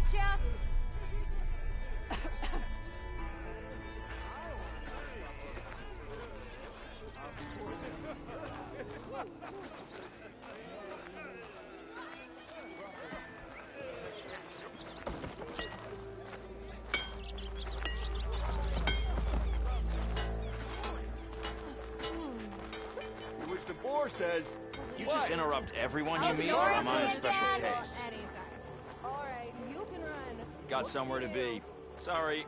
Getcha! Which the boar says. You just interrupt everyone you meet, or am I a special case? Alright, you can run. Got somewhere to be. Sorry.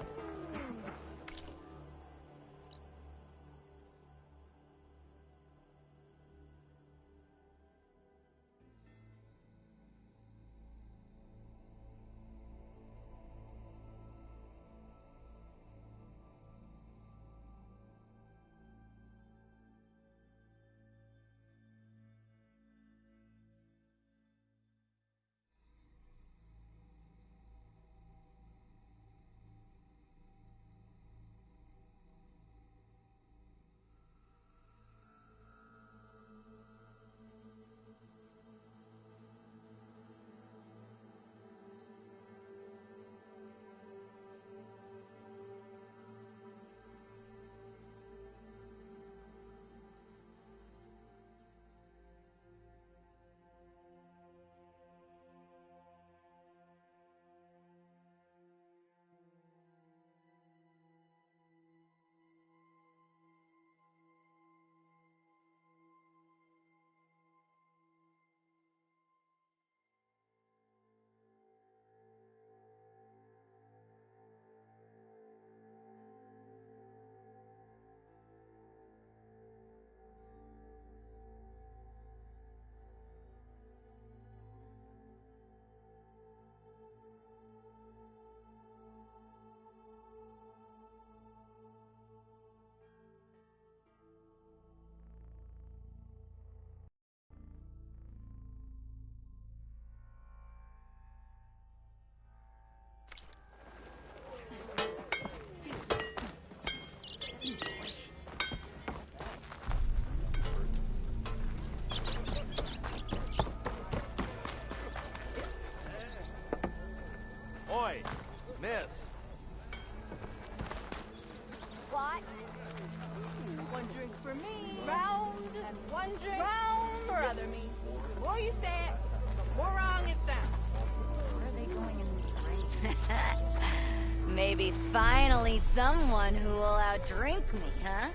Oi, miss. What? One drink for me. Round. And one drink. Round. For other me. The more you say it, the more wrong it sounds. Where are they going in these drinks? Maybe finally someone who will outdrink me, huh?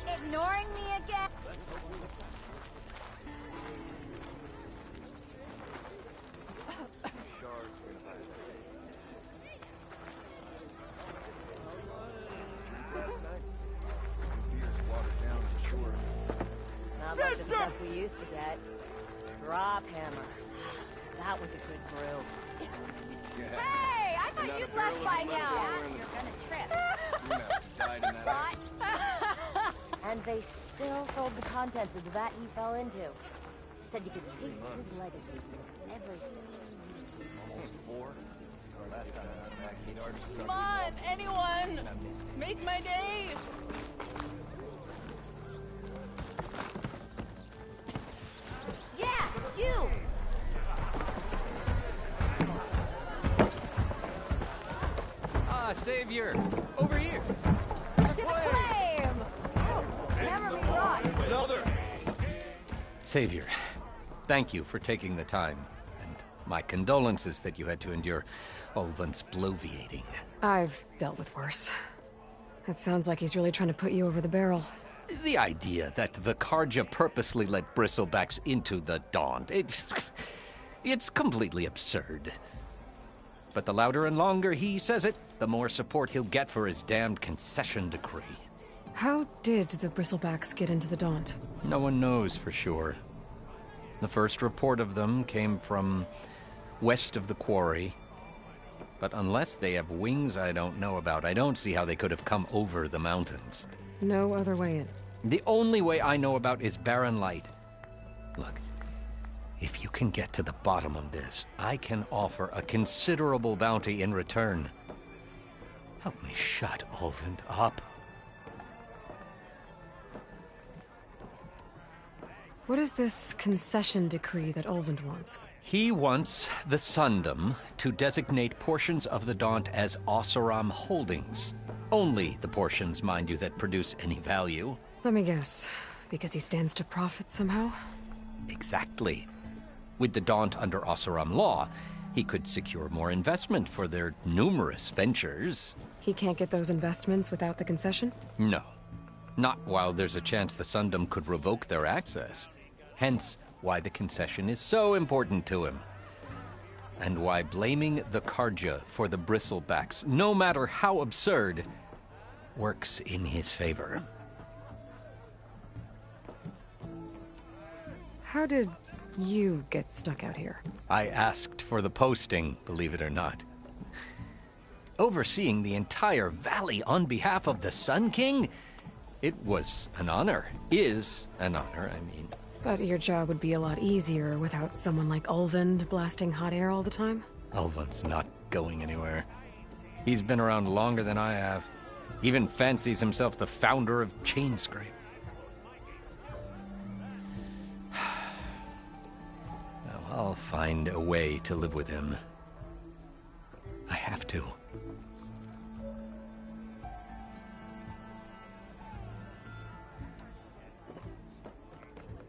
Ignoring me again? Not like the stuff we used to get. Drop hammer. That was a good brew. Hey, I thought you'd left by now. You're gonna trip. What? And they still sold the contents of the vat he fell into. Said you could taste his legacy in every sip. Almost 4. Last time I went back, he'd already started. Come on, anyone! Make my day! Yeah, you! Ah, Savior! Over here! To the flame! Oh, never be right. Another. Savior, thank you for taking the time. And my condolences that you had to endure Ulvan's bloviating. I've dealt with worse. It sounds like he's really trying to put you over the barrel. The idea that the Karja purposely let bristlebacks into the Daunt, it's completely absurd. But the louder and longer he says it, the more support he'll get for his damned concession decree. How did the bristlebacks get into the Daunt? No one knows for sure. The first report of them came from west of the quarry. But unless they have wings I don't know about, I don't see how they could have come over the mountains. No other way in. The only way I know about is barren light. Look, if you can get to the bottom of this, I can offer a considerable bounty in return. Help me shut Ulvan up. What is this concession decree that Ulvan wants? He wants the Sundom to designate portions of the Daunt as Oseram holdings. Only the portions, mind you, that produce any value. Let me guess. Because he stands to profit somehow? Exactly. With the Daunt under Oseram law, he could secure more investment for their numerous ventures. He can't get those investments without the concession? No. Not while there's a chance the Sundom could revoke their access. Hence, why the concession is so important to him. And why blaming the Karja for the bristlebacks, no matter how absurd, works in his favor. How did you get stuck out here? I asked for the posting, believe it or not. Overseeing the entire valley on behalf of the Sun King? It was an honor. Is an honor, I mean. But your job would be a lot easier without someone like Ulvund blasting hot air all the time? Ulvund's not going anywhere. He's been around longer than I have. Even fancies himself the founder of Chainscrape. Well, I'll find a way to live with him. I have to.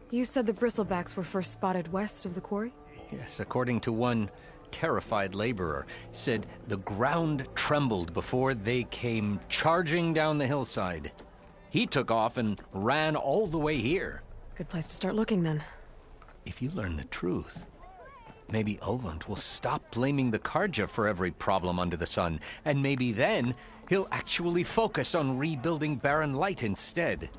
You said the bristlebacks were first spotted west of the quarry? Yes, according to one terrified laborer, said the ground trembled before they came charging down the hillside. He took off and ran all the way here. Good place to start looking, then. If you learn the truth, maybe Ulvund will stop blaming the Karja for every problem under the sun, and maybe then he'll actually focus on rebuilding Barren Light instead.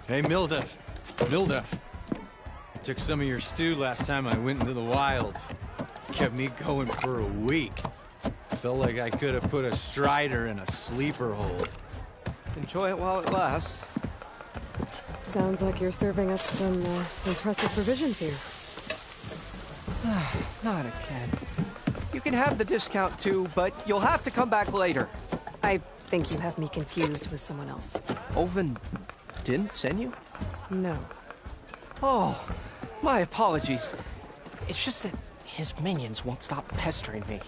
Hey, Mildef. Mildef. I took some of your stew last time I went into the wilds. Kept me going for a week. Felt like I could have put a strider in a sleeper hole. Enjoy it while it lasts. Sounds like you're serving up some impressive provisions here. Not again. You can have the discount too, but you'll have to come back later. I think you have me confused with someone else. Oven didn't send you? No. Oh, my apologies. It's just that his minions won't stop pestering me.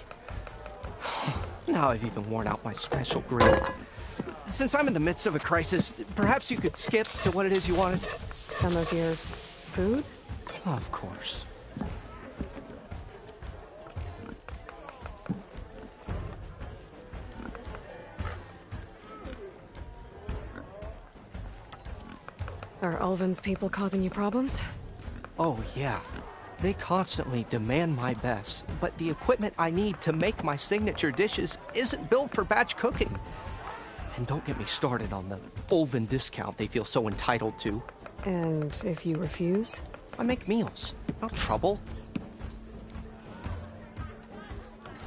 Now I've even worn out my special grill. Since I'm in the midst of a crisis, perhaps you could skip to what it is you wanted? Some of your food? Of course. Are Ulvund's people causing you problems? Oh, yeah. They constantly demand my best, but the equipment I need to make my signature dishes isn't built for batch cooking. And don't get me started on the Ulvund discount they feel so entitled to. And if you refuse? I make meals, no trouble.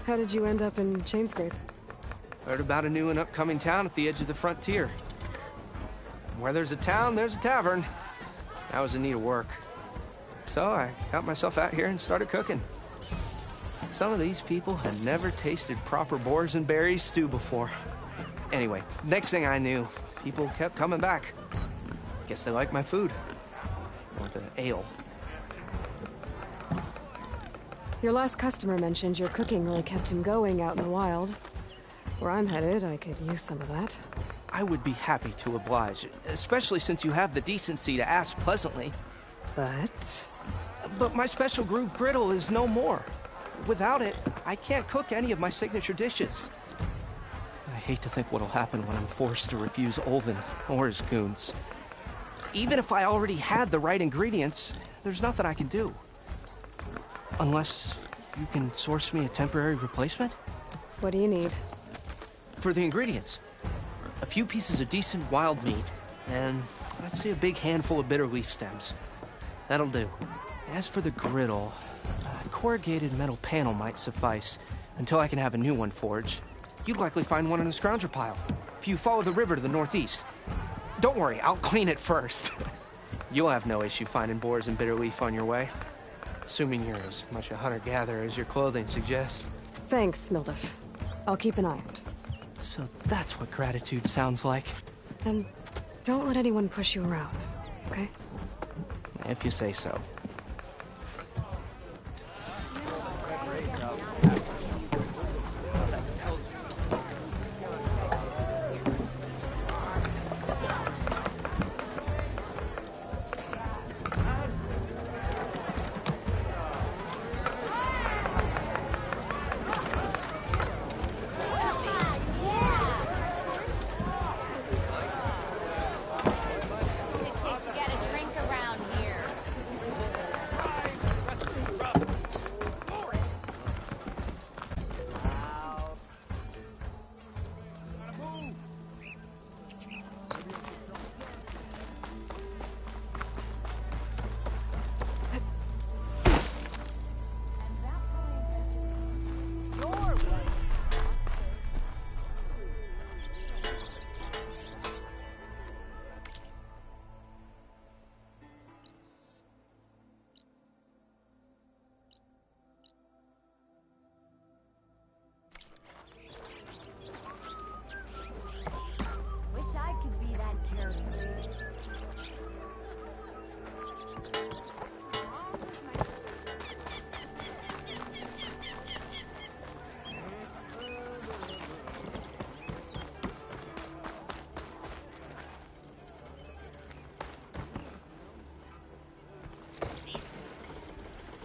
How did you end up in Chainscrape? Heard about a new and upcoming town at the edge of the frontier. Where there's a town, there's a tavern. I was in need of work. So I got myself out here and started cooking. Some of these people had never tasted proper boars and berries stew before. Anyway, next thing I knew, people kept coming back. Guess they like my food. Or the ale. Your last customer mentioned your cooking really kept him going out in the wild. Where I'm headed, I could use some of that. I would be happy to oblige, especially since you have the decency to ask pleasantly. But my special groove griddle is no more. Without it, I can't cook any of my signature dishes. I hate to think what'll happen when I'm forced to refuse Ulvund or his goons. even if I already had the right ingredients, there's nothing I can do. Unless you can source me a temporary replacement? What do you need? For the ingredients, a few pieces of decent wild meat, and I'd say a big handful of bitter leaf stems. That'll do. As for the griddle, a corrugated metal panel might suffice until I can have a new one forged. You'd likely find one in the scrounger pile, if you follow the river to the northeast. Don't worry, I'll clean it first. You'll have no issue finding boars and bitter leaf on your way. Assuming you're as much a hunter-gatherer as your clothing suggests. Thanks, Mildef. I'll keep an eye out. So that's what gratitude sounds like. And don't let anyone push you around, okay? If you say so.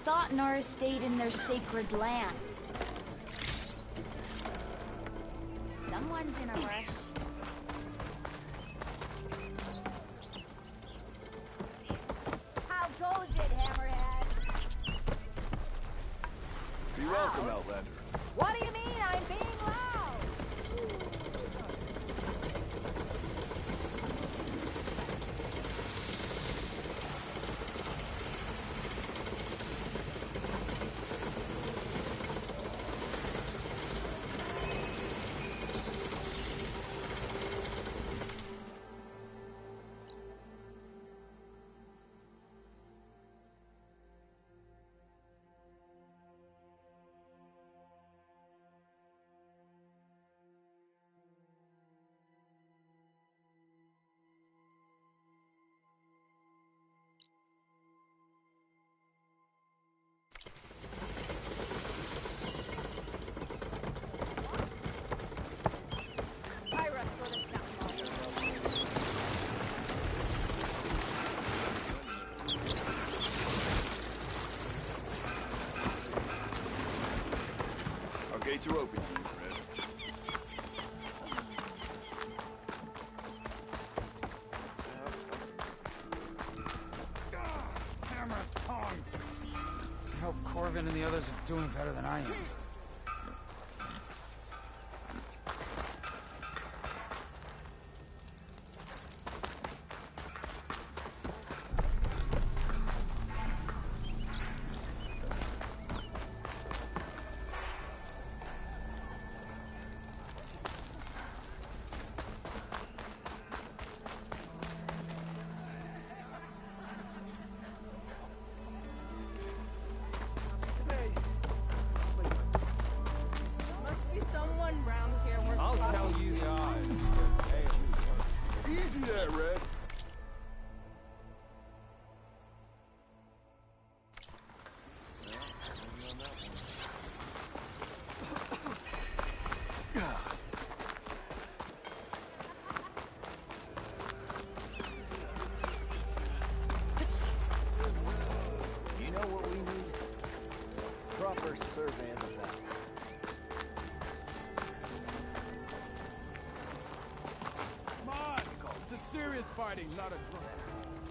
Thought Nora stayed in their sacred land. Someone's in a rush. How goes it, Hammerhead? Be welcome, Outlander. What do you mean I'm being loud? Gates are open to you, Fred. Hammer tongs! I hope Corvin and the others are doing better than I am. Proper survey of the valley. Come on! It's a serious fighting, not a drunk.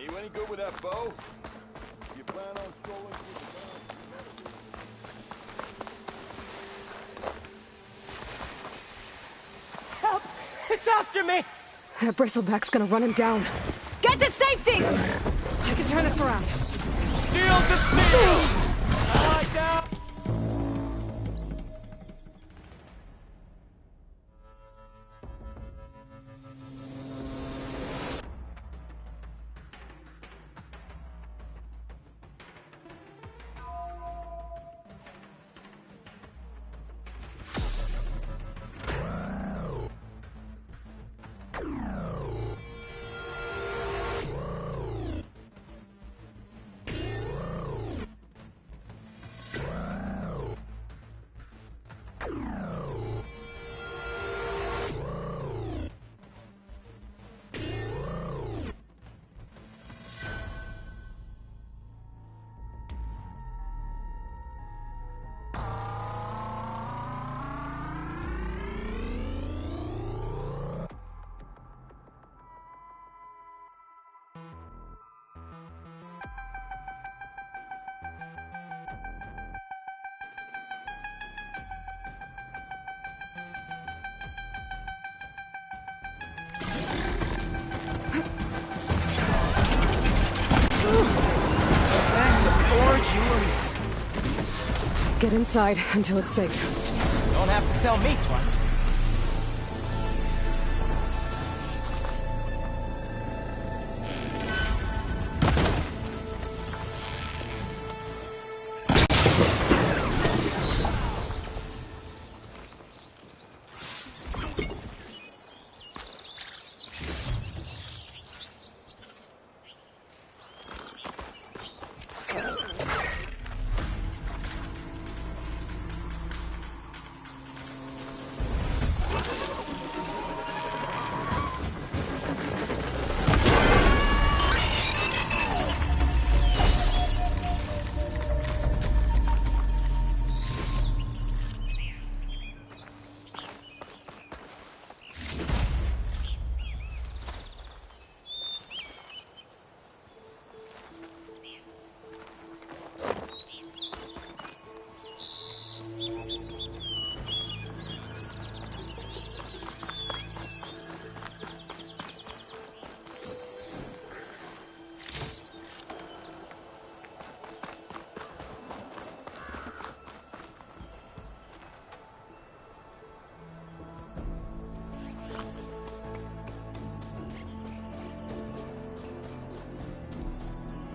You any good with that bow? You plan on strolling through the Help! It's after me! That bristleback's gonna run him down. Get to safety! I can turn this around. Steel to steel! I like that! Get inside until it's safe. Don't have to tell me twice.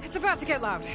It's about to get loud.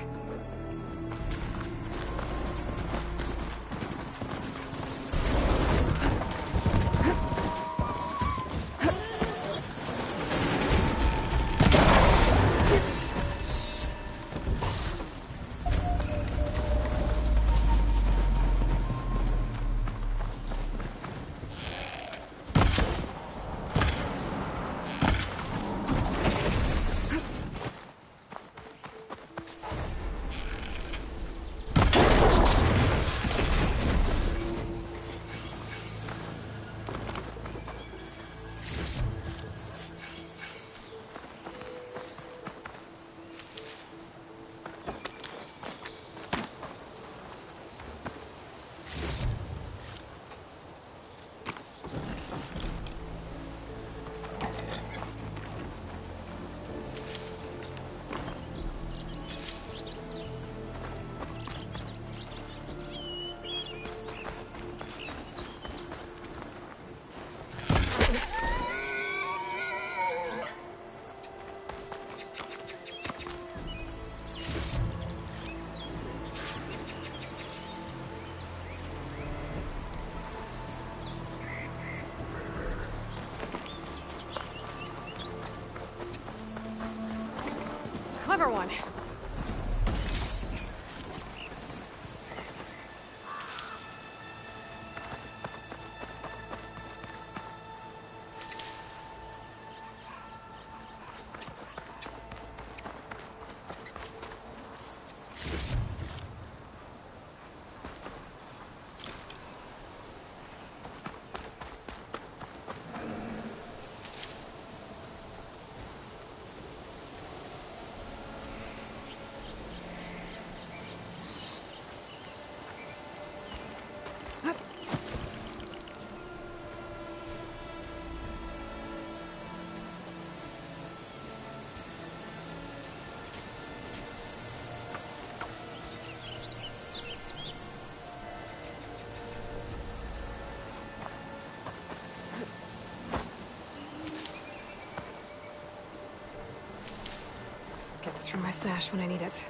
from my stash when I need it.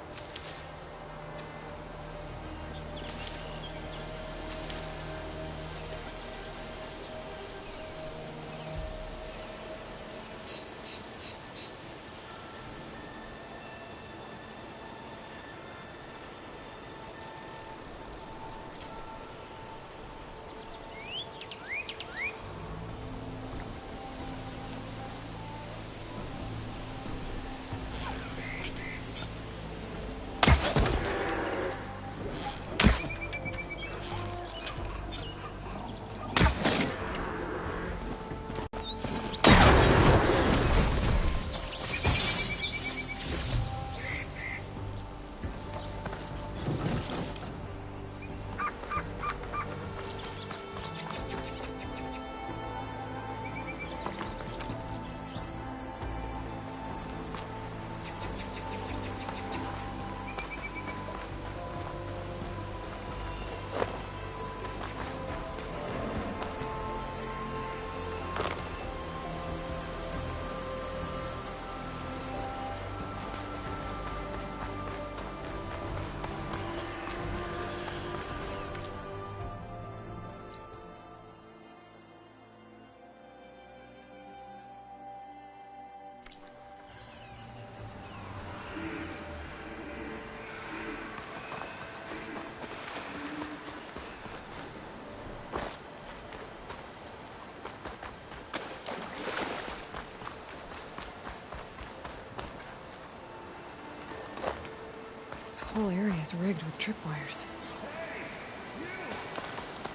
This whole area is rigged with tripwires.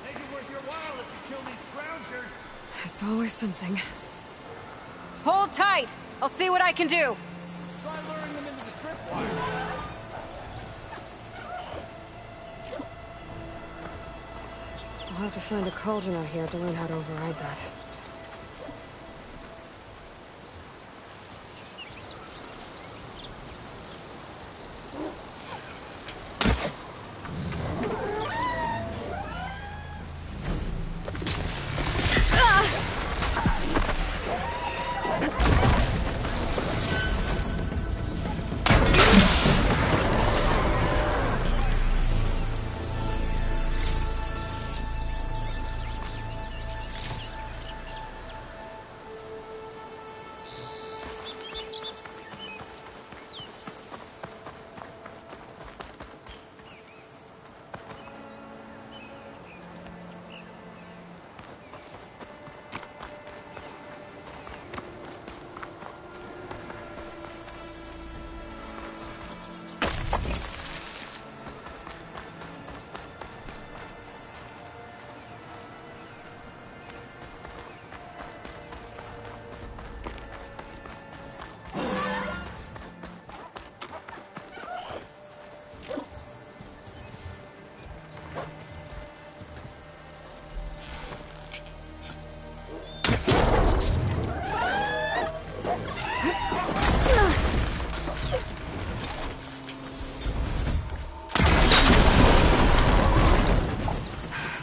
Make it worth your while if you kill these scroungers. It's always something. Hold tight! I'll see what I can do! Try luring them into the tripwire. I'll have to find a cauldron out here to learn how to override that.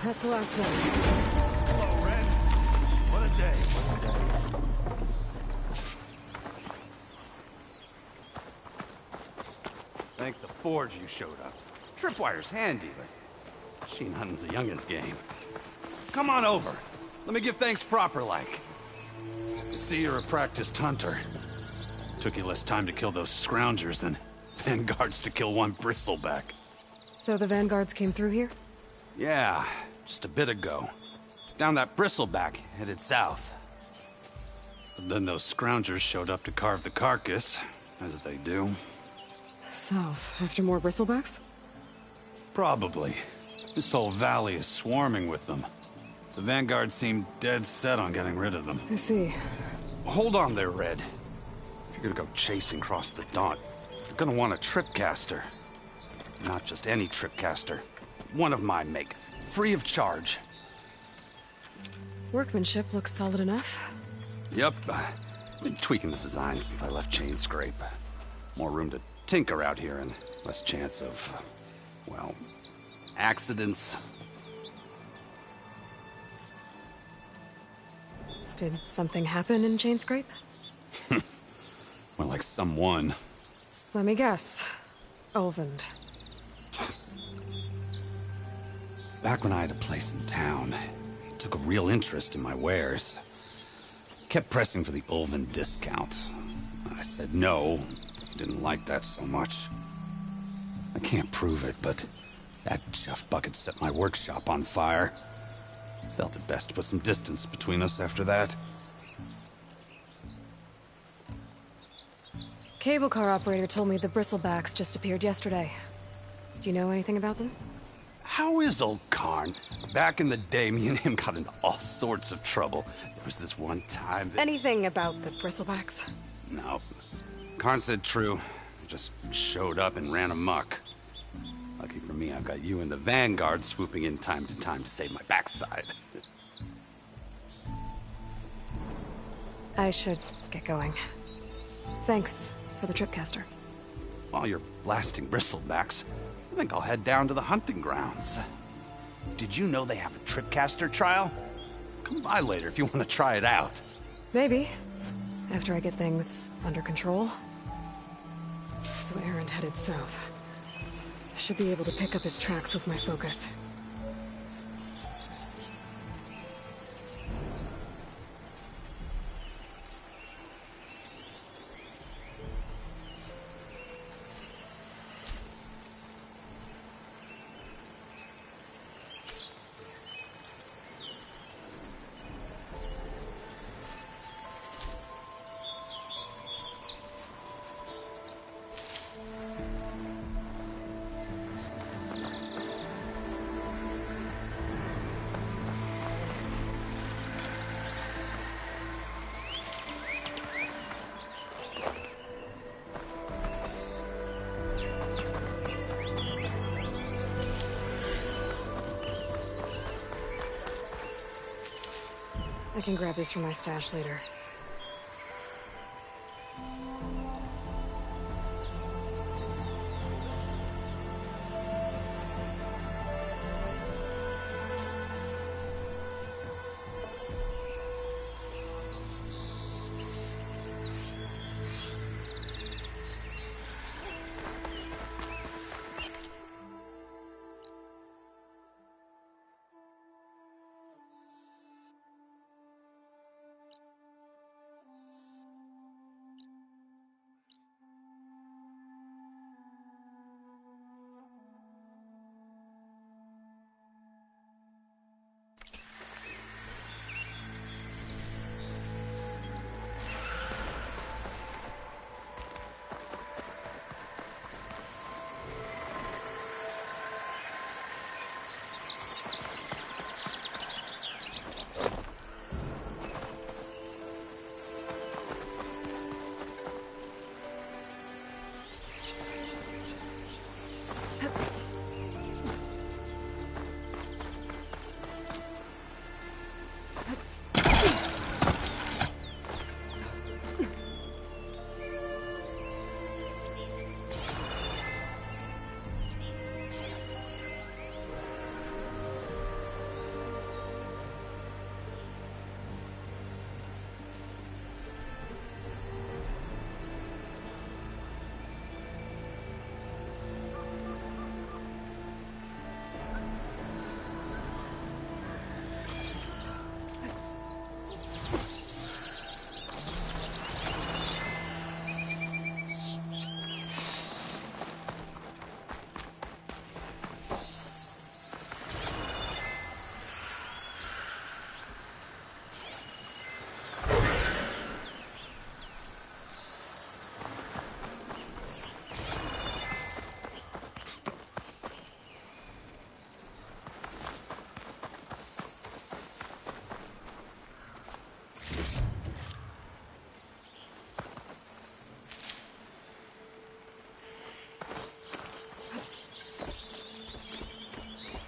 That's the last one. Hello, Red. What a day. Thank the Forge you showed up. Tripwire's handy, but machine hunting's a youngin's game. Come on over. Let me give thanks proper-like. I see you're a practiced hunter. Took you less time to kill those scroungers than vanguards to kill one bristleback. So the vanguards came through here? Yeah, just a bit ago. Down that bristleback, headed south. But then those scroungers showed up to carve the carcass, as they do. South, after more bristlebacks? Probably. This whole valley is swarming with them. The vanguard seemed dead set on getting rid of them. I see. Hold on there, Red. If you're gonna go chasing across the Daunt, you're gonna want a tripcaster. Not just any tripcaster. One of my make. Free of charge. Workmanship looks solid enough. Yep. Been tweaking the design since I left Chain Scrape. More room to tinker out here and less chance of, well, accidents. Did something happen in Chain Scrape? Well, like someone. Let me guess. Ulvund. Back when I had a place in town, he took a real interest in my wares. Kept pressing for the Ulvund discount. I said no. He didn't like that so much. I can't prove it, but that chuff bucket set my workshop on fire. Felt it best to put some distance between us after that. Cable car operator told me the bristlebacks just appeared yesterday. Do you know anything about them? How is old Karn? Back in the day, me and him got into all sorts of trouble. There was this one time that... Anything about the bristlebacks? No. Karn said true. Just showed up and ran amok. Lucky for me, I've got you and the Vanguard swooping in time to save my backside. I should get going. Thanks for the tripcaster. While you're blasting bristlebacks, I think I'll head down to the hunting grounds. Did you know they have a tripcaster trial? Come by later if you want to try it out. Maybe. After I get things under control. So Aaron headed south. Should be able to pick up his tracks with my focus. I can grab this from my stash later.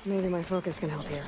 Maybe my focus can help here.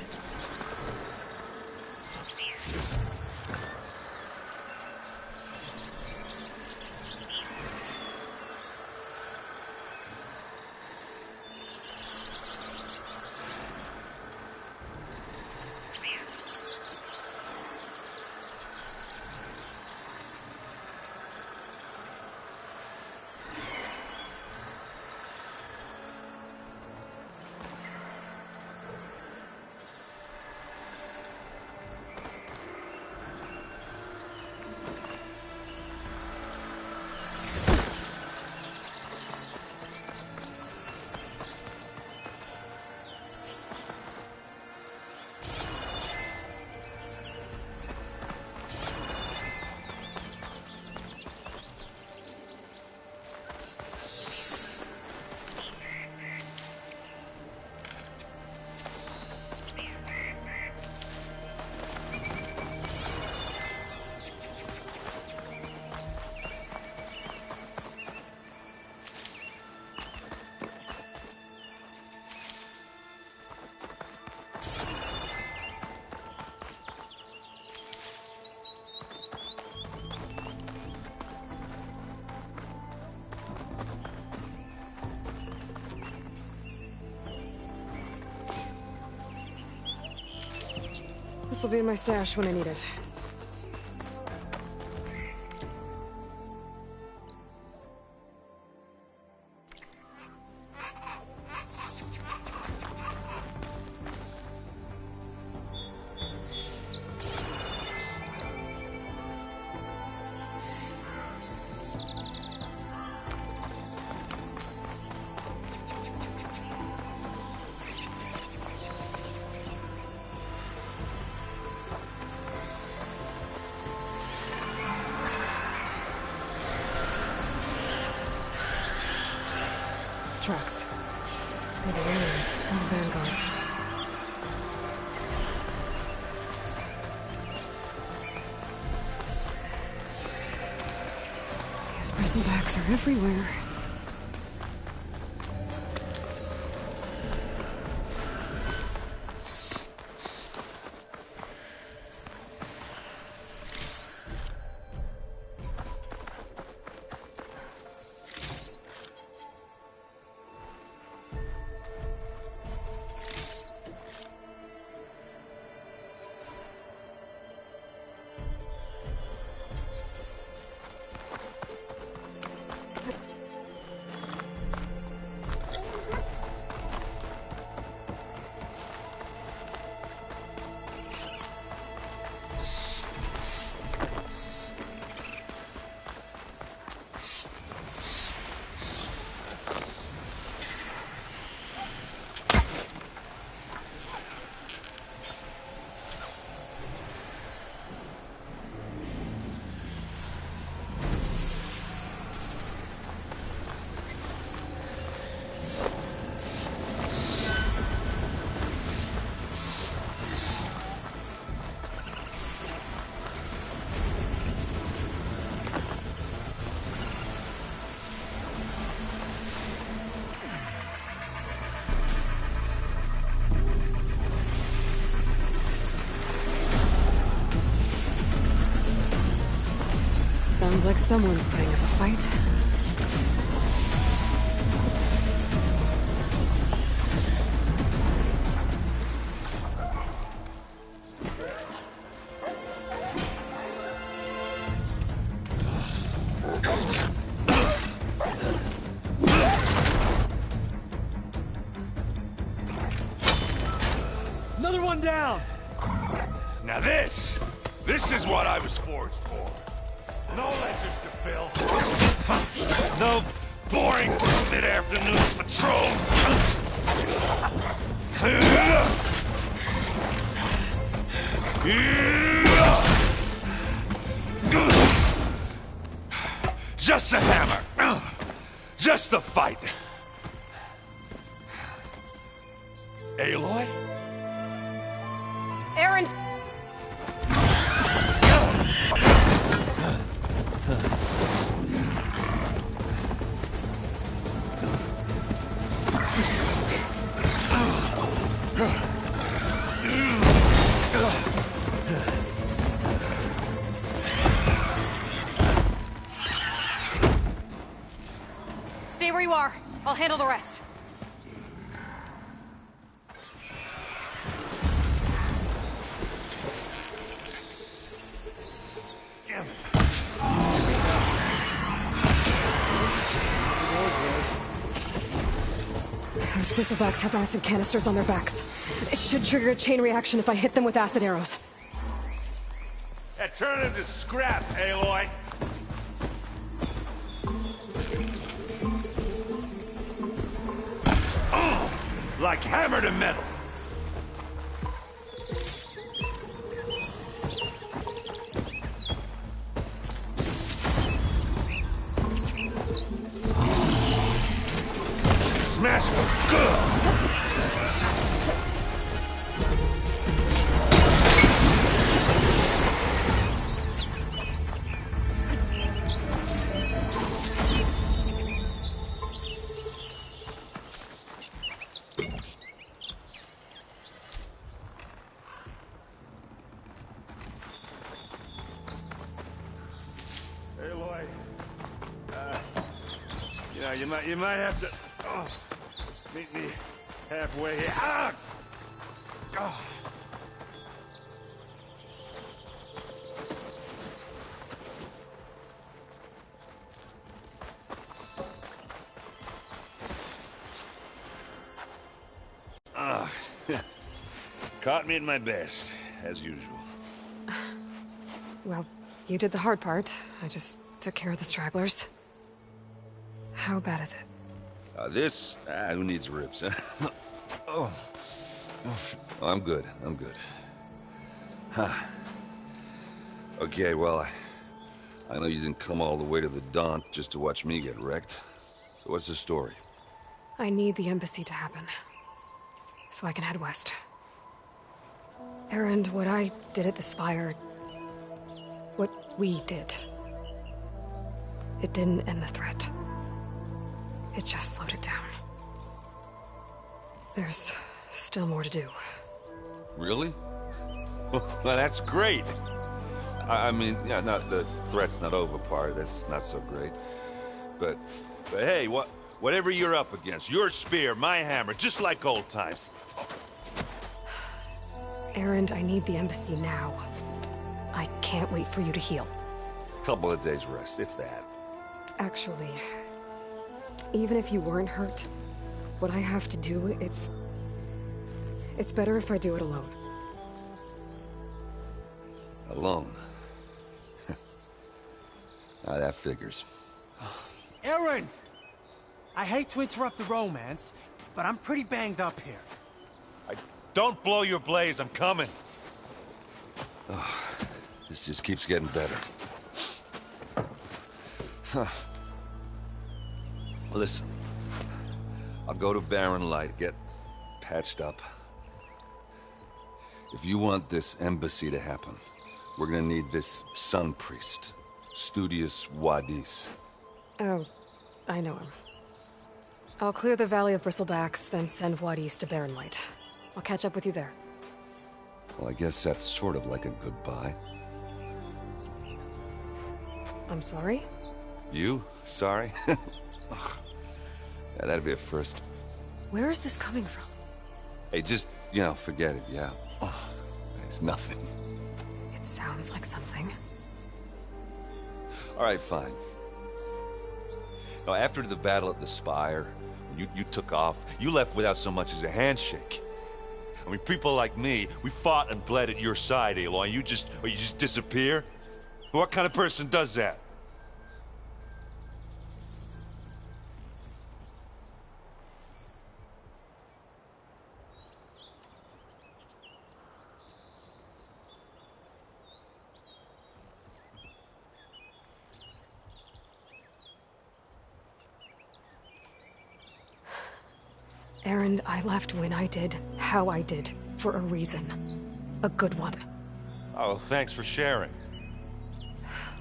This'll be in my stash when I need it. Tracks. Maybe aliens or vanguards. These bristlebacks are everywhere. Sounds like someone's putting up a fight. Another one down! Now this is what I was forged for. No ledgers to fill. No boring mid-afternoon patrols. Just a hammer. Just a fight. Aloy? Errand! Stay where you are. I'll handle the rest. Those bristlebacks have acid canisters on their backs. It should trigger a chain reaction if I hit them with acid arrows. Turn into scrap, Aloy. Oh, like hammer to metal. Smash them good. You might have to meet me halfway here. Ah! Oh. Caught me at my best, as usual. Well, you did the hard part. I just took care of the stragglers. How bad is it? Who needs ribs, huh? Oh, I'm good. I'm good. Huh. Okay, well, I know you didn't come all the way to the Daunt just to watch me get wrecked. So what's the story? I need the embassy to happen, so I can head west. Erend, what I did at the Spire... what we did... it didn't end the threat. It just slowed it down. There's still more to do. Really? Well, that's great. I mean, yeah, not the threat's not over part. That's not so great. But hey, whatever you're up against, your spear, my hammer, just like old times. Erend, I need the embassy now. I can't wait for you to heal. Couple of days rest, if that. Actually, even if you weren't hurt, what I have to do, it's better if I do it alone. Alone? Now that figures. Erend! I hate to interrupt the romance, but I'm pretty banged up here. Don't blow your blaze, I'm coming. Oh, this just keeps getting better. Huh. Listen, I'll go to Barren Light, get patched up. If you want this embassy to happen, we're gonna need this sun priest, Studious Wadis. Oh, I know him. I'll clear the Valley of Bristlebacks, then send Wadis to Barren Light. I'll catch up with you there. Well, I guess that's sort of like a goodbye. I'm sorry? You? Sorry? Yeah, that'd be a first. Where is this coming from? Hey, just, forget it, yeah. Oh, it's nothing. It sounds like something. All right, fine. Now, after the battle at the Spire, you took off, you left without so much as a handshake. I mean, people like me, we fought and bled at your side, Aloy. You just disappear? What kind of person does that? Erend, I left when I did, how I did, for a reason. A good one. Oh, thanks for sharing.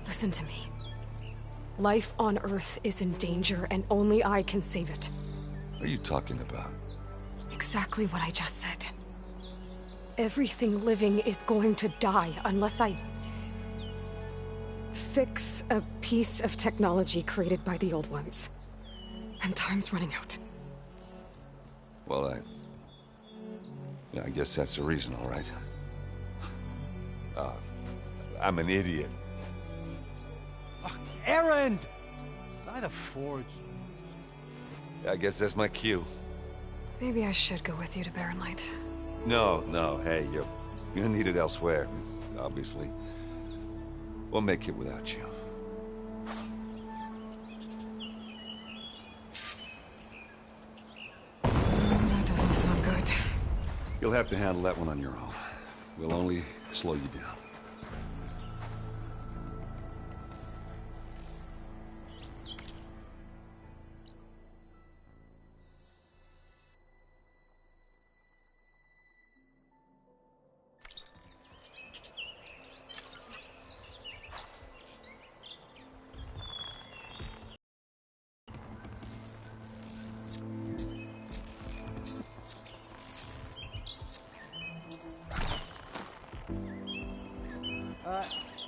Listen to me. Life on Earth is in danger, and only I can save it. What are you talking about? Exactly what I just said. Everything living is going to die unless I... fix a piece of technology created by the Old Ones. And time's running out. Well, I guess that's the reason, all right. I'm an idiot. Erend! By the Forge. I guess that's my cue. Maybe I should go with you to Barren Light. No, hey, you're needed elsewhere, obviously. We'll make it without you. That doesn't sound good. You'll have to handle that one on your own. We'll only slow you down.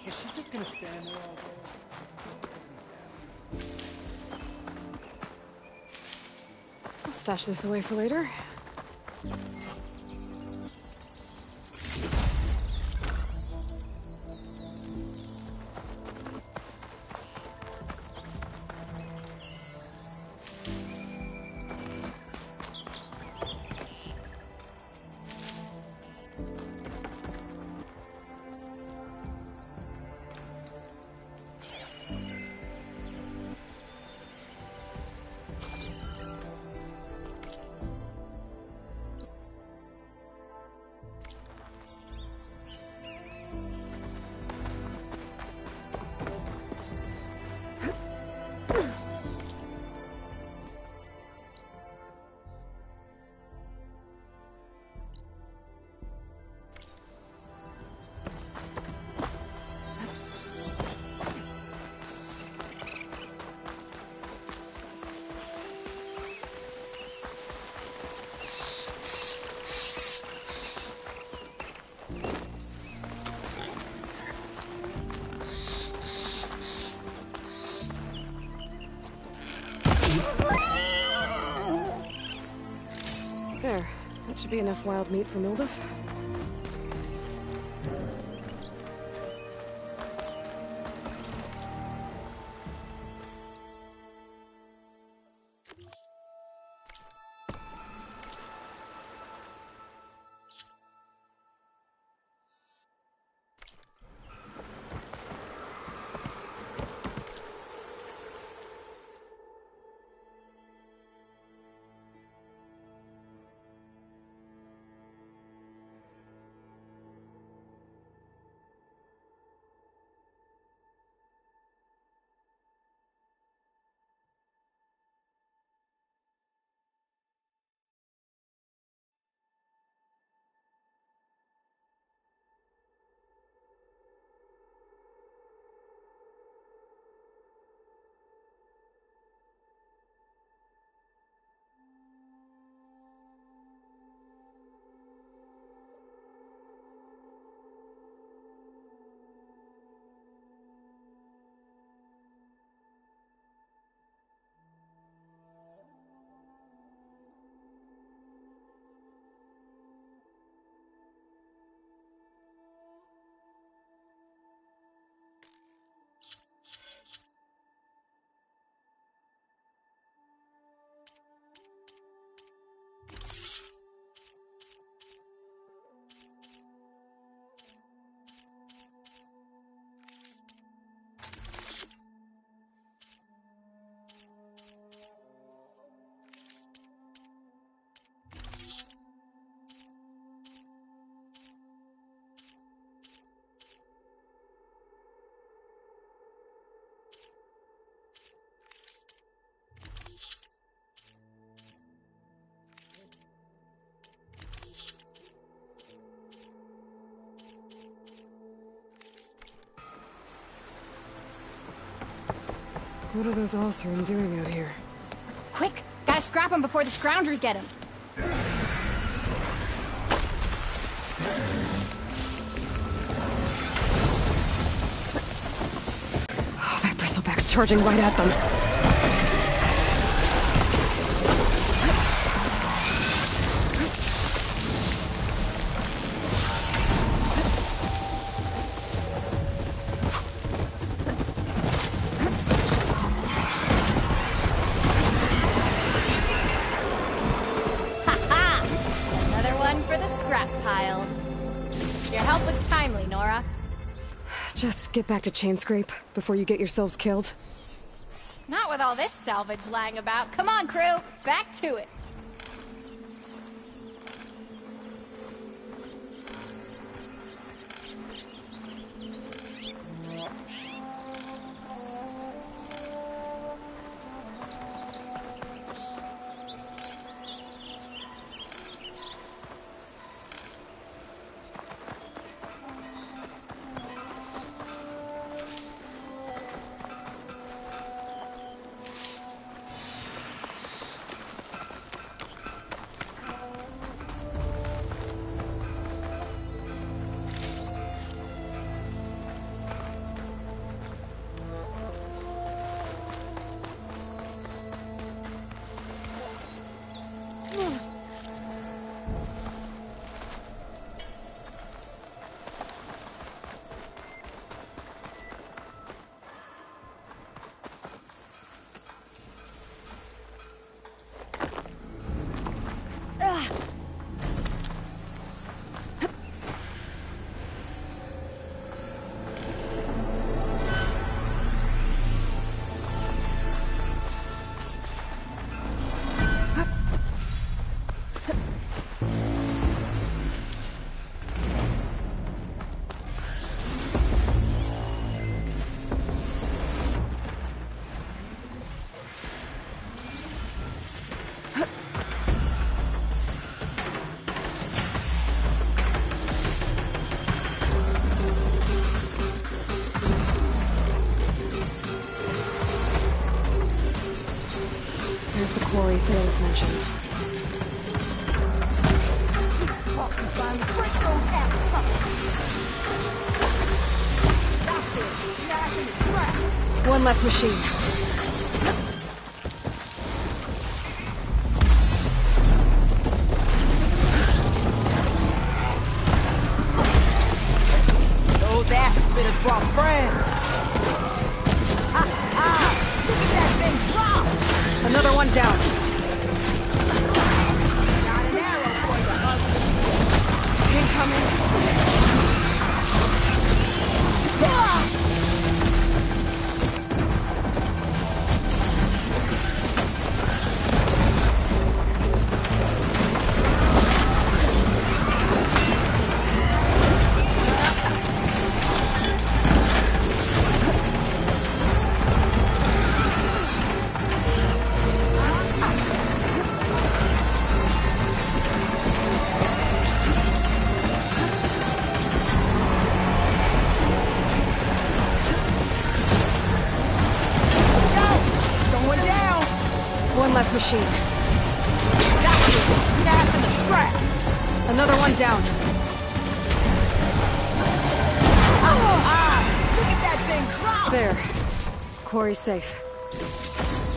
Is she just gonna stand there all day? I'll stash this away for later. Should be enough wild meat for Mildef. What are those Allsern doing out here? Quick! Gotta scrap him before the scroungers get him! Oh, that bristleback's charging right at them. Just get back to Chainscrape before you get yourselves killed. Not with all this salvage lying about. Come on, crew! Back to it! There's the quarry Theros mentioned. One less machine. outfitters brought friends. Ha ha! Look at that thing drop! Another one down. Got an arrow for you, husband. Incoming. One less machine. Got you! Gas in the scrap! Another one down. Look at that thing drop! There. Quarry safe.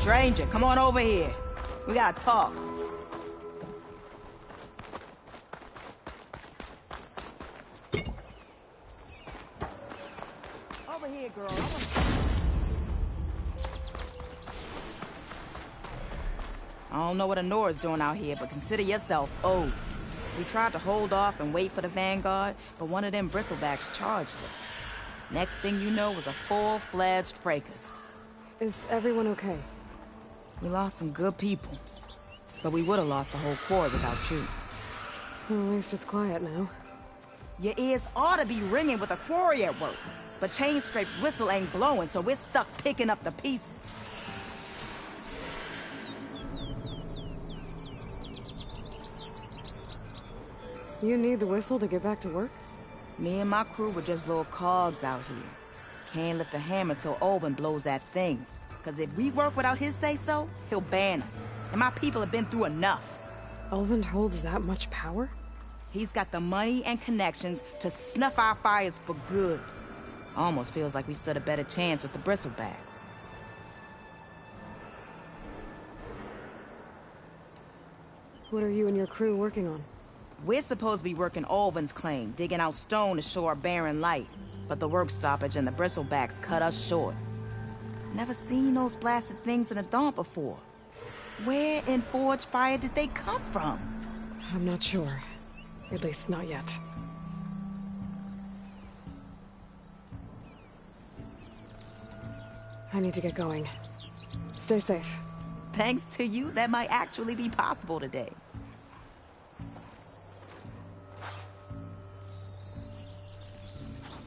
Stranger, come on over here. We gotta talk. Over here, girl. I don't know what Honora's doing out here, but consider yourself owed. We tried to hold off and wait for the Vanguard, but one of them bristlebacks charged us. Next thing you know was a full-fledged fracas. Is everyone okay? We lost some good people, but we would have lost the whole quarry without you. Well, at least it's quiet now. Your ears ought to be ringing with a quarry at work, but Chainscrape's whistle ain't blowing, so we're stuck picking up the pieces. You need the whistle to get back to work? Me and my crew were just little cogs out here. Can't lift a hammer till Olvin blows that thing. Cause if we work without his say-so, he'll ban us. And my people have been through enough. Olvin holds that much power? He's got the money and connections to snuff our fires for good. Almost feels like we stood a better chance with the bristlebacks. What are you and your crew working on? We're supposed to be working Olvin's claim, digging out stone to show our barren light. But the work stoppage and the bristlebacks cut us short. Never seen those blasted things in a Daunt before. Where in Forge Fire did they come from? I'm not sure. At least not yet. I need to get going. Stay safe. Thanks to you, that might actually be possible today.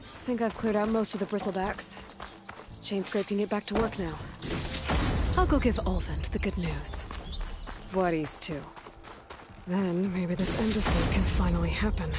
I think I've cleared out most of the bristlebacks. Chainscrape can get back to work now. I'll go give Olvent the good news. Voorhees too. Then maybe this embassy can finally happen.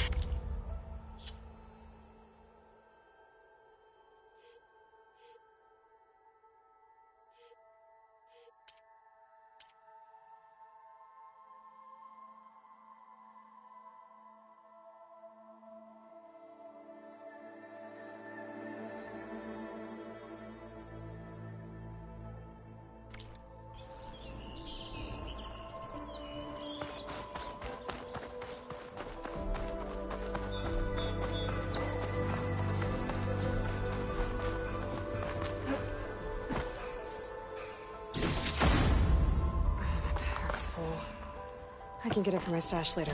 I can get it from my stash later.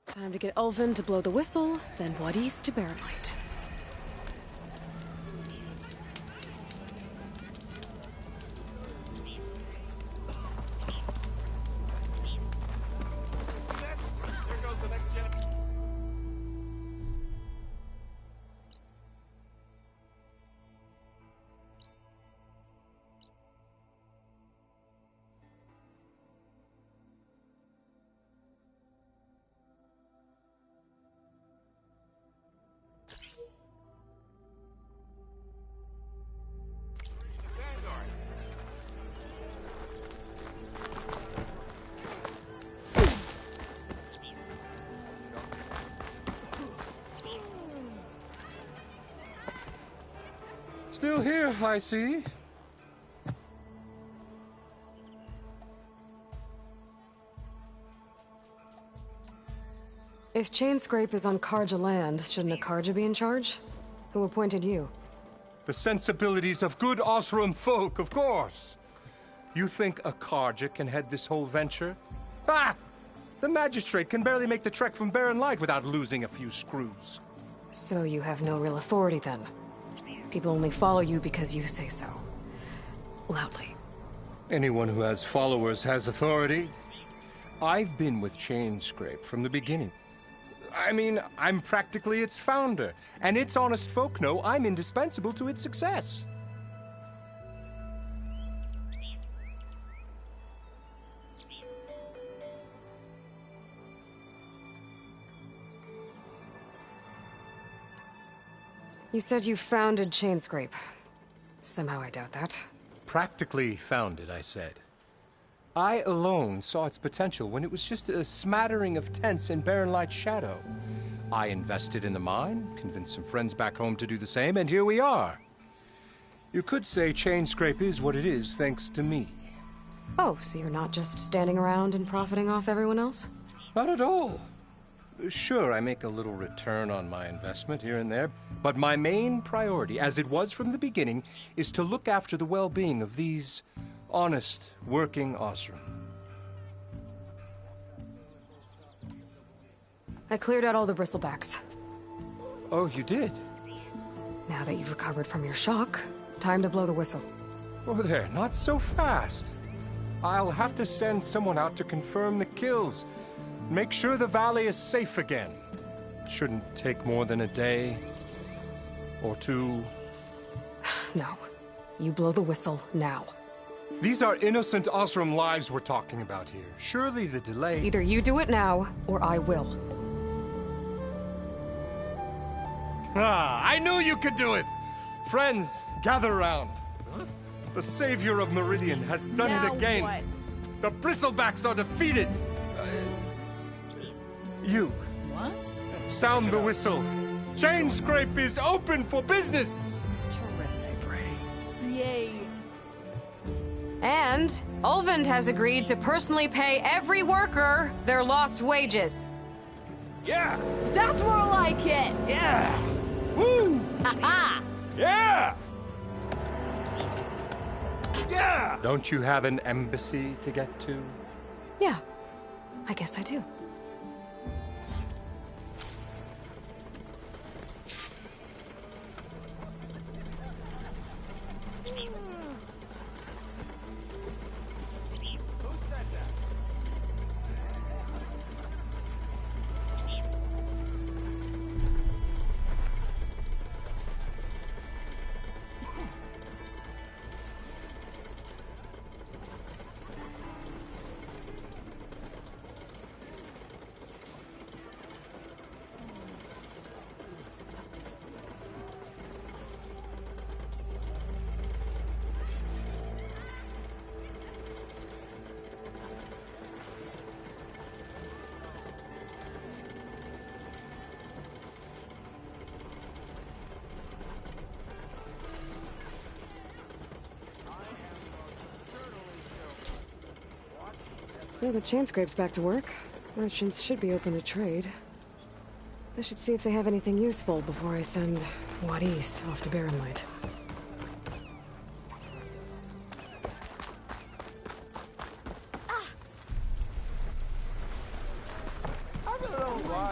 Time to get Ulvin to blow the whistle, then what east to Barren Light. Still here, I see. If Chainscrape is on Karja land, shouldn't a Karja be in charge? Who appointed you? The sensibilities of good Osram folk, of course. You think a Karja can head this whole venture? Ah! The magistrate can barely make the trek from Barren Light without losing a few screws. So you have no real authority then? People only follow you because you say so. Loudly. Anyone who has followers has authority. I've been with Chainscrape from the beginning. I mean, I'm practically its founder, and its honest folk know I'm indispensable to its success. You said you founded Chainscrape. Somehow I doubt that. Practically founded, I said. I alone saw its potential when it was just a smattering of tents in Barren Light's shadow. I invested in the mine, convinced some friends back home to do the same, and here we are. You could say Chainscrape is what it is thanks to me. Oh, so you're not just standing around and profiting off everyone else? Not at all. Sure, I make a little return on my investment here and there, but my main priority, as it was from the beginning, is to look after the well-being of these honest, working Osram. I cleared out all the bristlebacks. Oh, you did? Now that you've recovered from your shock, time to blow the whistle. Oh there, not so fast. I'll have to send someone out to confirm the kills. Make sure the valley is safe again. It shouldn't take more than a day. Or two. No. You blow the whistle now. These are innocent Osram lives we're talking about here. Surely the delay... Either you do it now, or I will. Ah, I knew you could do it! Friends, gather around. The savior of Meridian has done it again. What? The bristlebacks are defeated. You. What? Sound the whistle. Chainscrape is open for business. Terrific. Yay. And Ulvin has agreed to personally pay every worker their lost wages. Yeah! That's more like it! Yeah! Woo! Ha-ha! Yeah! Yeah! Don't you have an embassy to get to? Yeah, I guess I do. Now that Chainscrape's back to work, merchants should be open to trade. I should see if they have anything useful before I send Wadis off to Barren Light. I don't know why.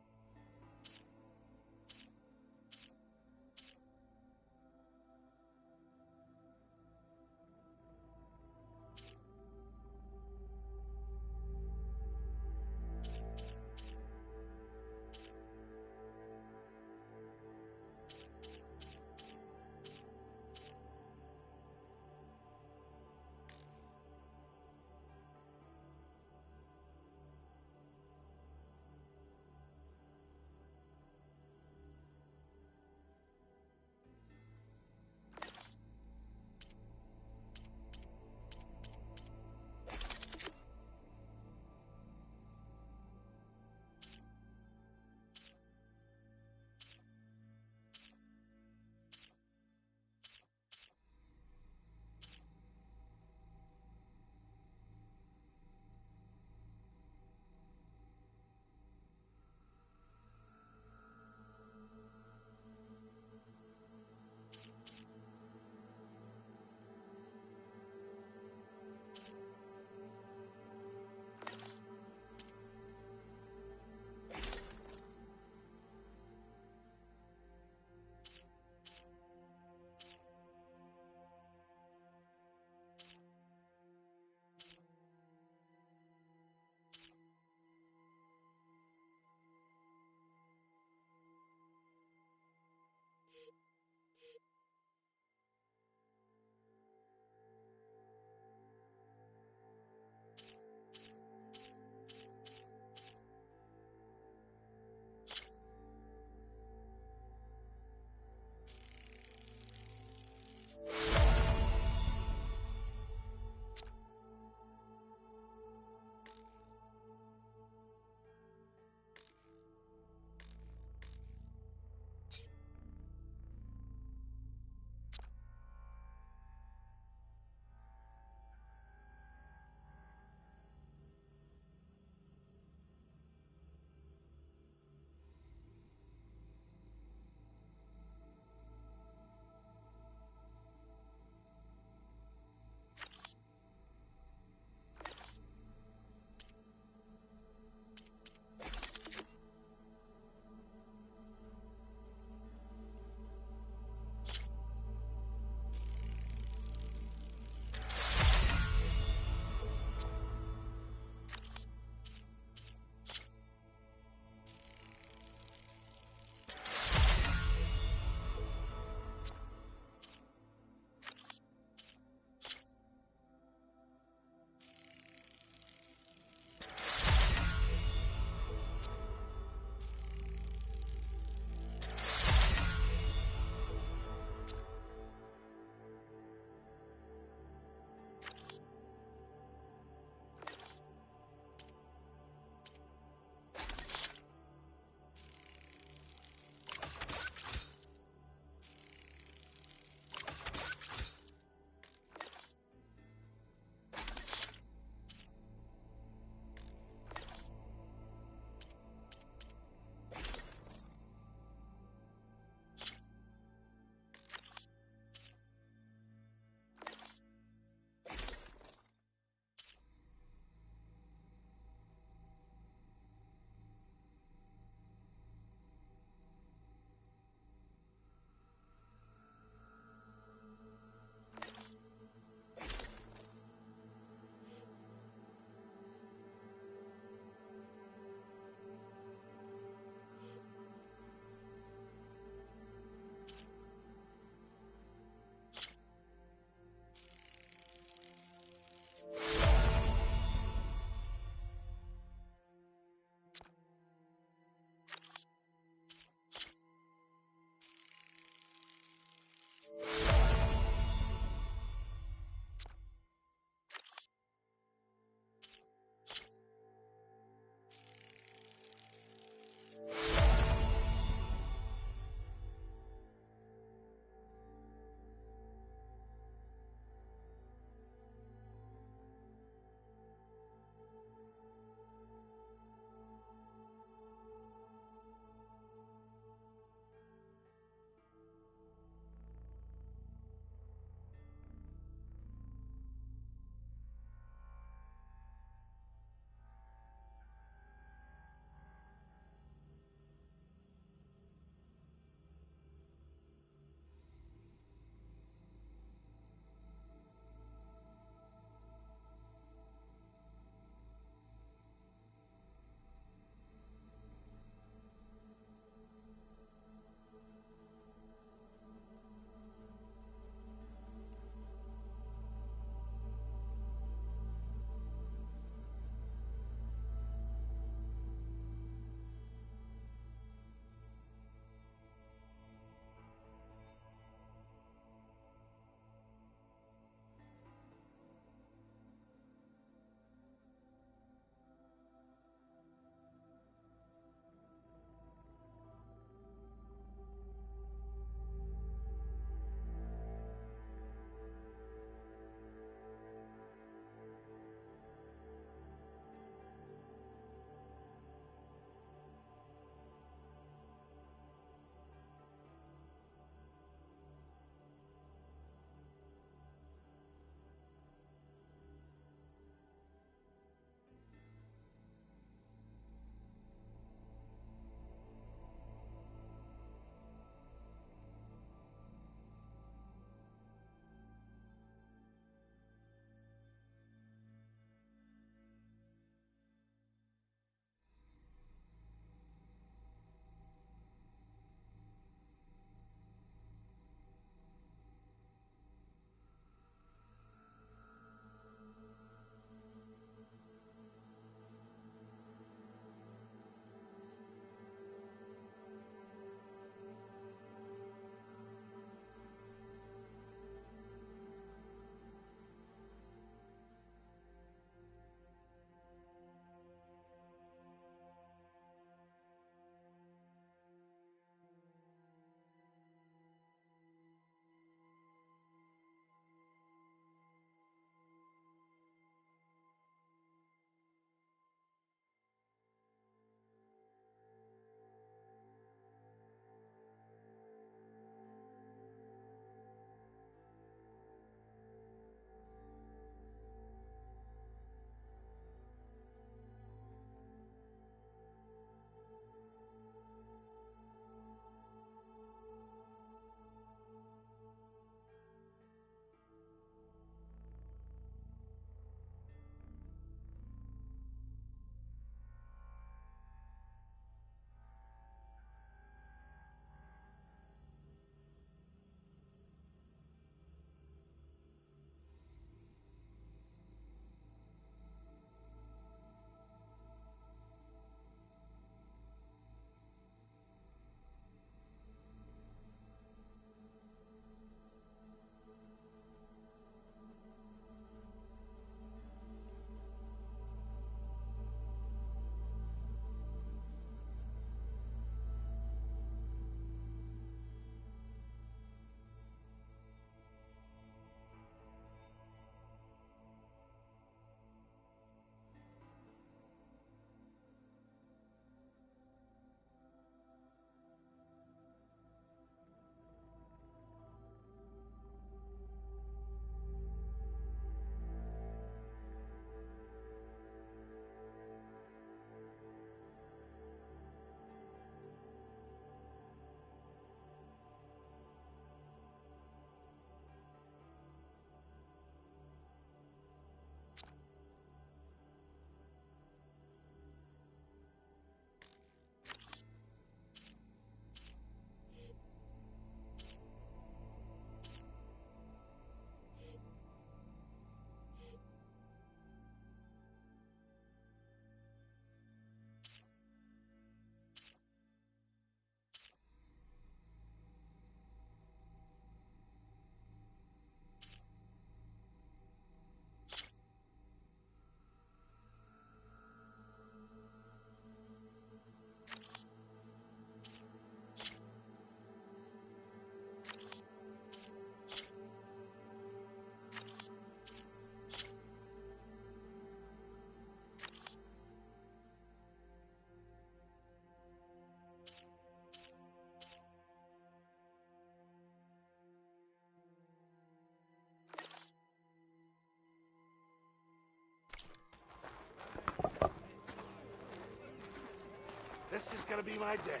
be my day.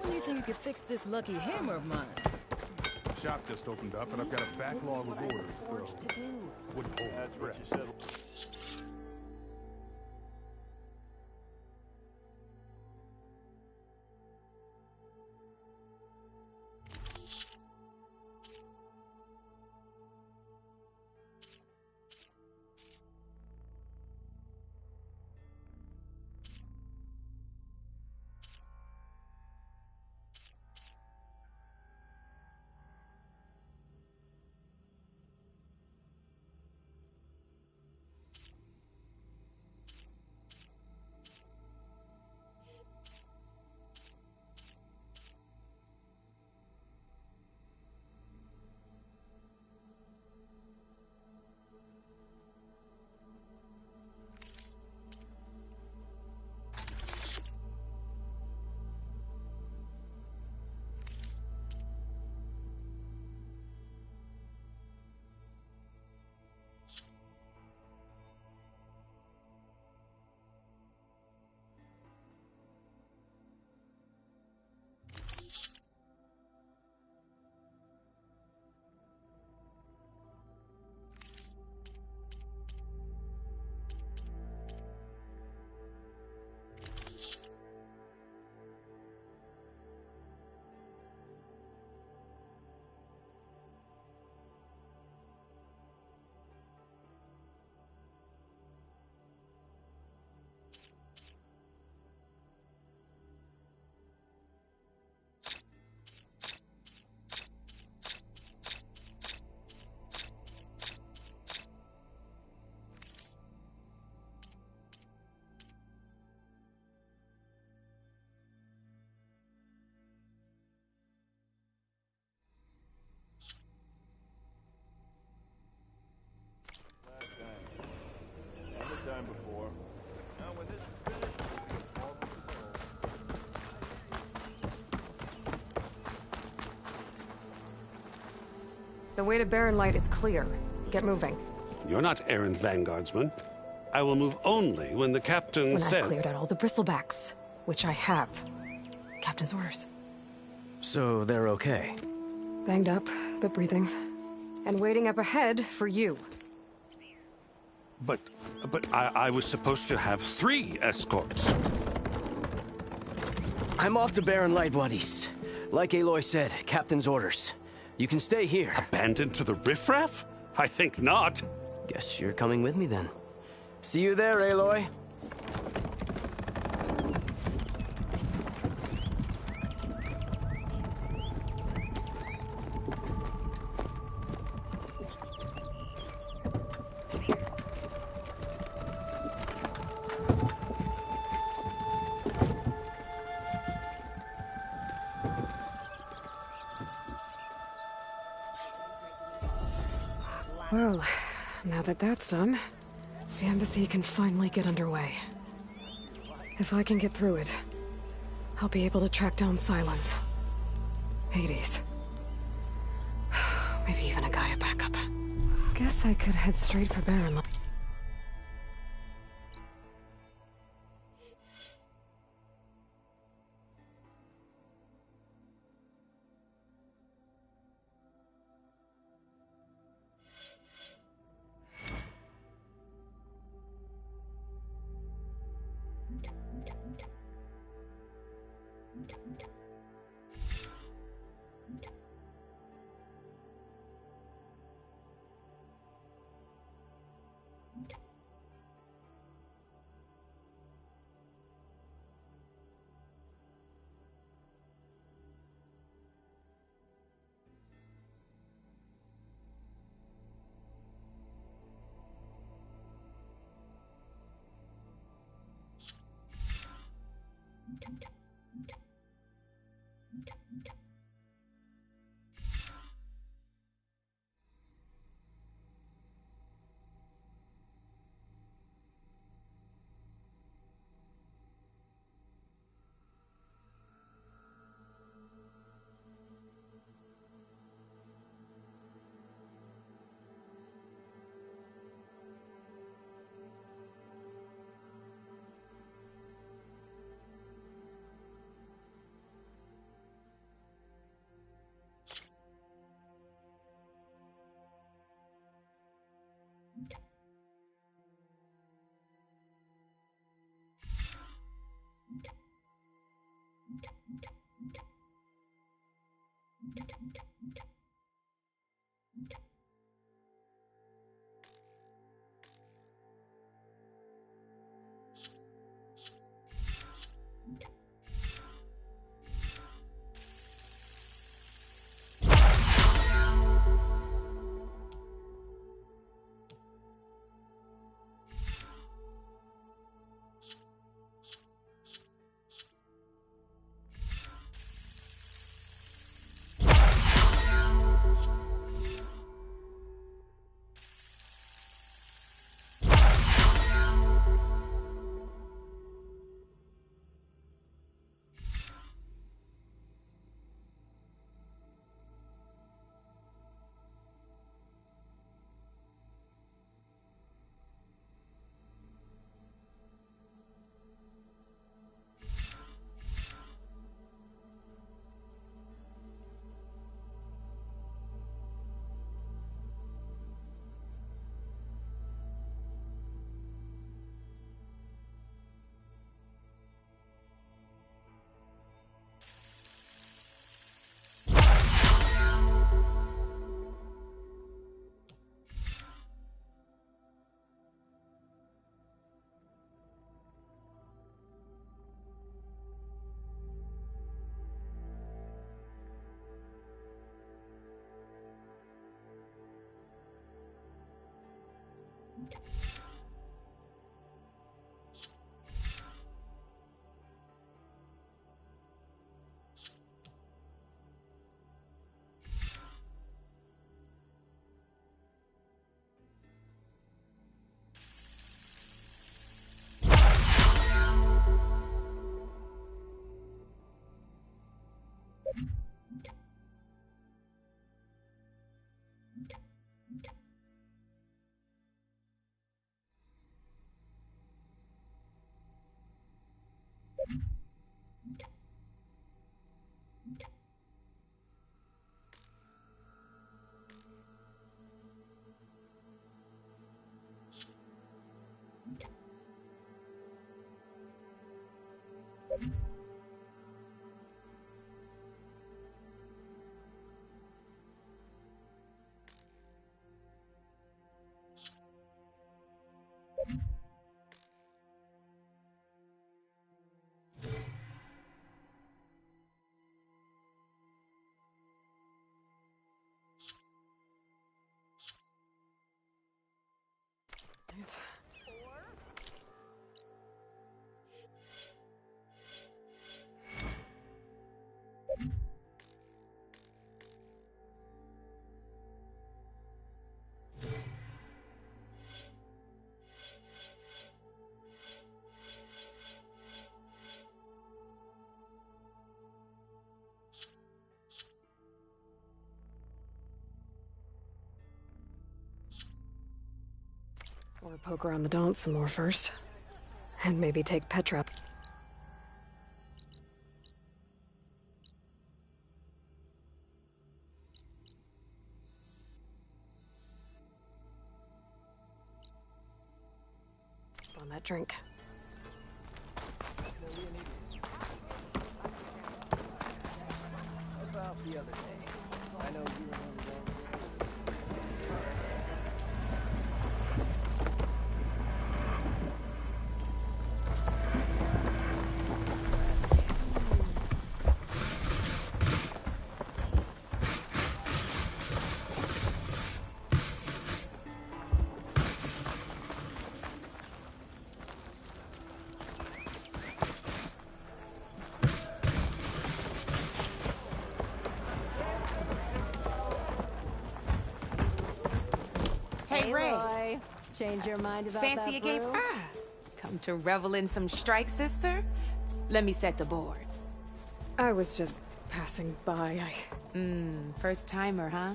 When do you think you could fix this lucky hammer of mine? Shop just opened up, and I've got a backlog of orders, so wouldn't hold my breath. The way to Barren Light is clear. Get moving. You're not errant vanguardsman. I will move only when the captain When says... I've cleared out all the bristlebacks, which I have. Captain's orders. So they're okay? Banged up, but breathing. And waiting up ahead for you. But I was supposed to have 3 escorts. I'm off to Barren Light, buddies. Like Aloy said, Captain's orders. You can stay here. Abandoned to the riffraff? I think not. Guess you're coming with me then. See you there, Aloy. Well, now that that's done, the embassy can finally get underway. If I can get through it, I'll be able to track down Silence. Hades. Maybe even a Gaia backup. Guess I could head straight for Barren Light. Or poke around the Daunt some more first. And maybe take Petra. On that drink. About the other day. I know you remember that. Hey, Ray. Aloy. Change your mind about Fancy that a game? brew? Come to revel in some strike, sister? Let me set the board. I was just passing by. First timer, huh?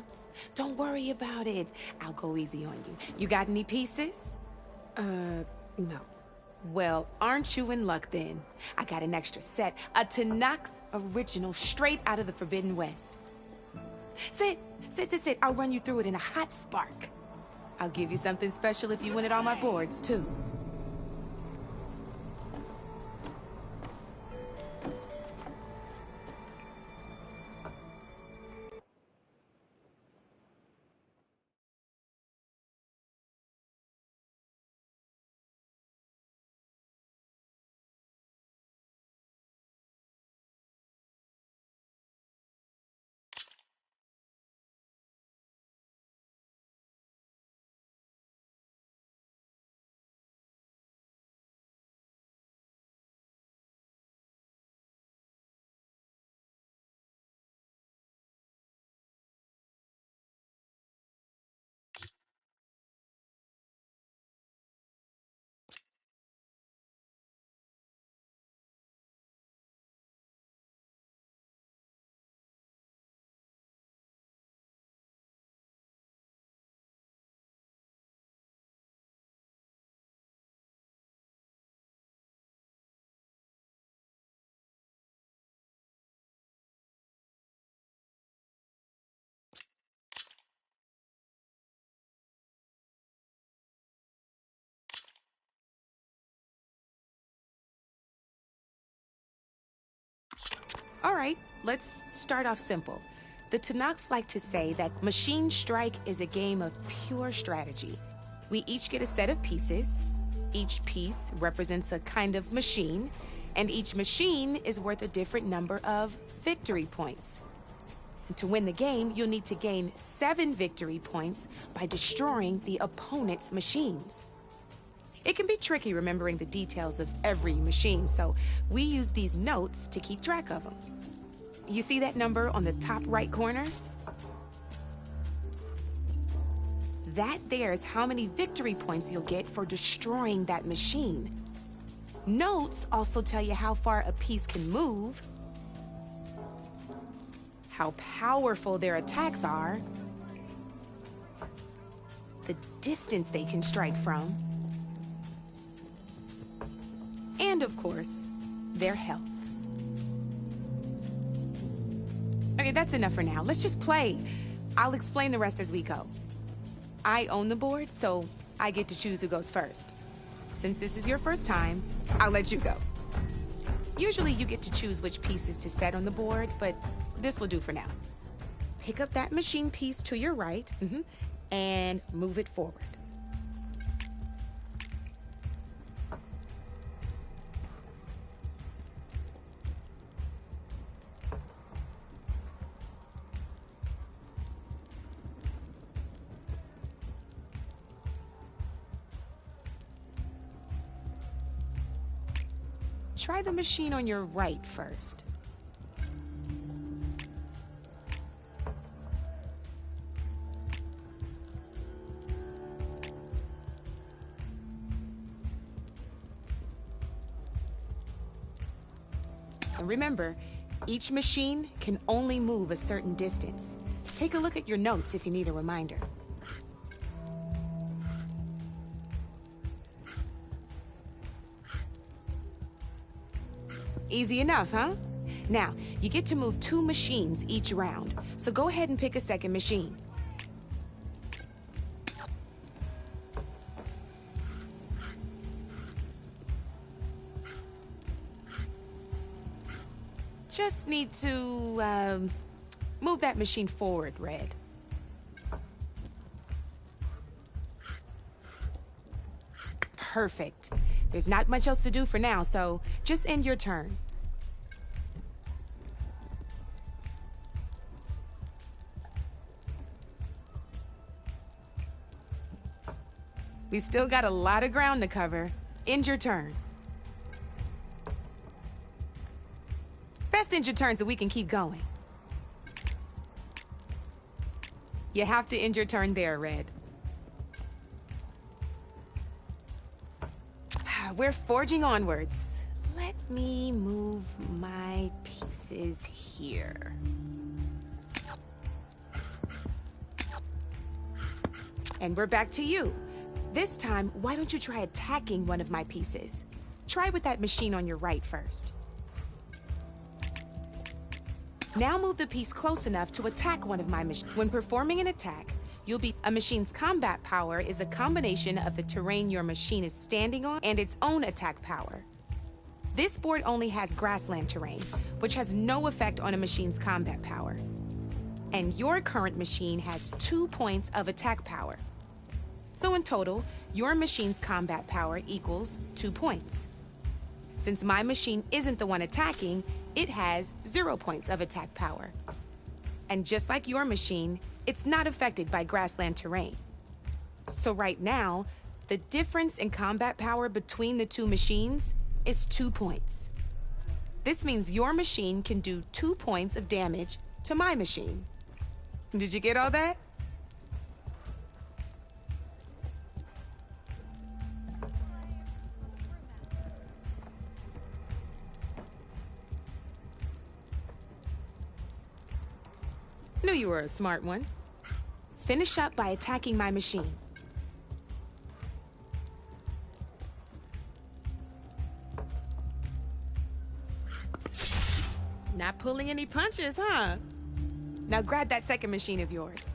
Don't worry about it. I'll go easy on you. You got any pieces? No. Well, aren't you in luck then? I got an extra set, a Tanakh original straight out of the Forbidden West. Sit. I'll run you through it in a hot spark. I'll give you something special if you win at all my boards, too. All right, let's start off simple. The Tanakh like to say that Machine Strike is a game of pure strategy. We each get a set of pieces. Each piece represents a kind of machine, and each machine is worth a different number of victory points. And to win the game, you'll need to gain 7 victory points by destroying the opponent's machines. It can be tricky remembering the details of every machine, so we use these notes to keep track of them. You see that number on the top right corner? That there is how many victory points you'll get for destroying that machine. Notes also tell you how far a piece can move, how powerful their attacks are, the distance they can strike from, and of course, their health. Okay, that's enough for now. Let's just play. I'll explain the rest as we go. I own the board, so I get to choose who goes first. Since this is your first time, I'll let you go. Usually you get to choose which pieces to set on the board, but this will do for now. Pick up that machine piece to your right, and move it forward. Try the machine on your right first. And remember, each machine can only move a certain distance. Take a look at your notes if you need a reminder. Easy enough, huh? Now, you get to move 2 machines each round, so go ahead and pick a second machine. Just need to, move that machine forward, Red. Perfect. There's not much else to do for now, so just end your turn. We still got a lot of ground to cover. End your turn. Best end your turn so we can keep going. You have to end your turn there, Red. We're forging onwards. Let me move my pieces here. And we're back to you. This time, why don't you try attacking one of my pieces? Try with that machine on your right first. Now move the piece close enough to attack one of my machines. When performing an attack, a machine's combat power is a combination of the terrain your machine is standing on and its own attack power. This board only has grassland terrain, which has no effect on a machine's combat power. And your current machine has 2 points of attack power. So in total, your machine's combat power equals 2 points. Since my machine isn't the one attacking, it has 0 points of attack power. And just like your machine, it's not affected by grassland terrain. So right now, the difference in combat power between the 2 machines is 2 points. This means your machine can do 2 points of damage to my machine. Did you get all that? Knew you were a smart one. Finish up by attacking my machine. Not pulling any punches, huh? Now grab that second machine of yours.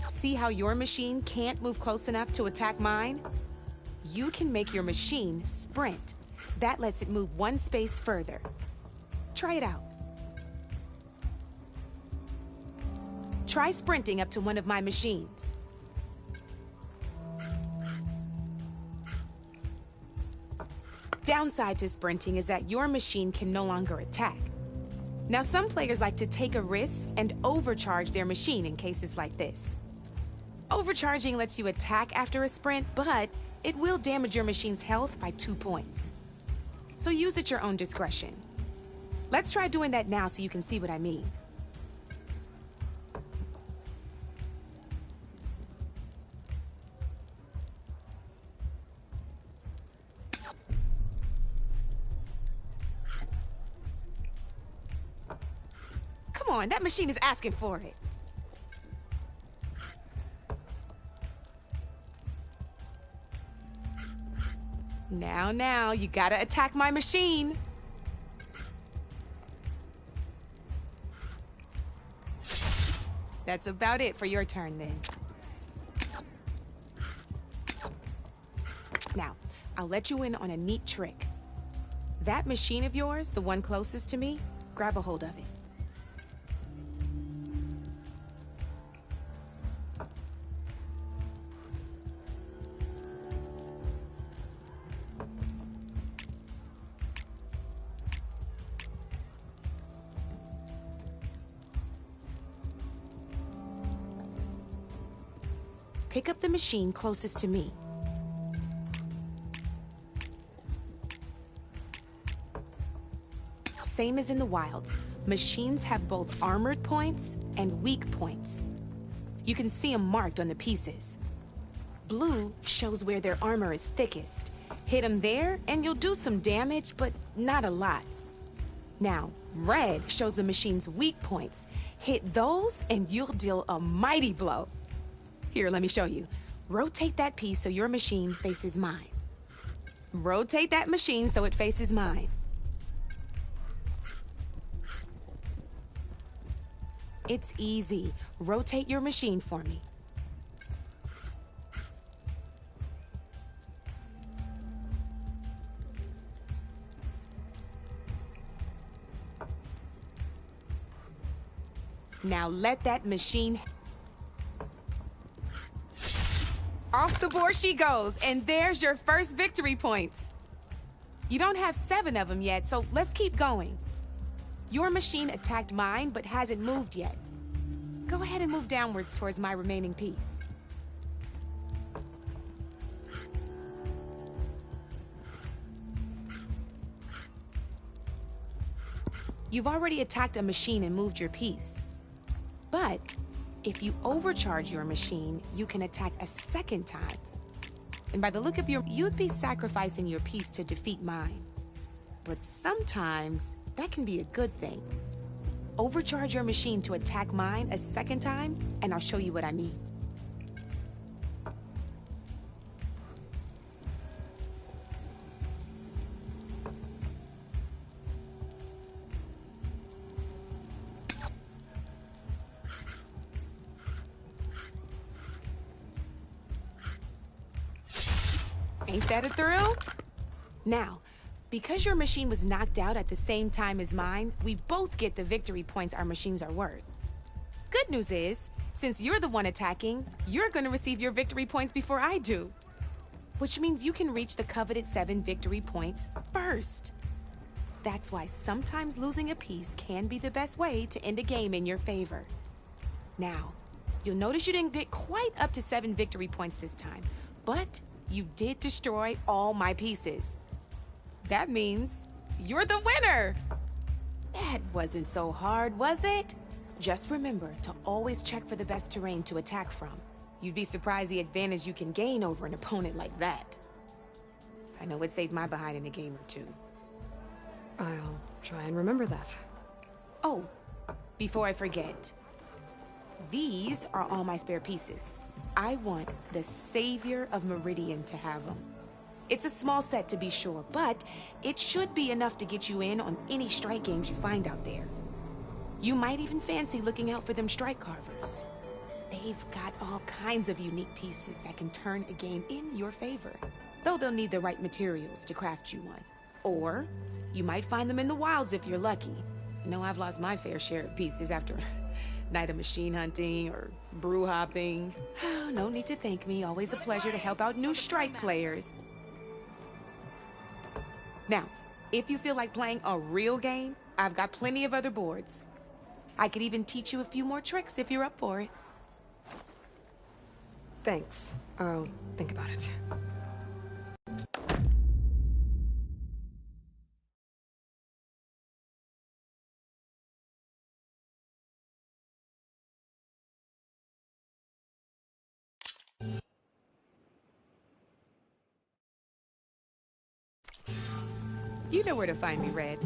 See how your machine can't move close enough to attack mine? You can make your machine sprint. That lets it move 1 space further. Try it out. Try sprinting up to one of my machines. Downside to sprinting is that your machine can no longer attack. Now, some players like to take a risk and overcharge their machine in cases like this. Overcharging lets you attack after a sprint, but it will damage your machine's health by 2 points. So use at your own discretion. Let's try doing that now so you can see what I mean. Come on, that machine is asking for it. Now, you gotta attack my machine. That's about it for your turn, then. Now, I'll let you in on a neat trick. That machine of yours, the one closest to me, grab a hold of it. Pick up the machine closest to me. Same as in the wilds, machines have both armored points and weak points. You can see them marked on the pieces. Blue shows where their armor is thickest. Hit them there and you'll do some damage, but not a lot. Now, red shows the machine's weak points. Hit those and you'll deal a mighty blow. Here, let me show you. Rotate that piece so your machine faces mine. Rotate that machine so it faces mine. It's easy. Rotate your machine for me. Now let that machine... Off the board she goes, and there's your first victory points. You don't have 7 of them yet, so let's keep going. Your machine attacked mine, but hasn't moved yet. Go ahead and move downwards towards my remaining piece. You've already attacked a machine and moved your piece. But if you overcharge your machine, you can attack a second time. And by the look of you'd be sacrificing your piece to defeat mine. But sometimes, that can be a good thing. Overcharge your machine to attack mine a second time, and I'll show you what I mean. Ain't that a thrill? Now, because your machine was knocked out at the same time as mine, we both get the victory points our machines are worth. Good news is, since you're the one attacking, you're gonna receive your victory points before I do. Which means you can reach the coveted 7 victory points first. That's why sometimes losing a piece can be the best way to end a game in your favor. Now, you'll notice you didn't get quite up to 7 victory points this time, but you did destroy all my pieces. That means you're the winner! That wasn't so hard, was it? Just remember to always check for the best terrain to attack from. You'd be surprised the advantage you can gain over an opponent like that. I know it saved my behind in a game or 2. I'll try and remember that. Oh, before I forget, these are all my spare pieces. I want the Savior of Meridian to have them. It's a small set to be sure, but it should be enough to get you in on any strike games you find out there. You might even fancy looking out for them strike carvers. They've got all kinds of unique pieces that can turn a game in your favor, though they'll need the right materials to craft you one. Or you might find them in the wilds if you're lucky. I know I've lost my fair share of pieces after a night of machine hunting or brew hopping. No need to thank me. Always a pleasure to help out new strike players. Now, if you feel like playing a real game, I've got plenty of other boards. I could even teach you a few more tricks if you're up for it. Thanks. I'll think about it. You know where to find me, Red.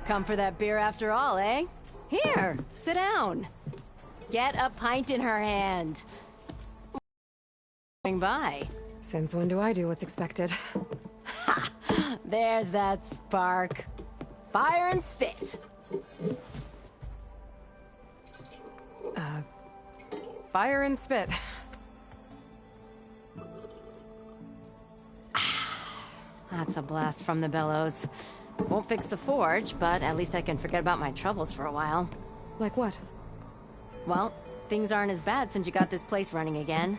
Come for that beer after all, eh? Here, sit down. Get a pint in her hand. By. Since when do I do what's expected? Ha! There's that spark. Fire and spit. Fire and spit. That's a blast from the bellows. Won't fix the forge, but at least I can forget about my troubles for a while. Like what? Well, things aren't as bad since you got this place running again.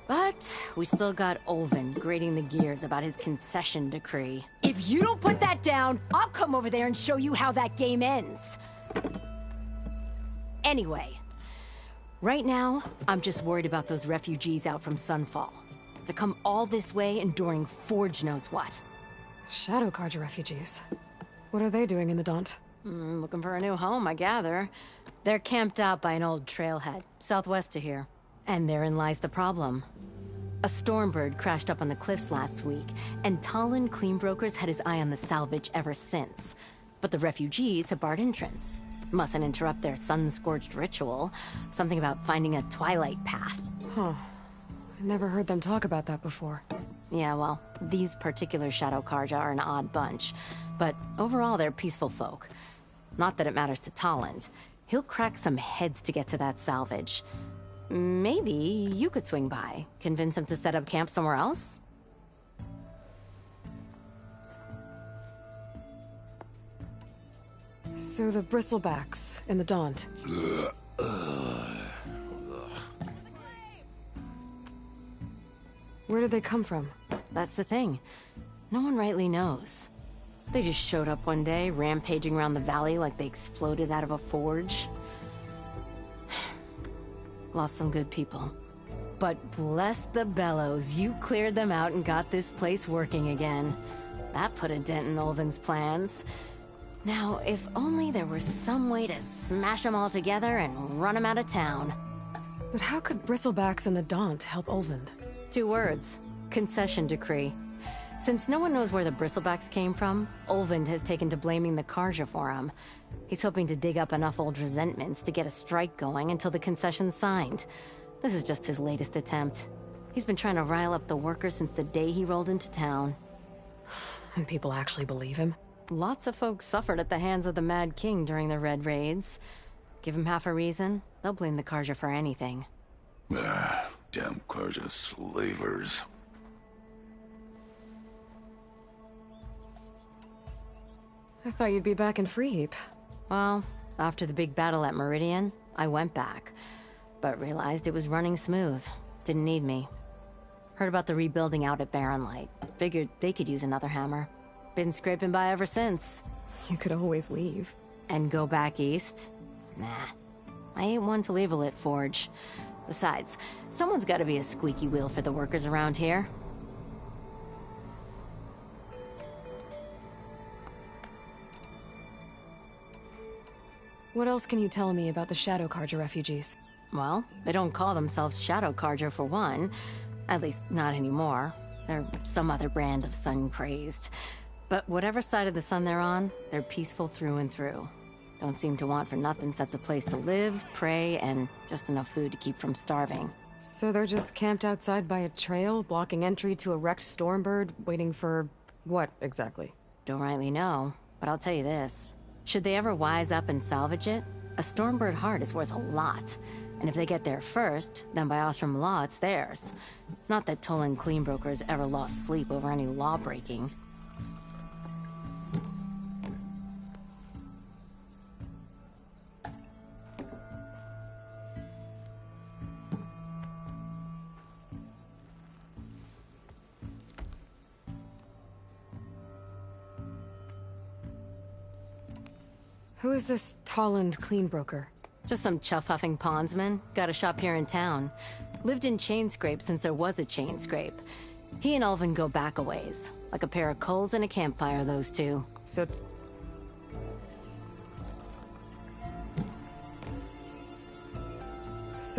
But we still got Olvin grating the gears about his concession decree. If you don't put that down, I'll come over there and show you how that game ends. Anyway, right now, I'm just worried about those refugees out from Sunfall. To come all this way enduring Forge knows what. Shadow Carja refugees. What are they doing in the Daunt? Looking for a new home, I gather. They're camped out by an old trailhead, southwest of here. And therein lies the problem. A stormbird crashed up on the cliffs last week, and Talon Cleanbrokers had his eye on the salvage ever since. But the refugees have barred entrance. Mustn't interrupt their sun-scorched ritual. Something about finding a twilight path. Huh. I never heard them talk about that before. Yeah, well, these particular Shadow Carja are an odd bunch. But overall, they're peaceful folk. Not that it matters to Talon. He'll crack some heads to get to that salvage. Maybe you could swing by, convince him to set up camp somewhere else? So the bristlebacks in the Daunt. Where did they come from? That's the thing. No one rightly knows. They just showed up one day, rampaging around the valley like they exploded out of a forge. Lost some good people. But bless the bellows, you cleared them out and got this place working again. That put a dent in Olvin's plans. Now, if only there were some way to smash them all together and run them out of town. But how could bristlebacks in the Daunt help Olvin? 2 words. Concession decree. Since no one knows where the bristlebacks came from, Olvin has taken to blaming the Carja for them. He's hoping to dig up enough old resentments to get a strike going until the concession's signed. This is just his latest attempt. He's been trying to rile up the workers since the day he rolled into town. And people actually believe him? Lots of folks suffered at the hands of the Mad King during the Red Raids. Give him half a reason, they'll blame the Carja for anything. Damn Carja slavers. I thought you'd be back in Freeheap. Well, after the big battle at Meridian, I went back. But realized it was running smooth. Didn't need me. Heard about the rebuilding out at Barren Light. Figured they could use another hammer. Been scraping by ever since. You could always leave. And go back east? Nah. I ain't one to leave a lit forge. Besides, someone's gotta be a squeaky wheel for the workers around here. What else can you tell me about the Shadow Carja refugees? Well, they don't call themselves Shadow Carja for one. At least, not anymore. They're some other brand of sun-crazed. But whatever side of the sun they're on, they're peaceful through and through. Don't seem to want for nothing except a place to live, pray, and just enough food to keep from starving. So they're just camped outside by a trail, blocking entry to a wrecked stormbird, waiting for... what, exactly? Don't rightly know, but I'll tell you this. Should they ever wise up and salvage it, A Stormbird heart is worth a lot. And if they get there first, then by Ostrom law, it's theirs. Not that Tolan Cleanbrokers ever lost sleep over any law breaking. Who is this Toland Cleanbroker? Just some chuff-huffing pondsman. Got a shop here in town. Lived in Chainscrape since there was a Chainscrape. He and Ulvin go back a ways. Like a pair of coals and a campfire, those two. So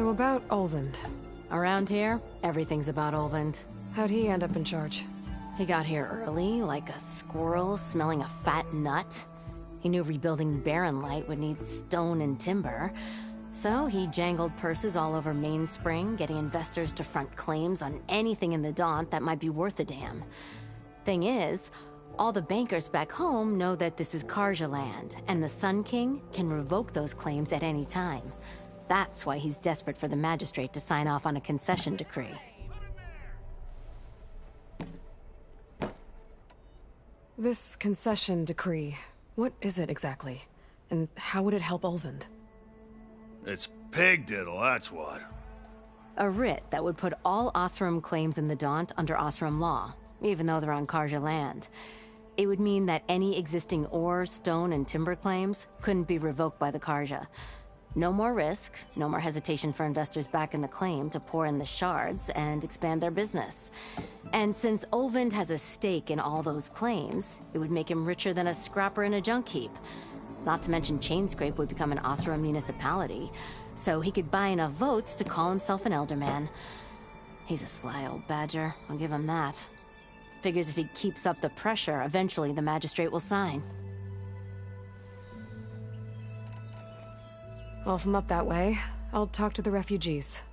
about Ulvin. Around here, everything's about Ulvin. How'd he end up in charge? He got here early, like a squirrel smelling a fat nut. He knew rebuilding Barren Light would need stone and timber, so he jangled purses all over Mainspring, getting investors to front claims on anything in the Daunt that might be worth a damn. Thing is, all the bankers back home know that this is Karja land, and the Sun King can revoke those claims at any time. That's why he's desperate for the magistrate to sign off on a concession decree. This concession decree, what is it exactly? And how would it help Ulvin? It's pig diddle, that's what. A writ that would put all Osram claims in the Daunt under Osram law, even though they're on Karja land. It would mean that any existing ore, stone, and timber claims couldn't be revoked by the Karja. No more risk, no more hesitation for investors back in the claim to pour in the shards and expand their business. And since Ulvin has a stake in all those claims, it would make him richer than a scrapper in a junk heap. Not to mention Chainscrape would become an Osram municipality, so he could buy enough votes to call himself an elderman. He's a sly old badger, I'll give him that. Figures if he keeps up the pressure, eventually the magistrate will sign. Well, if I'm up that way, I'll talk to the refugees.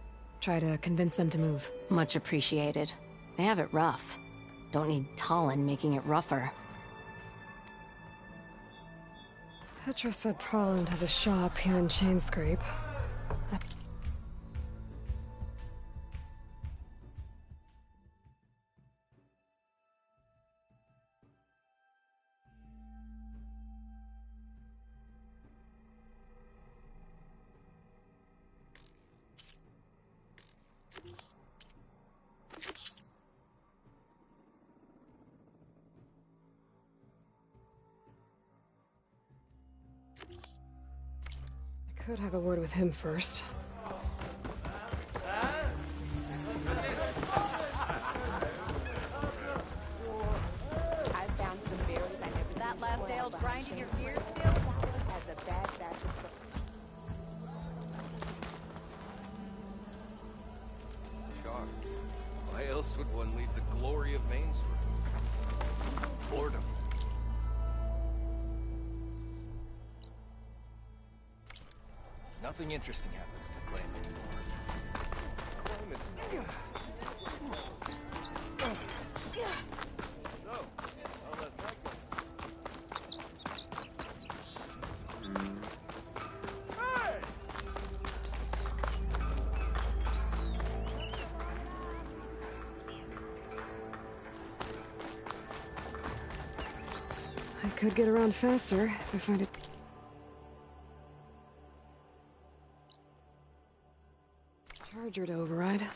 Try to convince them to move. Much appreciated. They have it rough. Don't need Talon making it rougher. Petra said Toland has a shop here in Chainscrape. Could have a word with him first. I found some berries I never. That last ale grinding your gears still? Has a bad batch of. Shards. Why else would one leave the glory of Mainspring? Boredom. Nothing interesting happens in the claim anymore. I could get around faster if I find it. Charger to override.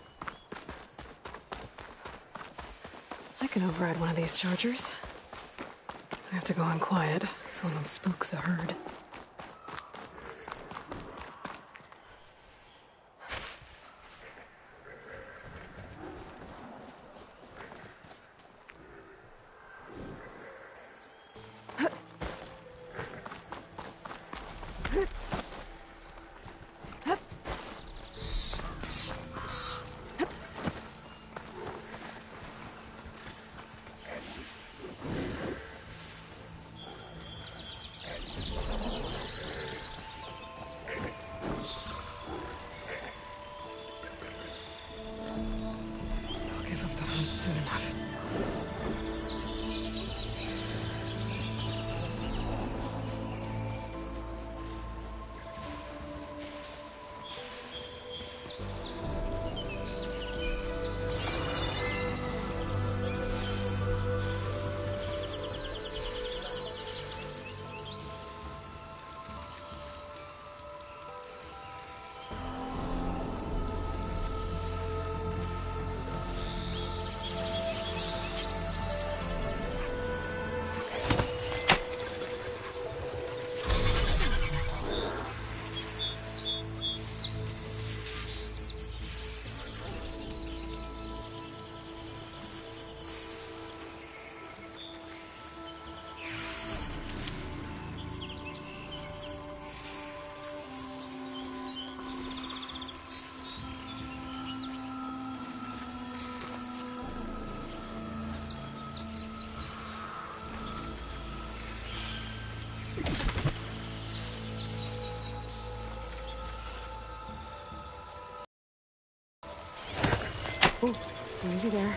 I can override one of these chargers. I have to go in quiet so I don't spook the herd. Easy there.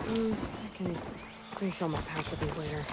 I can refill my pack with these later.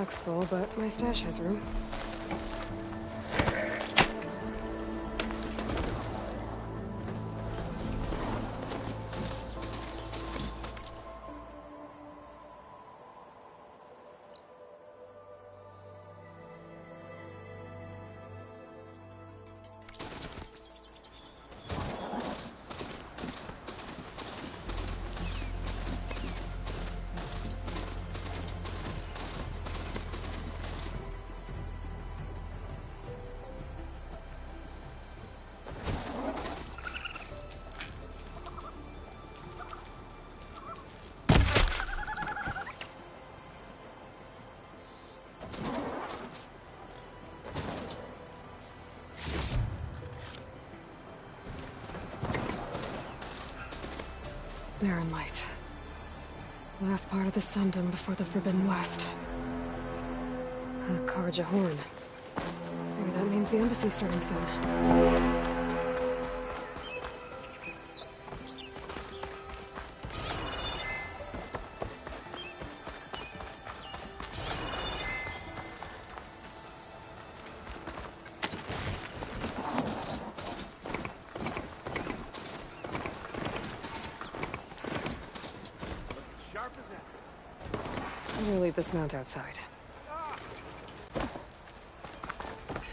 backpack's full, but my stash has room. Barren light. Last part of the Sundom before the Forbidden West. A Karja horn. Maybe that means the embassy's starting soon. I'm gonna leave this mount outside.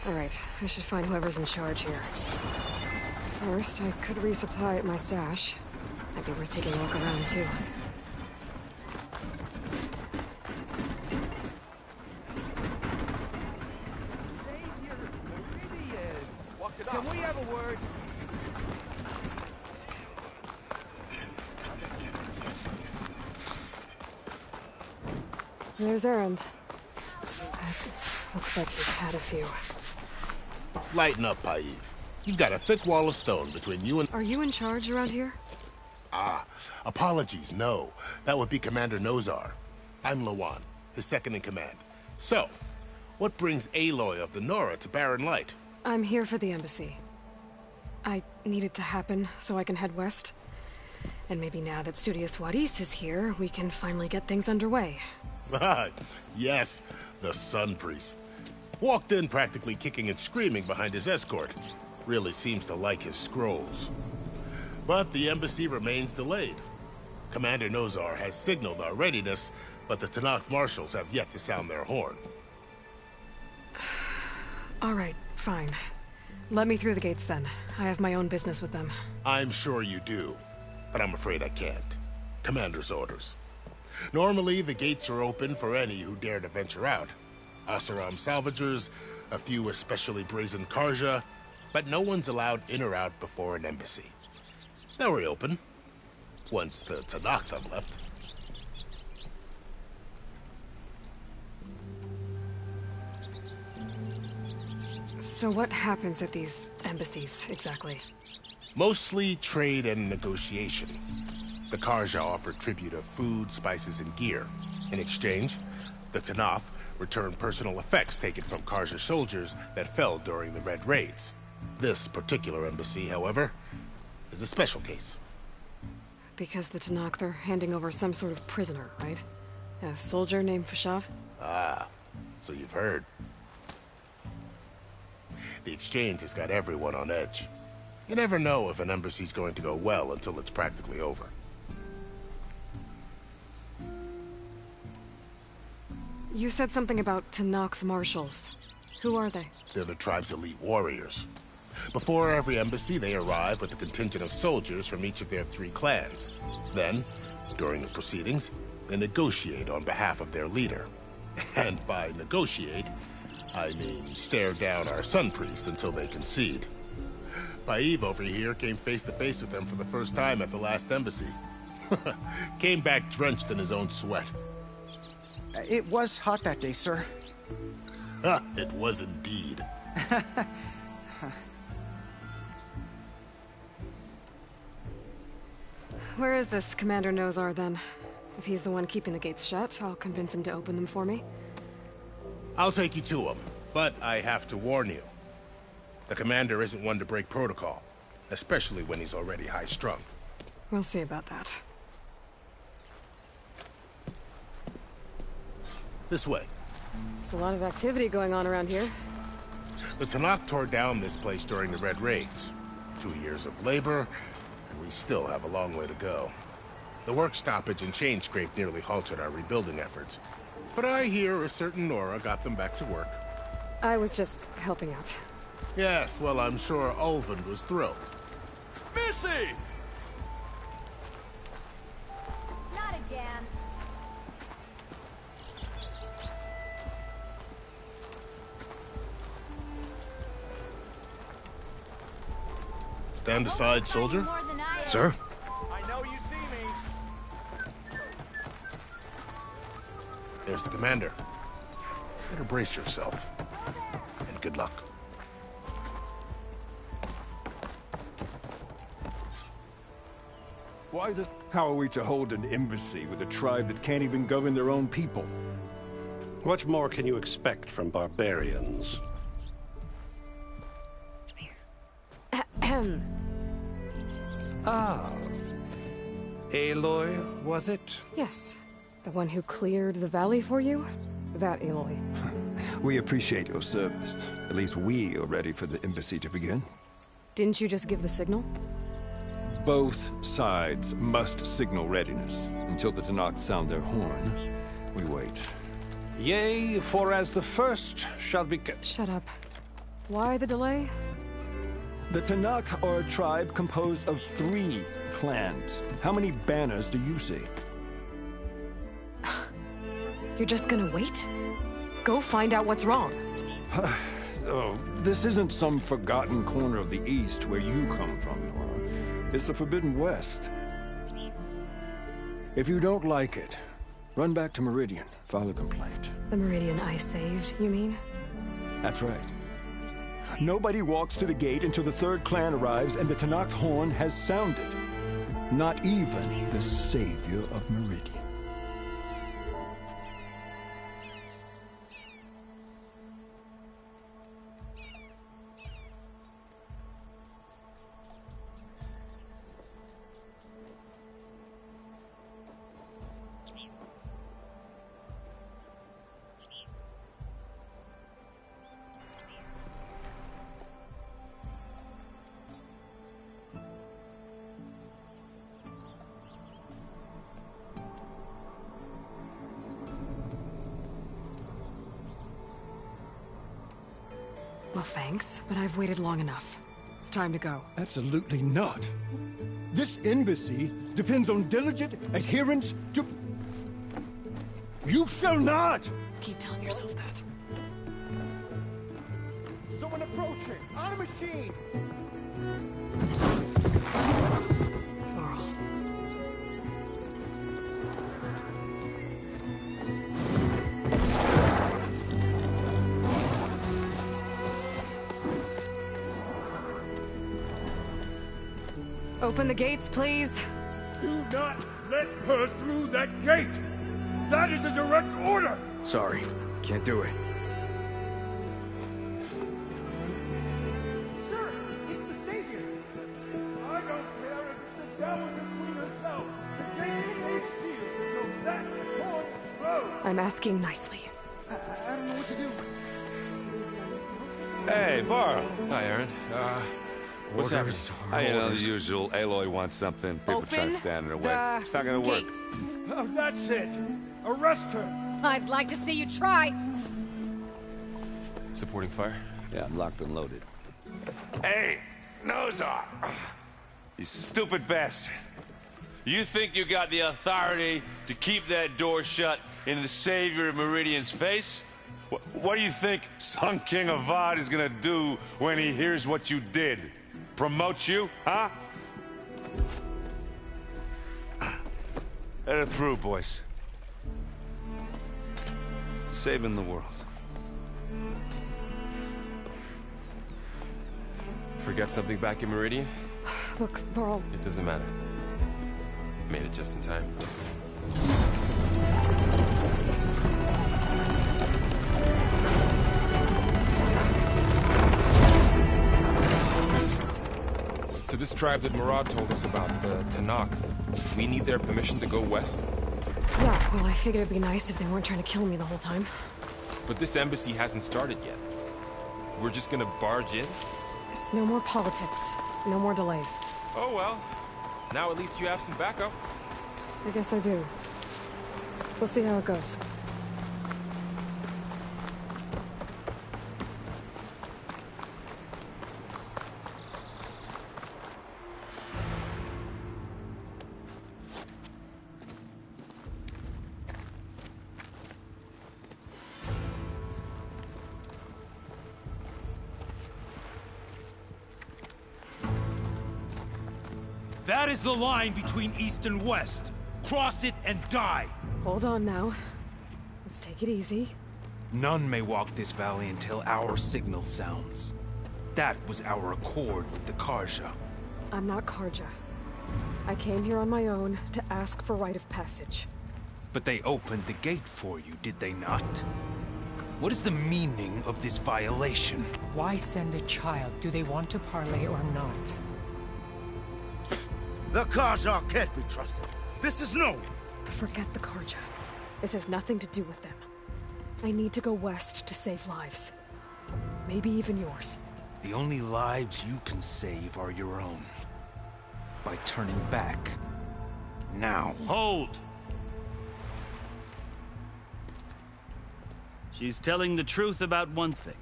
Alright, I should find whoever's in charge here. First, I could resupply at my stash. Might be worth taking a look around, too. Can we have a word? There's Errand. Looks like he's had a few. Lighten up, Paiv. You've got a thick wall of stone between you and... Are you in charge around here? Ah, apologies, no. That would be Commander Nozar. I'm Lawan, his second-in-command. So, what brings Aloy of the Nora to Barren Light? I'm here for the embassy. I need it to happen so I can head west. And maybe now that Studious Wadis is here, we can finally get things underway. Yes, the Sun Priest. Walked in practically kicking and screaming behind his escort. Really seems to like his scrolls. But the embassy remains delayed. Commander Nozar has signaled our readiness, but the Tanakh marshals have yet to sound their horn. All right, fine. Let me through the gates then. I have my own business with them. I'm sure you do, but I'm afraid I can't. Commander's orders. Normally, the gates are open for any who dare to venture out. Asaram salvagers, a few especially brazen Karja, but no one's allowed in or out before an embassy. They'll reopen, once the Tanakh have left. So what happens at these embassies, exactly? Mostly trade and negotiation. The Karja offer tribute of food, spices, and gear. In exchange, the Tanakh return personal effects taken from Karja soldiers that fell during the Red Raids. This particular embassy, however, is a special case. Because the Tanakh are handing over some sort of prisoner, right? A soldier named Fashav? Ah, so you've heard. The exchange has got everyone on edge. You never know if an embassy's going to go well until it's practically over. You said something about Tanakh marshals. Who are they? They're the tribe's elite warriors. Before every embassy, they arrive with a contingent of soldiers from each of their 3 clans. Then, during the proceedings, they negotiate on behalf of their leader. And by negotiate, I mean stare down our Sun Priest until they concede. Paiv over here came face to face with them for the first time at the last embassy. Came back drenched in his own sweat. It was hot that day, sir. It was indeed. Where is this Commander Nozar, then? If he's the one keeping the gates shut, I'll convince him to open them for me. I'll take you to him, but I have to warn you. The commander isn't one to break protocol, especially when he's already high-strung. We'll see about that. This way. There's a lot of activity going on around here. The Tanakh tore down this place during the Red Raids. 2 years of labor, and we still have a long way to go. The work stoppage and chain scrape nearly halted our rebuilding efforts. But I hear a certain Nora got them back to work. I was just helping out. Yes, well, I'm sure Ulvund was thrilled. Missy! Not again. Stand aside, soldier. Sir? I know you see me. There's the commander. Better brace yourself. And good luck. How are we to hold an embassy with a tribe that can't even govern their own people? What more can you expect from barbarians? Ah. Aloy, was it? Yes. The one who cleared the valley for you? That Aloy. We appreciate your service. At least we are ready for the embassy to begin. Didn't you just give the signal? Both sides must signal readiness. Until the Tanakh sound their horn, we wait. Yea, for as the first shall be... Shut up. Why the delay? The Tanakh are a tribe composed of 3 clans. How many banners do you see? You're just gonna wait? Go find out what's wrong. Oh, this isn't some forgotten corner of the East where you come from, Nora. It's the Forbidden West. If you don't like it, run back to Meridian, file a complaint. The Meridian I saved, you mean? That's right. Nobody walks to the gate until the 3rd clan arrives and the Tanakh horn has sounded. Not even the savior of Meridian. Well, thanks, but I've waited long enough. It's time to go. Absolutely not. This embassy depends on diligent adherence to... You shall not! Keep telling yourself that. Someone approaching! On a machine! Open the gates, please. Do not let her through that gate! That is a direct order! Sorry, can't do it. Sir, it's the Savior! I don't care if it's the devil between herself. The gate is sealed, so that horn blows! I'm asking nicely. I don't know what to do. Hey, Varl. Hi, Aaron. What's happening? You know, the usual. Aloy wants something. People try to stand in her way. It's not gonna work. Oh, that's it! Arrest her! I'd like to see you try. Supporting fire? Yeah, I'm locked and loaded. Hey, nose off. You stupid bastard. You think you got the authority to keep that door shut in the savior of Meridian's face? What do you think Sun King Avad is gonna do when he hears what you did? Promote you, huh? Let it through, boys. Saving the world. Forget something back in Meridian? Look, Varl. It doesn't matter. Made it just in time. So this tribe that Murad told us about, the Tanakh, we need their permission to go west? Yeah, well, I figured it'd be nice if they weren't trying to kill me the whole time. But this embassy hasn't started yet. We're just gonna barge in? There's no more politics. No more delays. Oh well. Now at least you have some backup. I guess I do. We'll see how it goes. That is the line between East and West. Cross it and die. Hold on now. Let's take it easy. None may walk this valley until our signal sounds. That was our accord with the Karja. I'm not Karja. I came here on my own to ask for rite of passage. But they opened the gate for you, did they not? What is the meaning of this violation? Why send a child? Do they want to parley or not? The Karja can't be trusted. This is no... Forget the Karja. This has nothing to do with them. I need to go west to save lives. Maybe even yours. The only lives you can save are your own. By turning back. Now. Hold! She's telling the truth about one thing.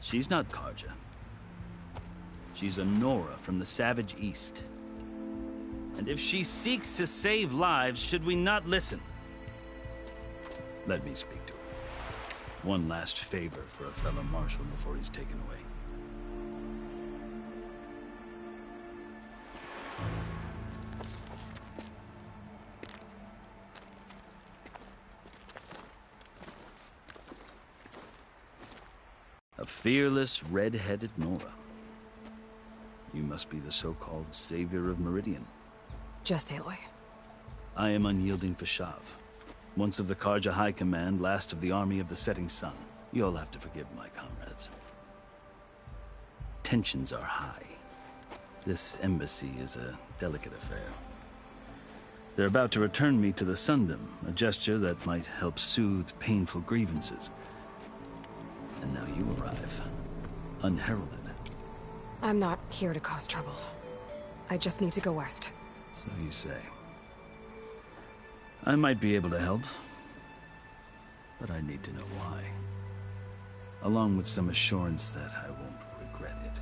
She's not Karja. She's a Nora from the Savage East. And if she seeks to save lives, should we not listen? Let me speak to her. One last favor for a fellow marshal before he's taken away. A fearless, red-headed Nora. You must be the so-called savior of Meridian. Just Aloy. I am unyielding Fashav. Once of the Karja High Command, last of the army of the setting sun. You'll have to forgive my comrades. Tensions are high. This embassy is a delicate affair. They're about to return me to the Sundom, a gesture that might help soothe painful grievances. And now you arrive, unheralded. I'm not here to cause trouble. I just need to go west. So you say. I might be able to help, but I need to know why. Along with some assurance that I won't regret it.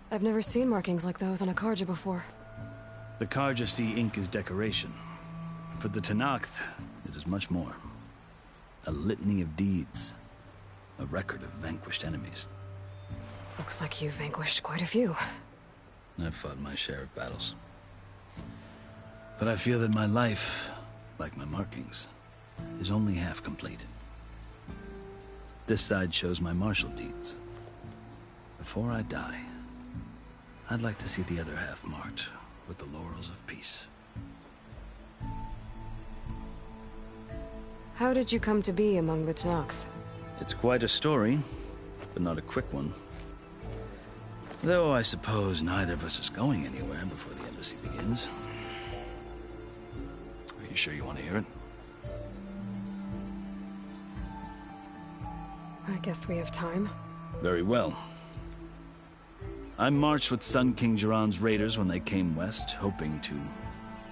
I've never seen markings like those on a Karja before. The Karja see ink as decoration. For the Tenakth, it is much more. A litany of deeds. A record of vanquished enemies. Looks like you vanquished quite a few. I've fought my share of battles. But I feel that my life, like my markings, is only half complete. This side shows my martial deeds. Before I die, I'd like to see the other half marked with the laurels of peace. How did you come to be among the Tenakth? It's quite a story, but not a quick one. Though I suppose neither of us is going anywhere before the embassy begins. Are you sure you want to hear it? I guess we have time. Very well. I marched with Sun King Jiran's raiders when they came west, hoping to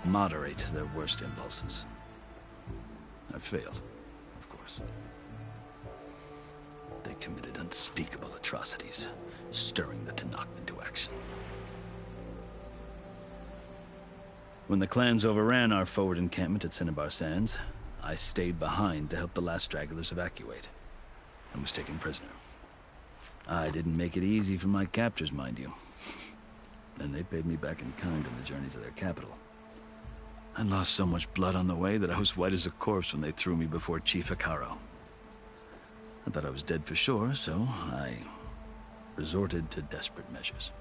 moderate their worst impulses. I failed, of course. They committed unspeakable atrocities, stirring the Tenakth into action. When the clans overran our forward encampment at Cinnabar Sands, I stayed behind to help the last stragglers evacuate, and was taken prisoner. I didn't make it easy for my captors, mind you. And they paid me back in kind on the journey to their capital. I lost so much blood on the way that I was white as a corpse when they threw me before Chief Hikaru. I thought I was dead for sure, so I resorted to desperate measures.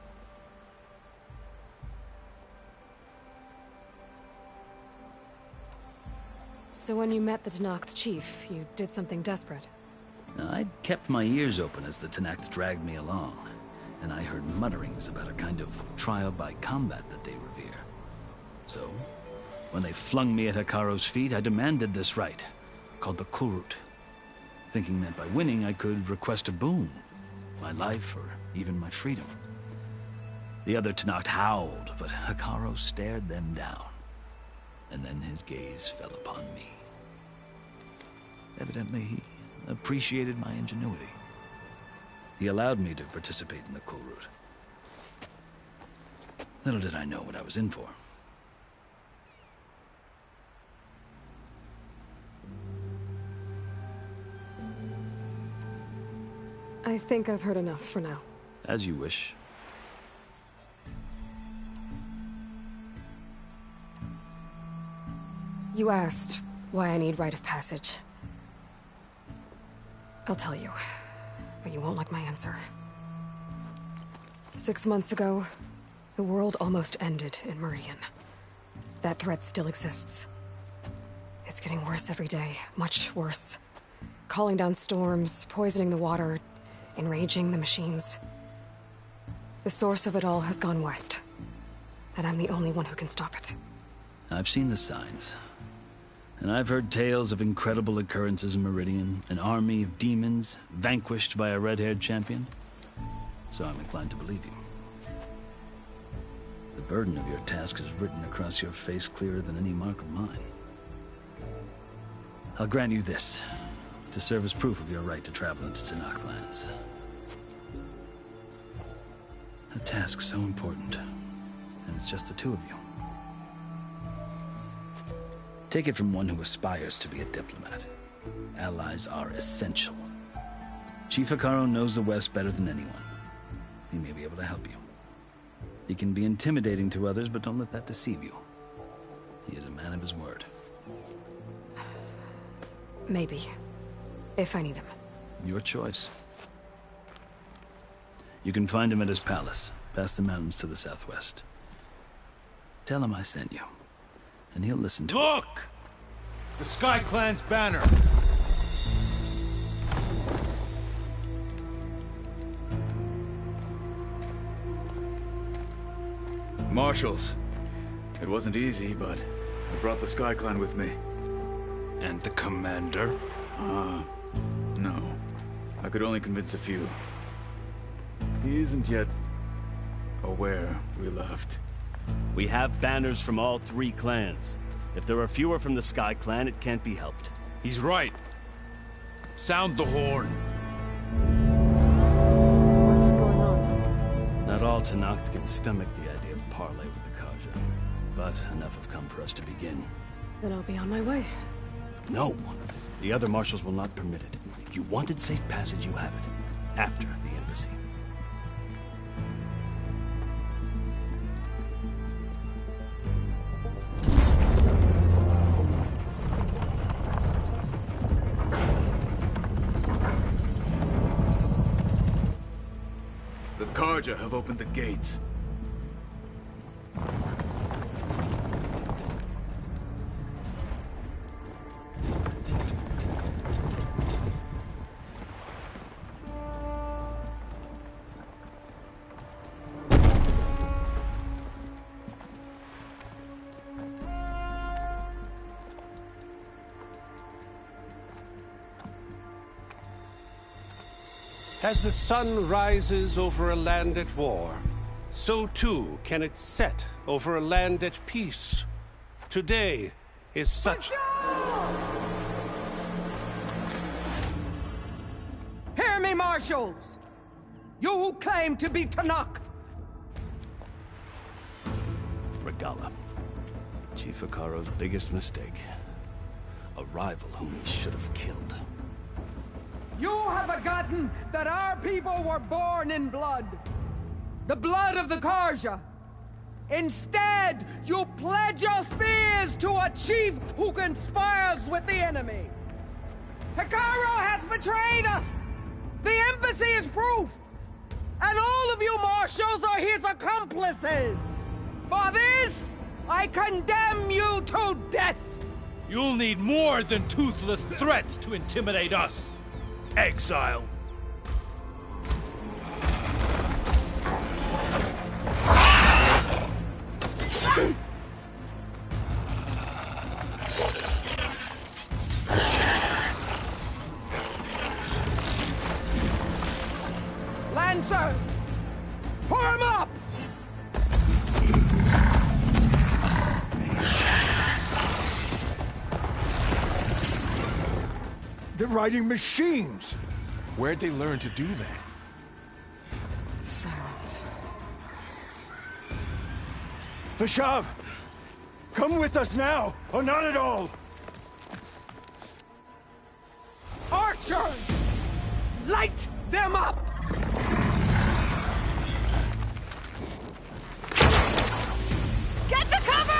So when you met the Tenakth chief, you did something desperate? I'd kept my ears open as the Tenakth dragged me along, and I heard mutterings about a kind of trial by combat that they revere. So, when they flung me at Hikaru's feet, I demanded this right, called the Kurut, thinking that by winning I could request a boon, my life or even my freedom. The other Tenakth howled, but Hikaru stared them down, and then his gaze fell upon me. Evidently, he appreciated my ingenuity. He allowed me to participate in the Kurut. Little did I know what I was in for. I think I've heard enough for now. As you wish. You asked why I need rite of passage. I'll tell you, but you won't like my answer. 6 months ago, the world almost ended in Meridian. That threat still exists. It's getting worse every day, much worse. Calling down storms, poisoning the water, enraging the machines. The source of it all has gone west, and I'm the only one who can stop it. I've seen the signs. And I've heard tales of incredible occurrences in Meridian, an army of demons vanquished by a red-haired champion. So I'm inclined to believe you. The burden of your task is written across your face clearer than any mark of mine. I'll grant you this, to serve as proof of your right to travel into Tenakth lands. A task so important, and it's just the two of you. Take it from one who aspires to be a diplomat. Allies are essential. Chief Hikaru knows the West better than anyone. He may be able to help you. He can be intimidating to others, but don't let that deceive you. He is a man of his word. Maybe. If I need him. Your choice. You can find him at his palace, past the mountains to the southwest. Tell him I sent you, and he'll listen to Look! The Sky Clan's banner! Marshals. It wasn't easy, but I brought the Sky Clan with me. And the commander? No. I could only convince a few. He isn't yet aware we left. We have banners from all 3 clans. If there are fewer from the Sky Clan, it can't be helped. He's right. Sound the horn. What's going on? Not all Tenakth can stomach the idea of parley with the Karja, but enough have come for us to begin. Then I'll be on my way. No. The other marshals will not permit it. You wanted safe passage, you have it. After the embassy. The Karja have opened the gates. As the sun rises over a land at war, so too can it set over a land at peace. Today is such... Hear me, marshals! You who claim to be Tenakth! Regala. Chief Hikaru's biggest mistake. A rival whom he should have killed. You have forgotten that our people were born in blood. The blood of the Karja. Instead, you pledge your spears to a chief who conspires with the enemy. Hikaru has betrayed us! The embassy is proof! And all of you marshals are his accomplices! For this, I condemn you to death! You'll need more than toothless threats to intimidate us, exile. Lancers! Form up! They're riding machines! Where'd they learn to do that? Silence. Vashav! Come with us now, or not at all! Archers! Light them up! Get to cover!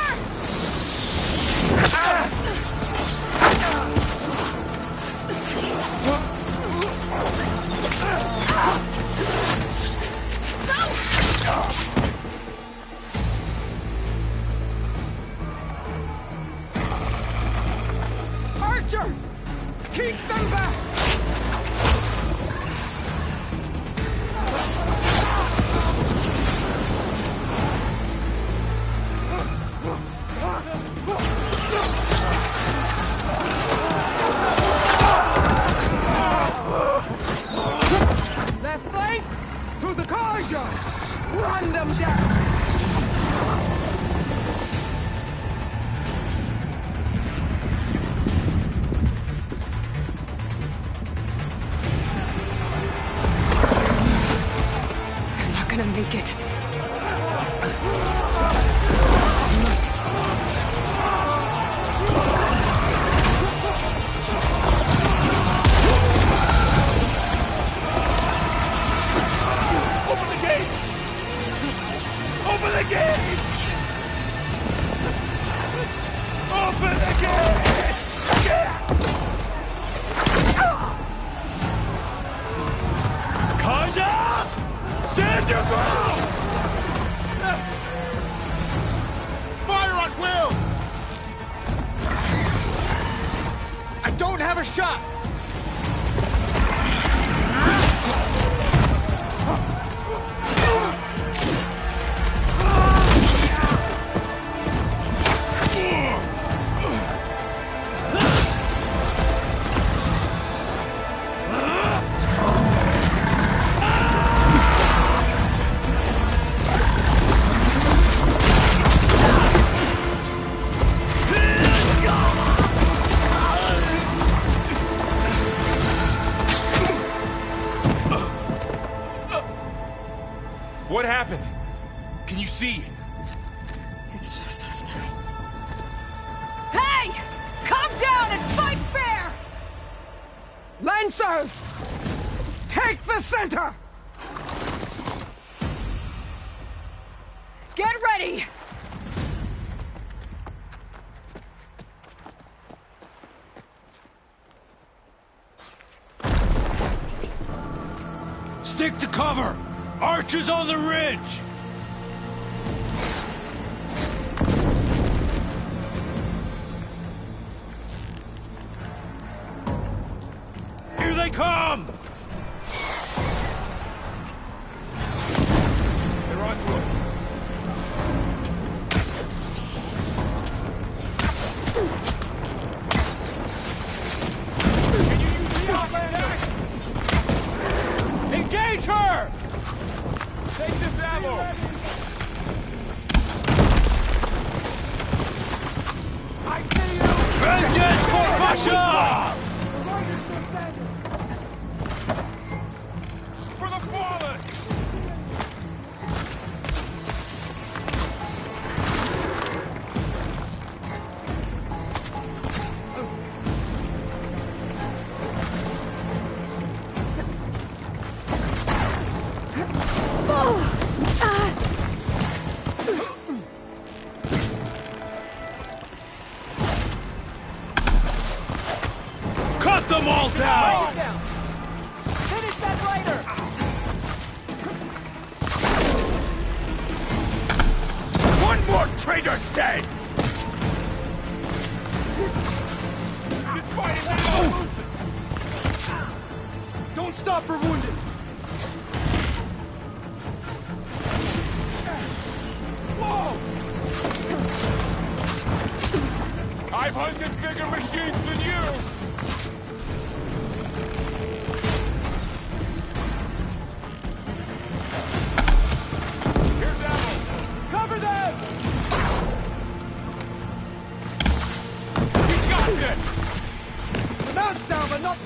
Archers! Keep them back! Left flank! To the Karja! Run them down! Gonna make it. Open the gates! Open the gates! Open the gates! Kaja! Stand your ground! Fire on Will! I don't have a shot! What happened? Can you see? It's just us now. Hey! Come down and fight fair! Lancers! Take the center! Get ready! Stick to cover! Archers on the ridge! Here they come! They're on foot. Can you use the outlander? Engage her! Take this ammo! I see you! Vengeance for Russia! For the fallen! them all down! Lay it down! Finish that later! One more traitor dead! He's fighting now! Don't stop for wounded! Whoa! I've hunted bigger machines than you! Here's ammo! Cover them! We got this! The mount's down, but not...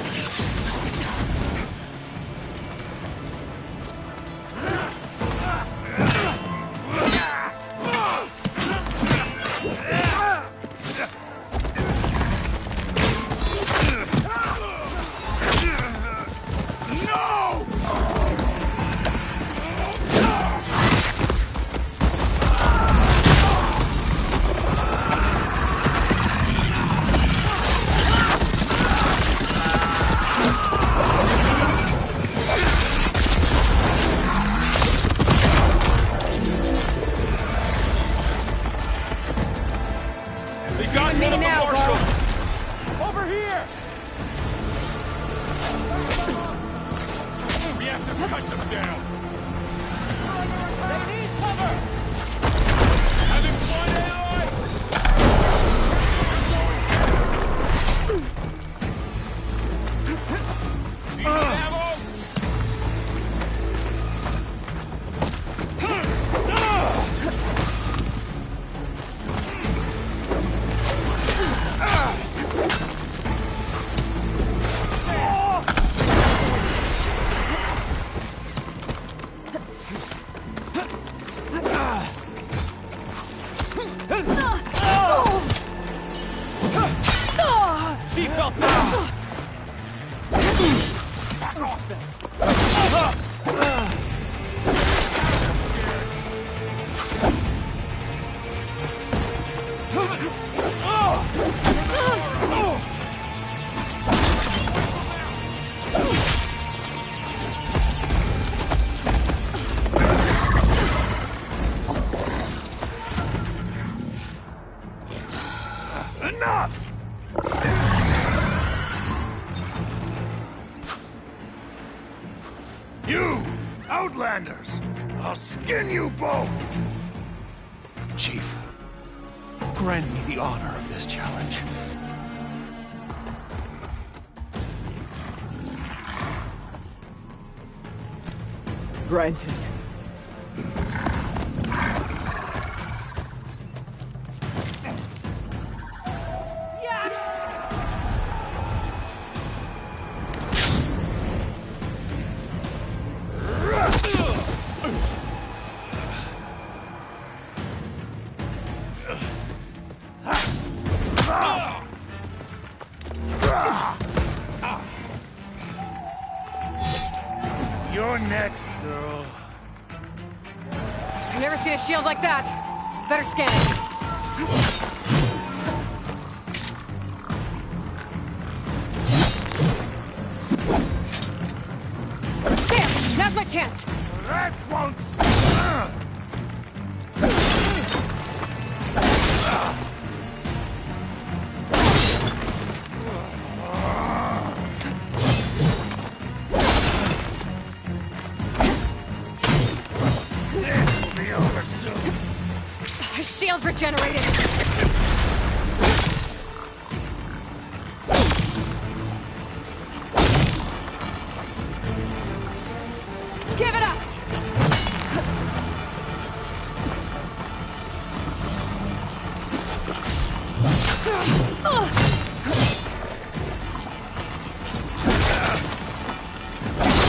You! Outlanders! I'll skin you both! Chief, grant me the honor of this challenge. Granted. You're next, girl. I've never seen a shield like that. Better scan it. There! Now's my chance! That won't... Shield regenerated! Give it up!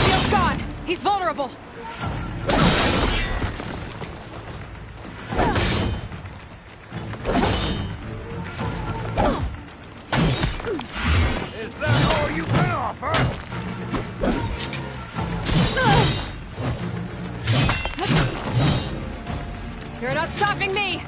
Shield's gone! He's vulnerable! You're not stopping me!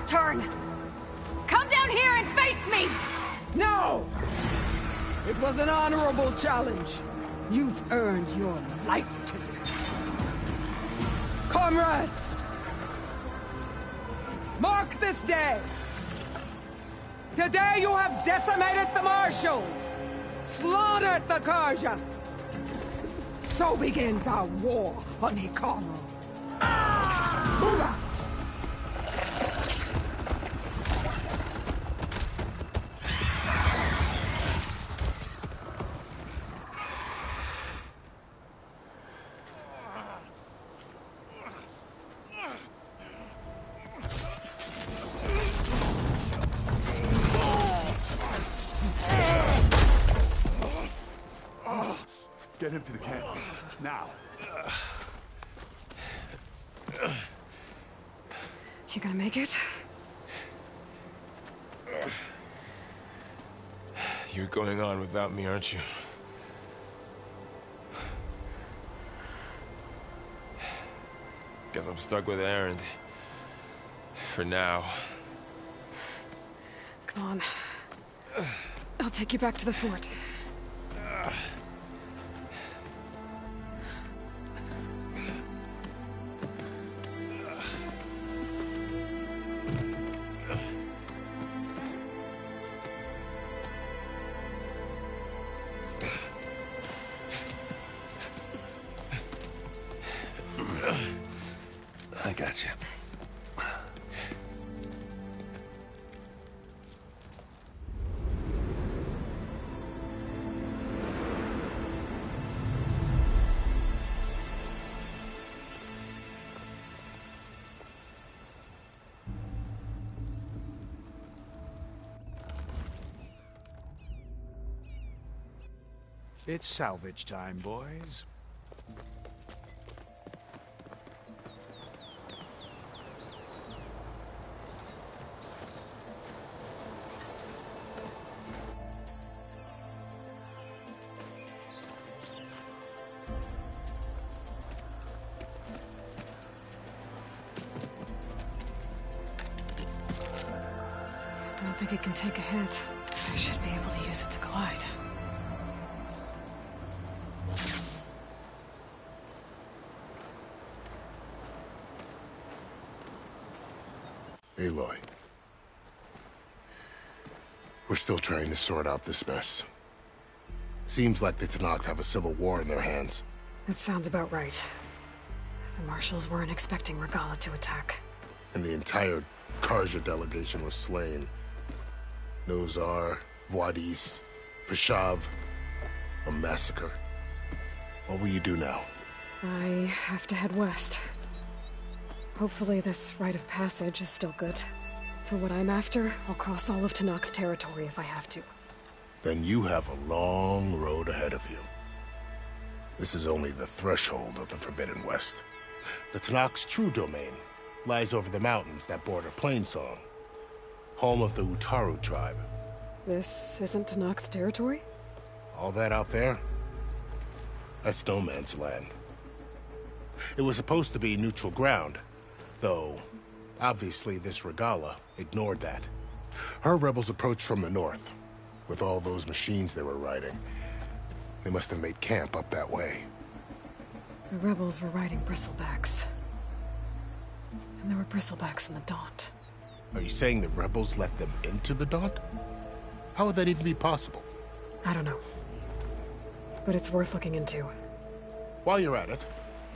turn! Come down here and face me! No! It was an honorable challenge. You've earned your life today. Comrades! Mark this day! Today you have decimated the Marshals! Slaughtered the Karja! So begins our war on Hikaru. Move out! Get him to the camp. Now. You gonna make it? You're going on without me, aren't you? Guess I'm stuck with Erend. For now. Come on. I'll take you back to the fort. I got you. It's salvage time, boys. I don't think it can take a hit. I should be able to use it to glide. Aloy. We're still trying to sort out this mess. Seems like the Tenakth have a civil war in their hands. That sounds about right. The Marshals weren't expecting Regala to attack. And the entire Karja delegation was slain. Nozar, Voidis, Vishav. A massacre. What will you do now? I have to head west. Hopefully this rite of passage is still good. For what I'm after, I'll cross all of Tenakth territory if I have to. Then you have a long road ahead of you. This is only the threshold of the Forbidden West. The Tenakth's true domain lies over the mountains that border Plainsong, home of the Utaru tribe. This isn't Tenakth territory? All that out there? That's no man's land. It was supposed to be neutral ground, though obviously this Regala ignored that. Her rebels approached from the north, with all those machines they were riding. They must have made camp up that way. The rebels were riding bristlebacks. And there were bristlebacks in the Daunt. Are you saying the rebels let them into the Daunt? How would that even be possible? I don't know. But it's worth looking into. While you're at it,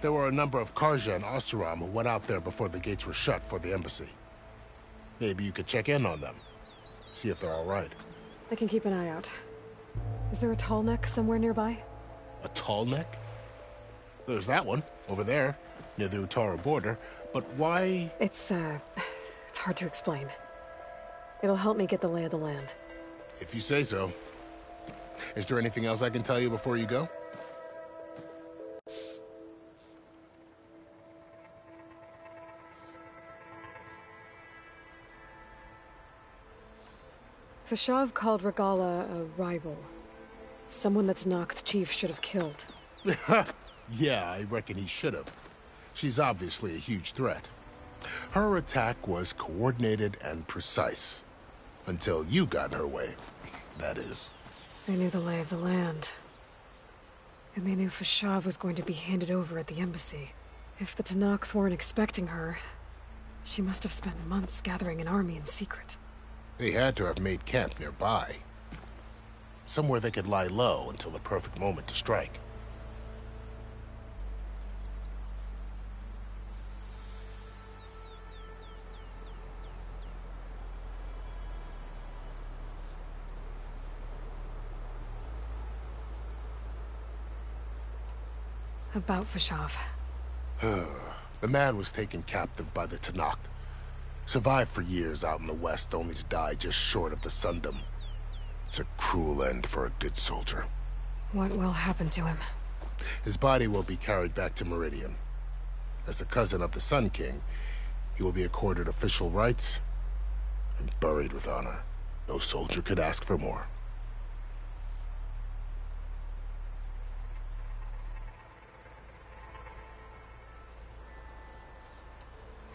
there were a number of Karja and Oseram who went out there before the gates were shut for the embassy. Maybe you could check in on them. See if they're all right. I can keep an eye out. Is there a tall neck somewhere nearby? A tall neck? There's that one, over there, near the Utaru border. But why? It's hard to explain. It'll help me get the lay of the land. If you say so. Is there anything else I can tell you before you go? Vishav called Regala a rival. Someone that Tenakth chief should have killed. Yeah, I reckon he should have. She's obviously a huge threat. Her attack was coordinated and precise. Until you got in her way, that is. They knew the lay of the land. And they knew Fashav was going to be handed over at the embassy. If the Tenakth weren't expecting her, she must have spent months gathering an army in secret. They had to have made camp nearby. Somewhere they could lie low until the perfect moment to strike. About Fashav. The man was taken captive by the Tenakth. Survived for years out in the west, only to die just short of the Sundom. It's a cruel end for a good soldier. What will happen to him? His body will be carried back to Meridian. As a cousin of the Sun King, he will be accorded official rights and buried with honor. No soldier could ask for more.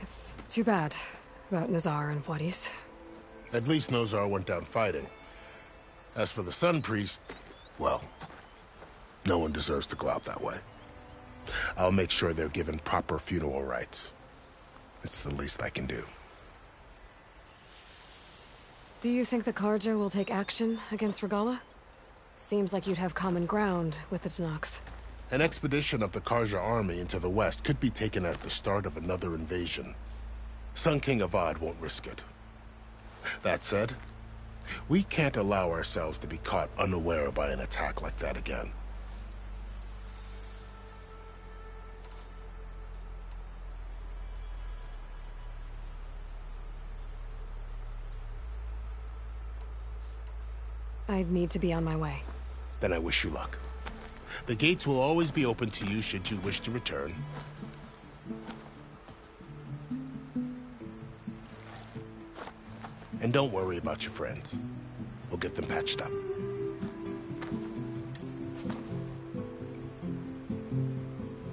It's too bad about Nazar and Wadis. At least Nozar went down fighting. As for the Sun Priest, well, no one deserves to go out that way. I'll make sure they're given proper funeral rites. It's the least I can do. Do you think the Karja will take action against Regala? Seems like you'd have common ground with the Tenakth. An expedition of the Karja army into the west could be taken at the start of another invasion. Sun King Avad won't risk it. That said, we can't allow ourselves to be caught unaware by an attack like that again. I'd need to be on my way. Then I wish you luck. The gates will always be open to you should you wish to return. And don't worry about your friends. We'll get them patched up.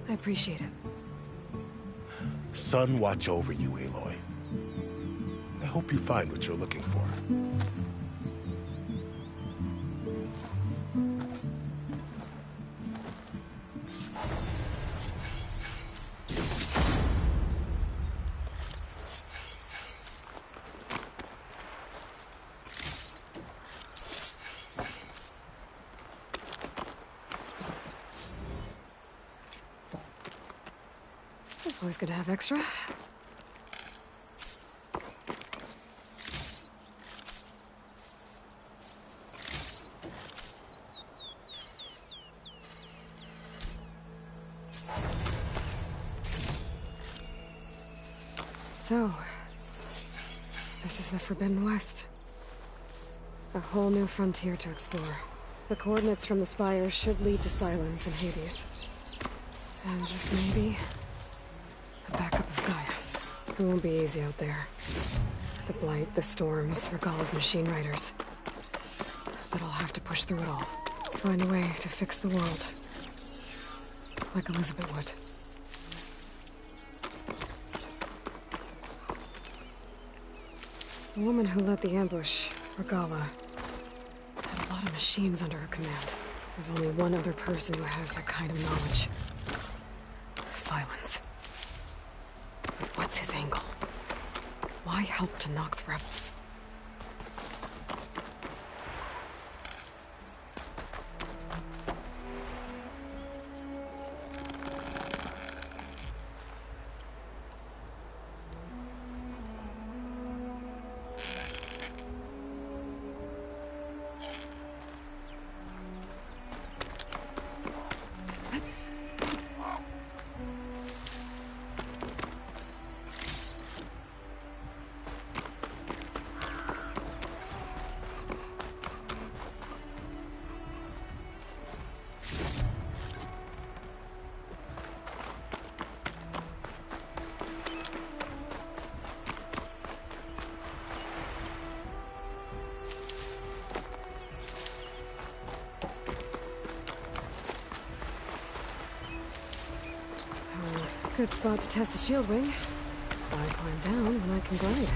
I appreciate it. Sun watch over you, Aloy. I hope you find what you're looking for. It's always good to have extra. So, this is the Forbidden West. A whole new frontier to explore. The coordinates from the spire should lead to Silence and Hades. And just maybe, a backup of Gaia. It won't be easy out there. The Blight, the Storms, Regala's machine riders. But I'll have to push through it all. Find a way to fix the world. Like Elizabeth would. The woman who led the ambush, Regala, had a lot of machines under her command. There's only one other person who has that kind of knowledge. Silence. But what's his angle? Why help to knock the rebels? Good spot to test the Shieldwing. Why climb down when I can glide?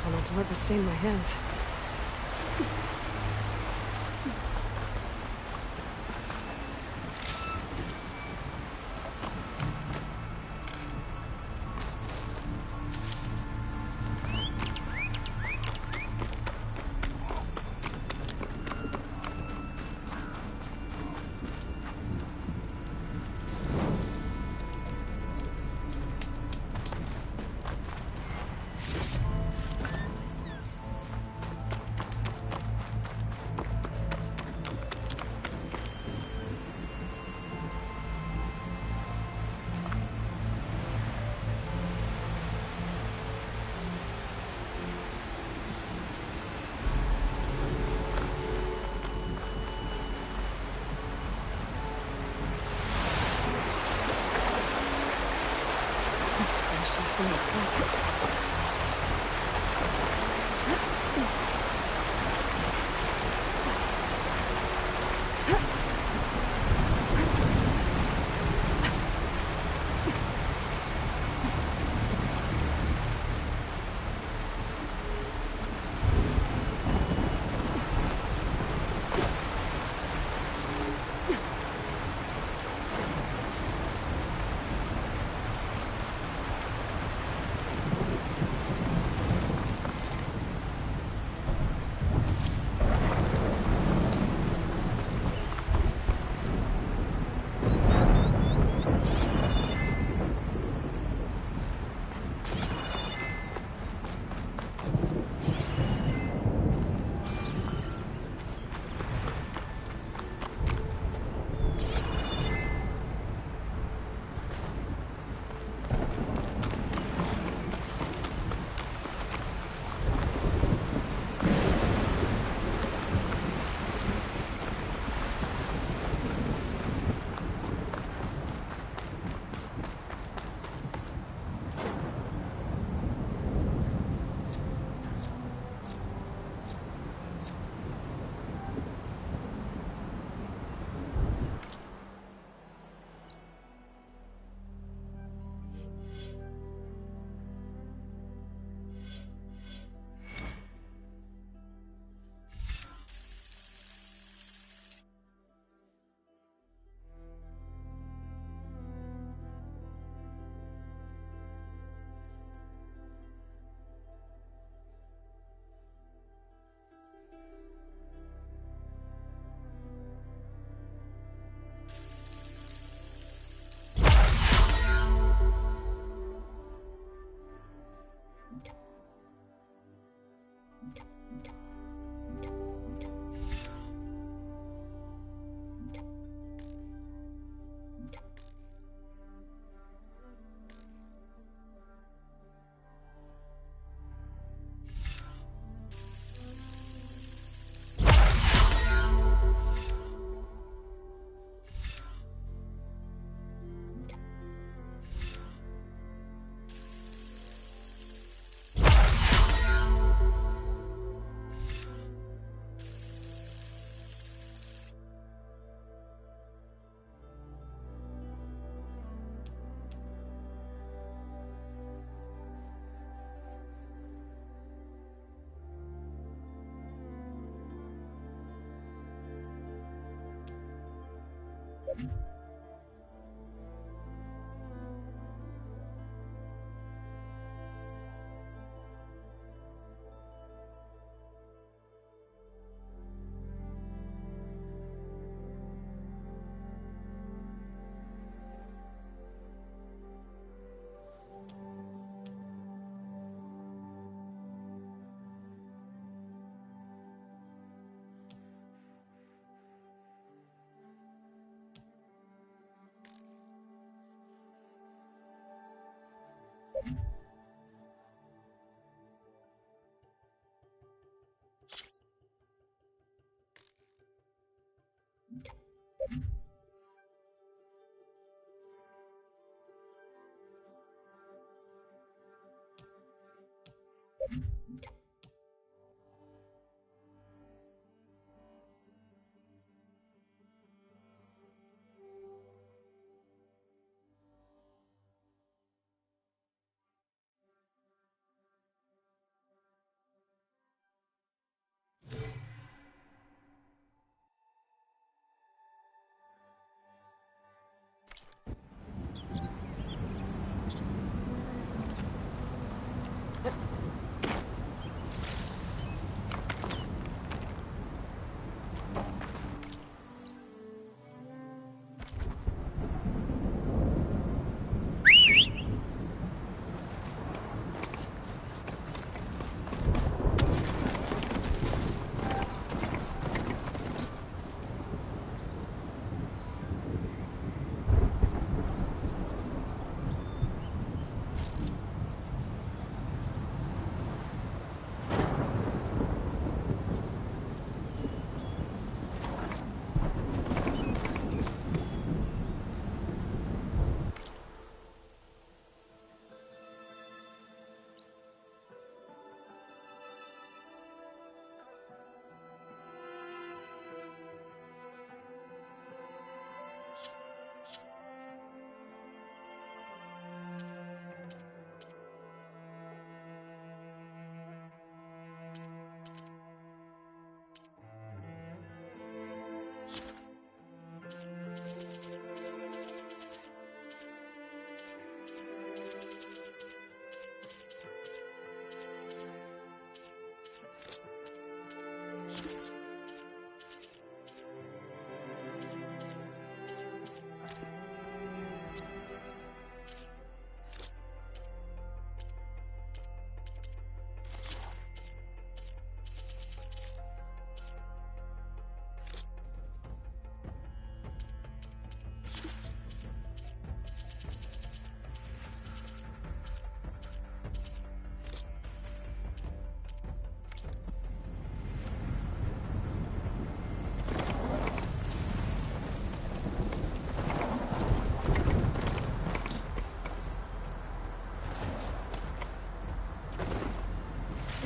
Not to let this stain my hands. Some of the sweat.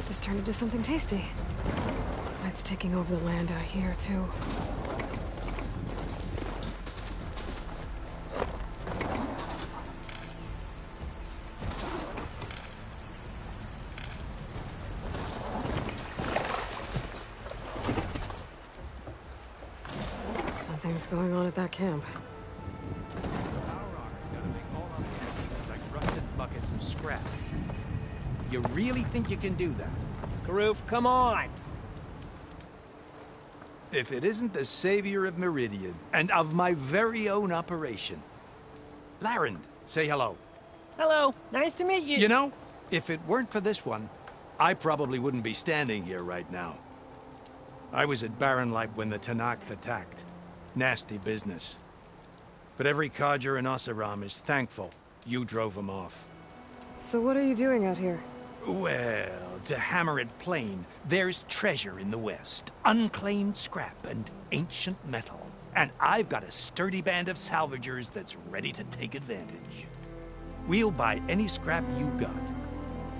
This turned into something tasty. It's taking over the land out here, too. Something's going on at that camp. Like rusted buckets of scrap. You really think you can do that? Karoof, come on! If it isn't the savior of Meridian, and of my very own operation. Larend, say hello. Hello, nice to meet you. You know, if it weren't for this one, I probably wouldn't be standing here right now. I was at Barren Light when the Tanakh attacked. Nasty business. But every codger in Oseram is thankful you drove them off. So what are you doing out here? Well, to hammer it plain, there's treasure in the West. Unclaimed scrap and ancient metal. And I've got a sturdy band of salvagers that's ready to take advantage. We'll buy any scrap you got.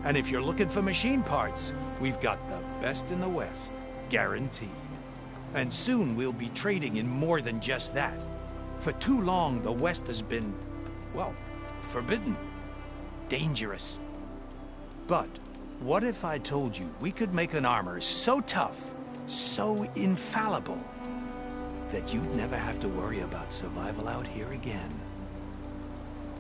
And if you're looking for machine parts, we've got the best in the West, guaranteed. And soon we'll be trading in more than just that. For too long, the West has been, well, forbidden. Dangerous. But what if I told you we could make an armor so tough, so infallible, that you'd never have to worry about survival out here again?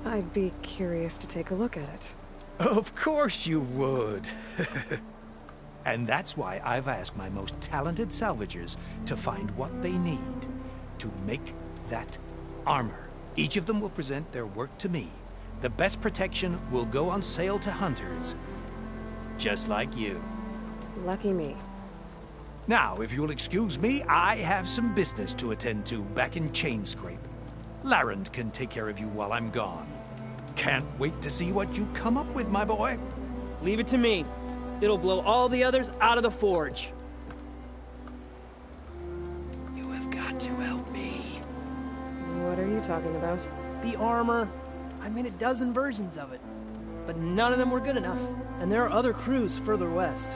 I'd be curious to take a look at it. Of course you would. And that's why I've asked my most talented salvagers to find what they need to make that armor. Each of them will present their work to me. The best protection will go on sale to hunters, just like you. Lucky me. Now, if you'll excuse me, I have some business to attend to back in Chainscrape. Larend can take care of you while I'm gone. Can't wait to see what you come up with, my boy. Leave it to me. It'll blow all the others out of the forge. You have got to help me. What are you talking about? The armor. I made a dozen versions of it. But none of them were good enough. And there are other crews further west.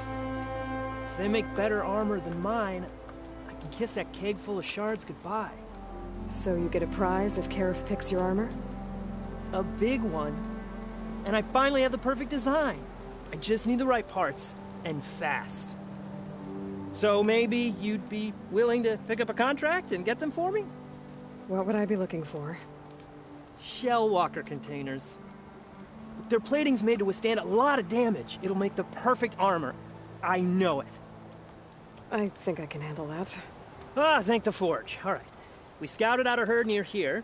If they make better armor than mine, I can kiss that keg full of shards goodbye. So you get a prize if Karif picks your armor? A big one. And I finally have the perfect design. I just need the right parts, and fast. So maybe you'd be willing to pick up a contract and get them for me? What would I be looking for? Shell walker containers. Their plating's made to withstand a lot of damage. It'll make the perfect armor. I know it. I think I can handle that. Ah, thank the forge. All right. We scouted out a herd near here.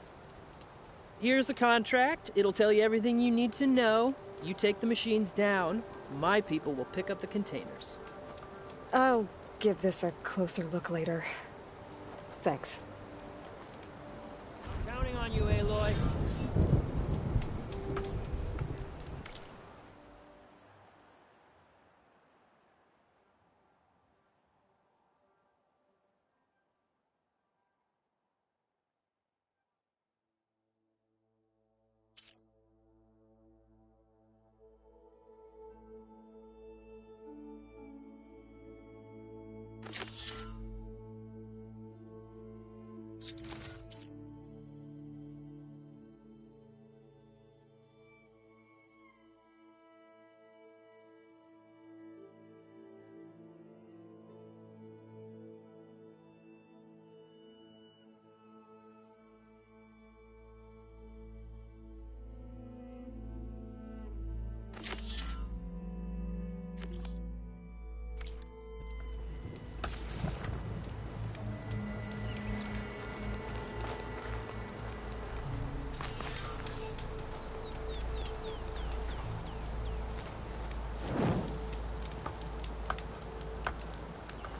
Here's the contract. It'll tell you everything you need to know. You take the machines down. My people will pick up the containers. I'll give this a closer look later. Thanks. I'm counting on you, Aloy.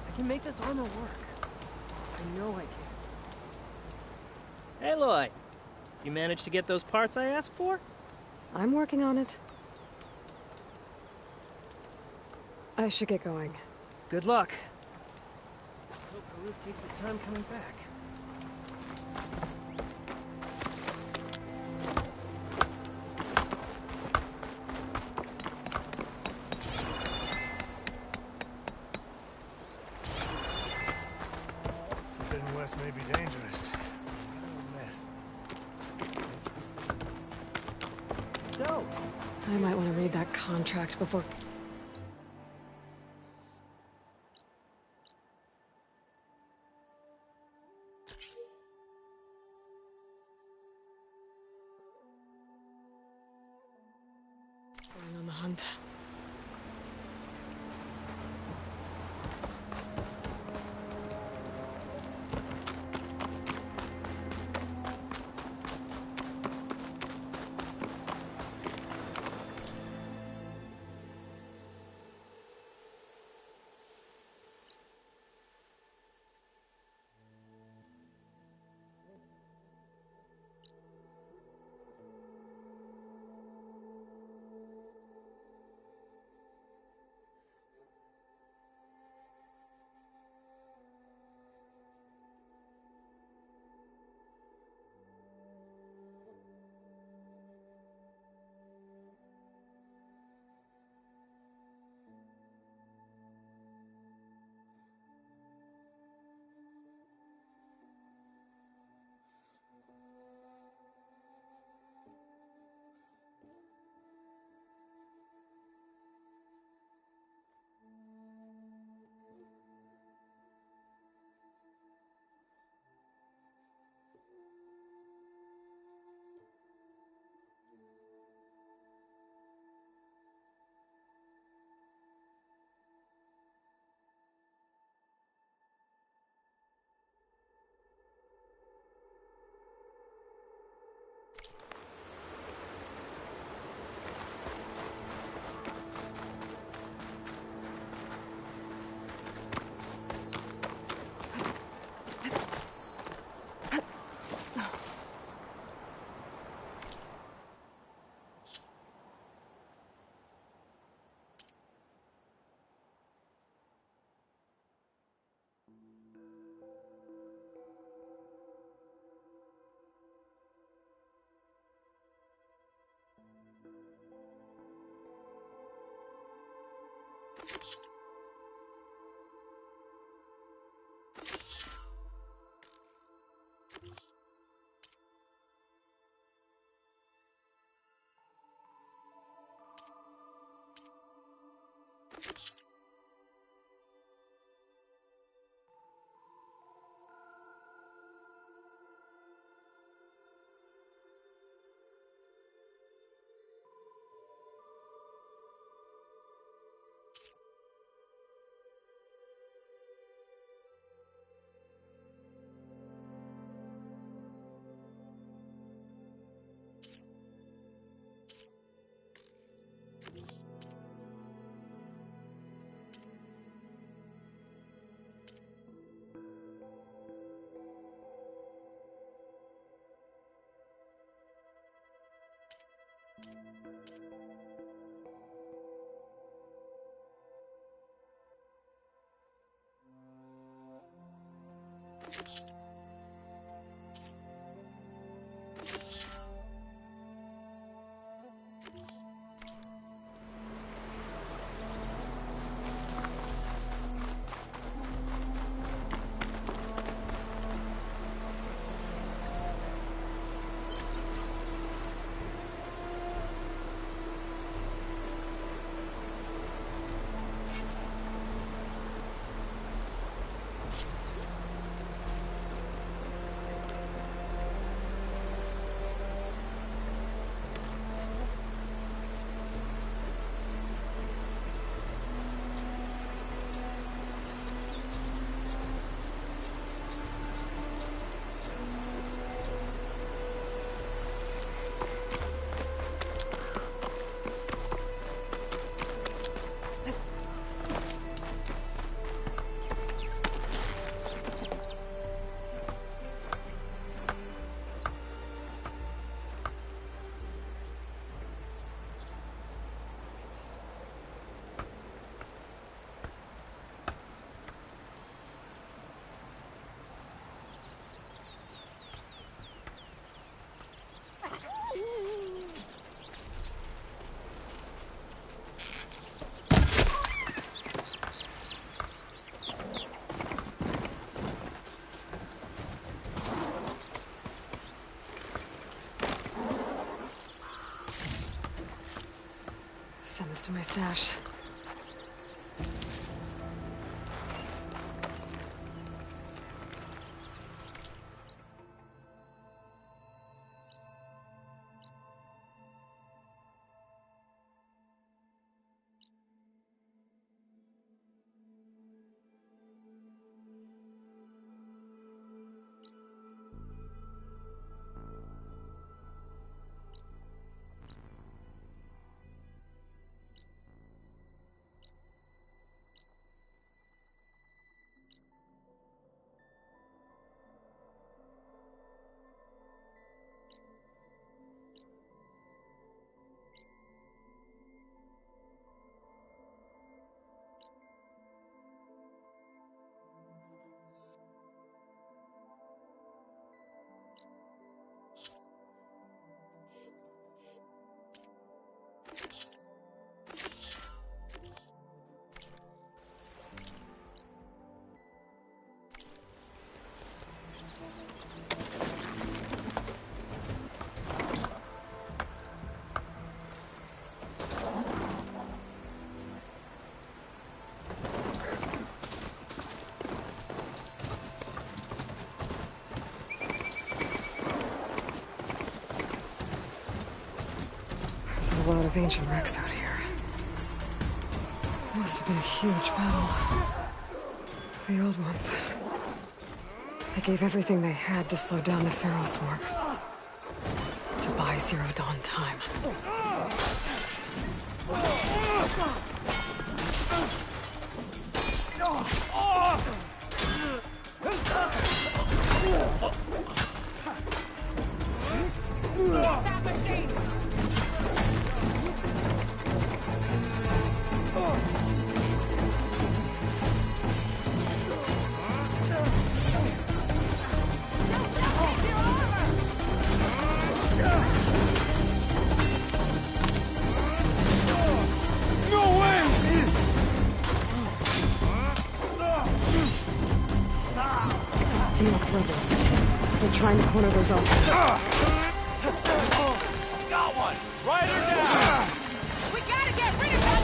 I can make this armor work. I know I can. Aloy, you managed to get those parts I asked for? I'm working on it. I should get going. Good luck. Let's hope Karuf takes his time coming back. Forbidden West may be dangerous. No. I might want to read that contract before... going on the hunt. Send this to my stash. A lot of ancient wrecks out here. Must have been a huge battle. The old ones. They gave everything they had to slow down the Pharaoh swarm. To buy Zero Dawn time. rebels. They're trying to corner those also. Got one! Right her down! We gotta get rid of them!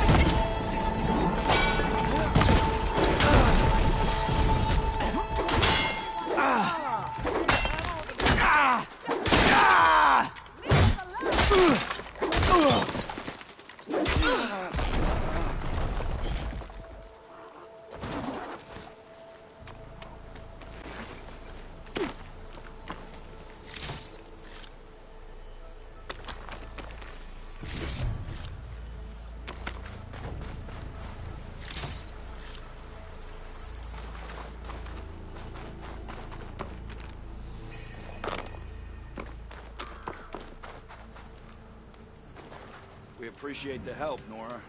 We appreciate the help, Nora.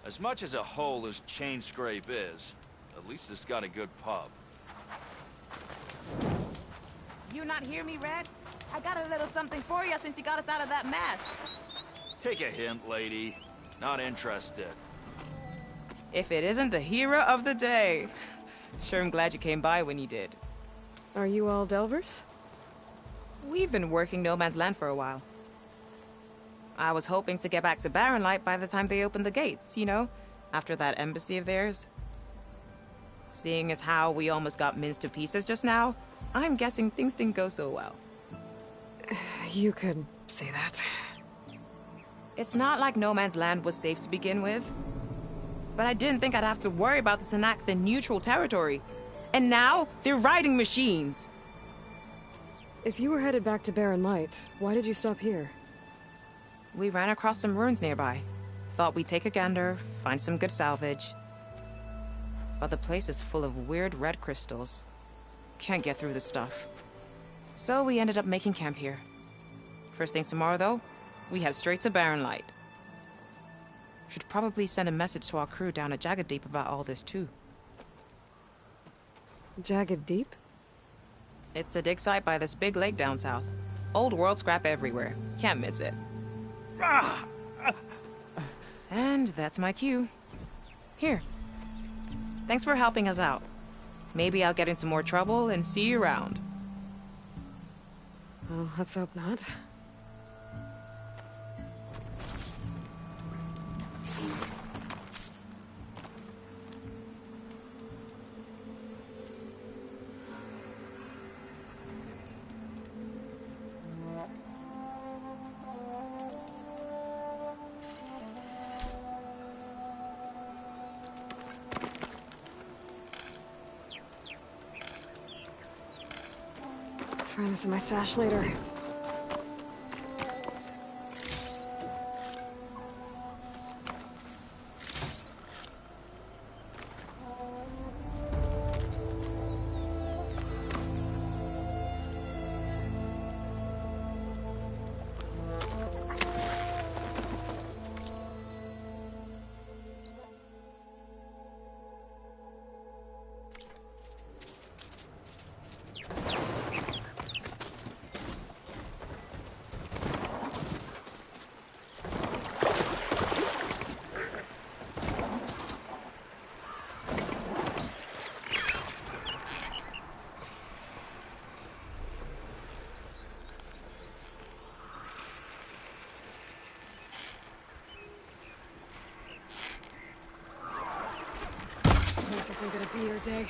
As much as a hole as Chain Scrape is, at least it's got a good pub. You not hear me, Red? I got a little something for you since you got us out of that mess. Take a hint, lady. Not interested. If it isn't the hero of the day. Sure, I'm glad you came by when you did. Are you all Delvers? We've been working No Man's Land for a while. I was hoping to get back to Barren Light by the time they opened the gates, you know? After that embassy of theirs. Seeing as how we almost got minced to pieces just now, I'm guessing things didn't go so well. You could say that. It's not like No Man's Land was safe to begin with. But I didn't think I'd have to worry about the Sanak, the neutral territory. And now, they're riding machines. If you were headed back to Barren Light, why did you stop here? We ran across some ruins nearby. Thought we'd take a gander, find some good salvage. But the place is full of weird red crystals. Can't get through the stuff. So we ended up making camp here. First thing tomorrow, though, we head straight to Barren Light. Should probably send a message to our crew down at Jagged Deep about all this, too. Jagged Deep? It's a dig site by this big lake down south. Old world scrap everywhere. Can't miss it. And that's my cue. Here. Thanks for helping us out. Maybe I'll get into more trouble and see you around. Well, let's hope not. Find this in my stash later. This isn't gonna be your day.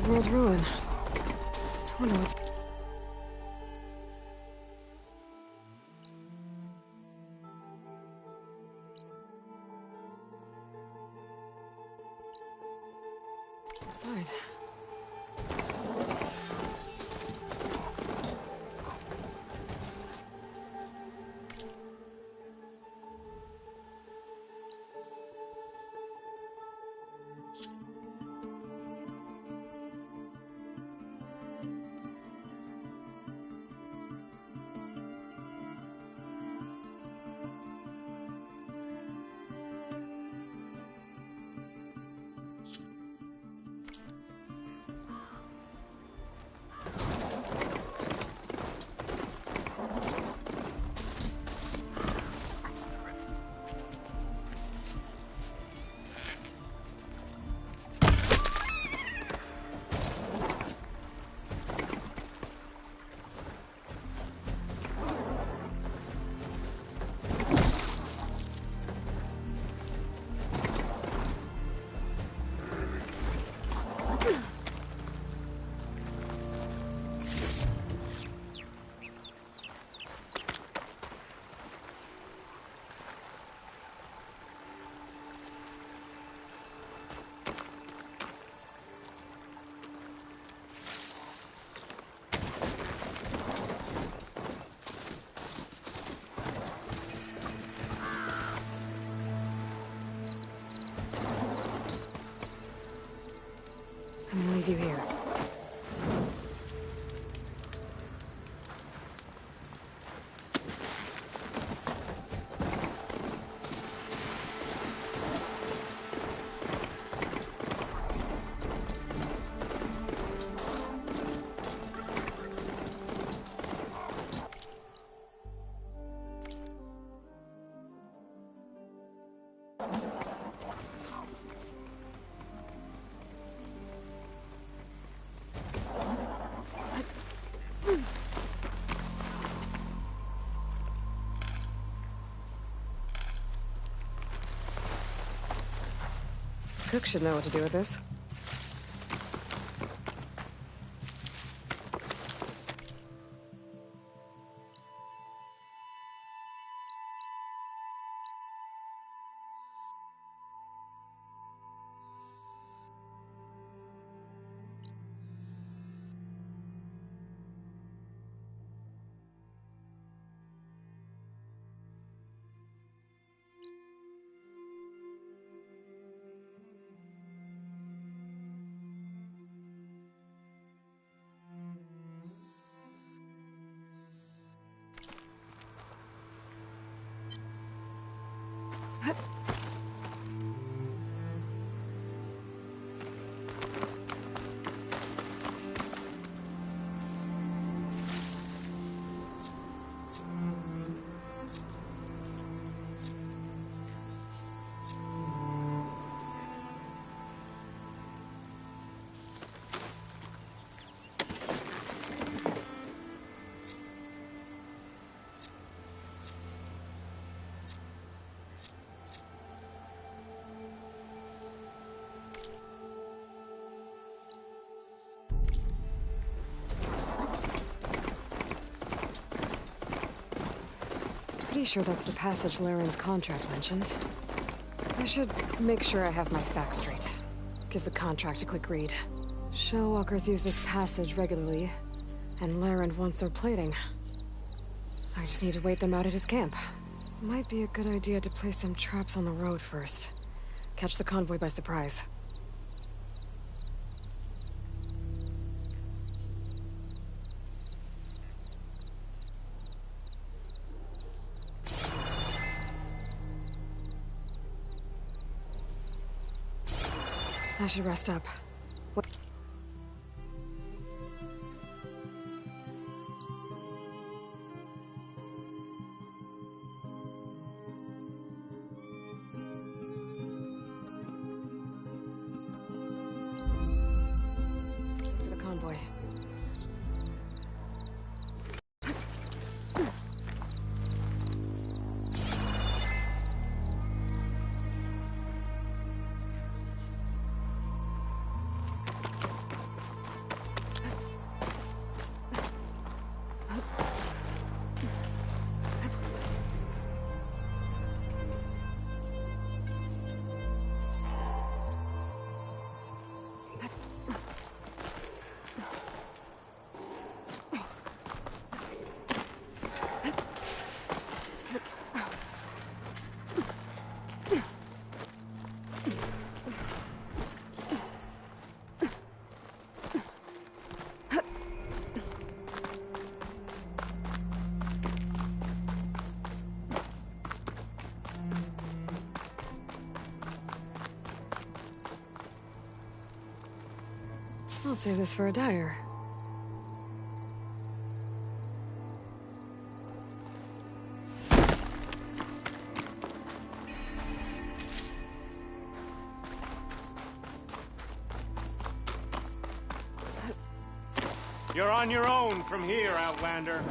Old-world ruin. I wonder what's... inside. I'm gonna leave you here. Cook should know what to do with this. Pretty sure that's the passage Laren's contract mentioned. I should make sure I have my facts straight. Give the contract a quick read. Shellwalkers use this passage regularly, and Laren wants their plating. I just need to wait them out at his camp. Might be a good idea to place some traps on the road first. Catch the convoy by surprise. I should rest up. What? For the convoy. I'll save this for a dyer. You're on your own from here, Outlander.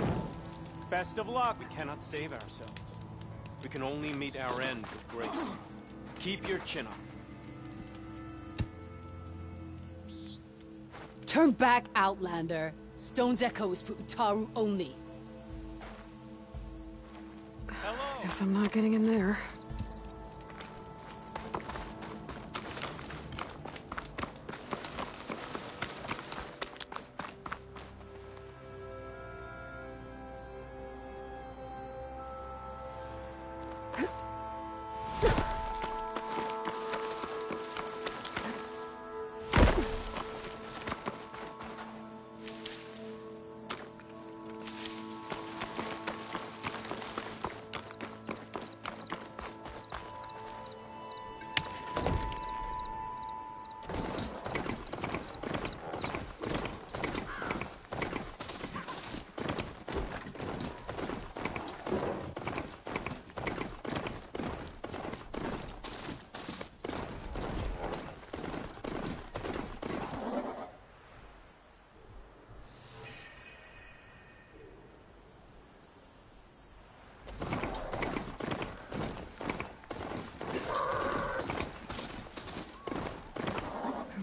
Best of luck. We cannot save ourselves. We can only meet our end with grace. Keep your chin up. Turn back, Outlander. Stone's Echo is for Utaru only. Guess I'm not getting in there.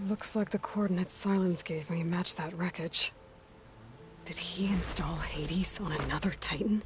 Looks like the coordinates Silence gave me match that wreckage. Did he install Hades on another Titan?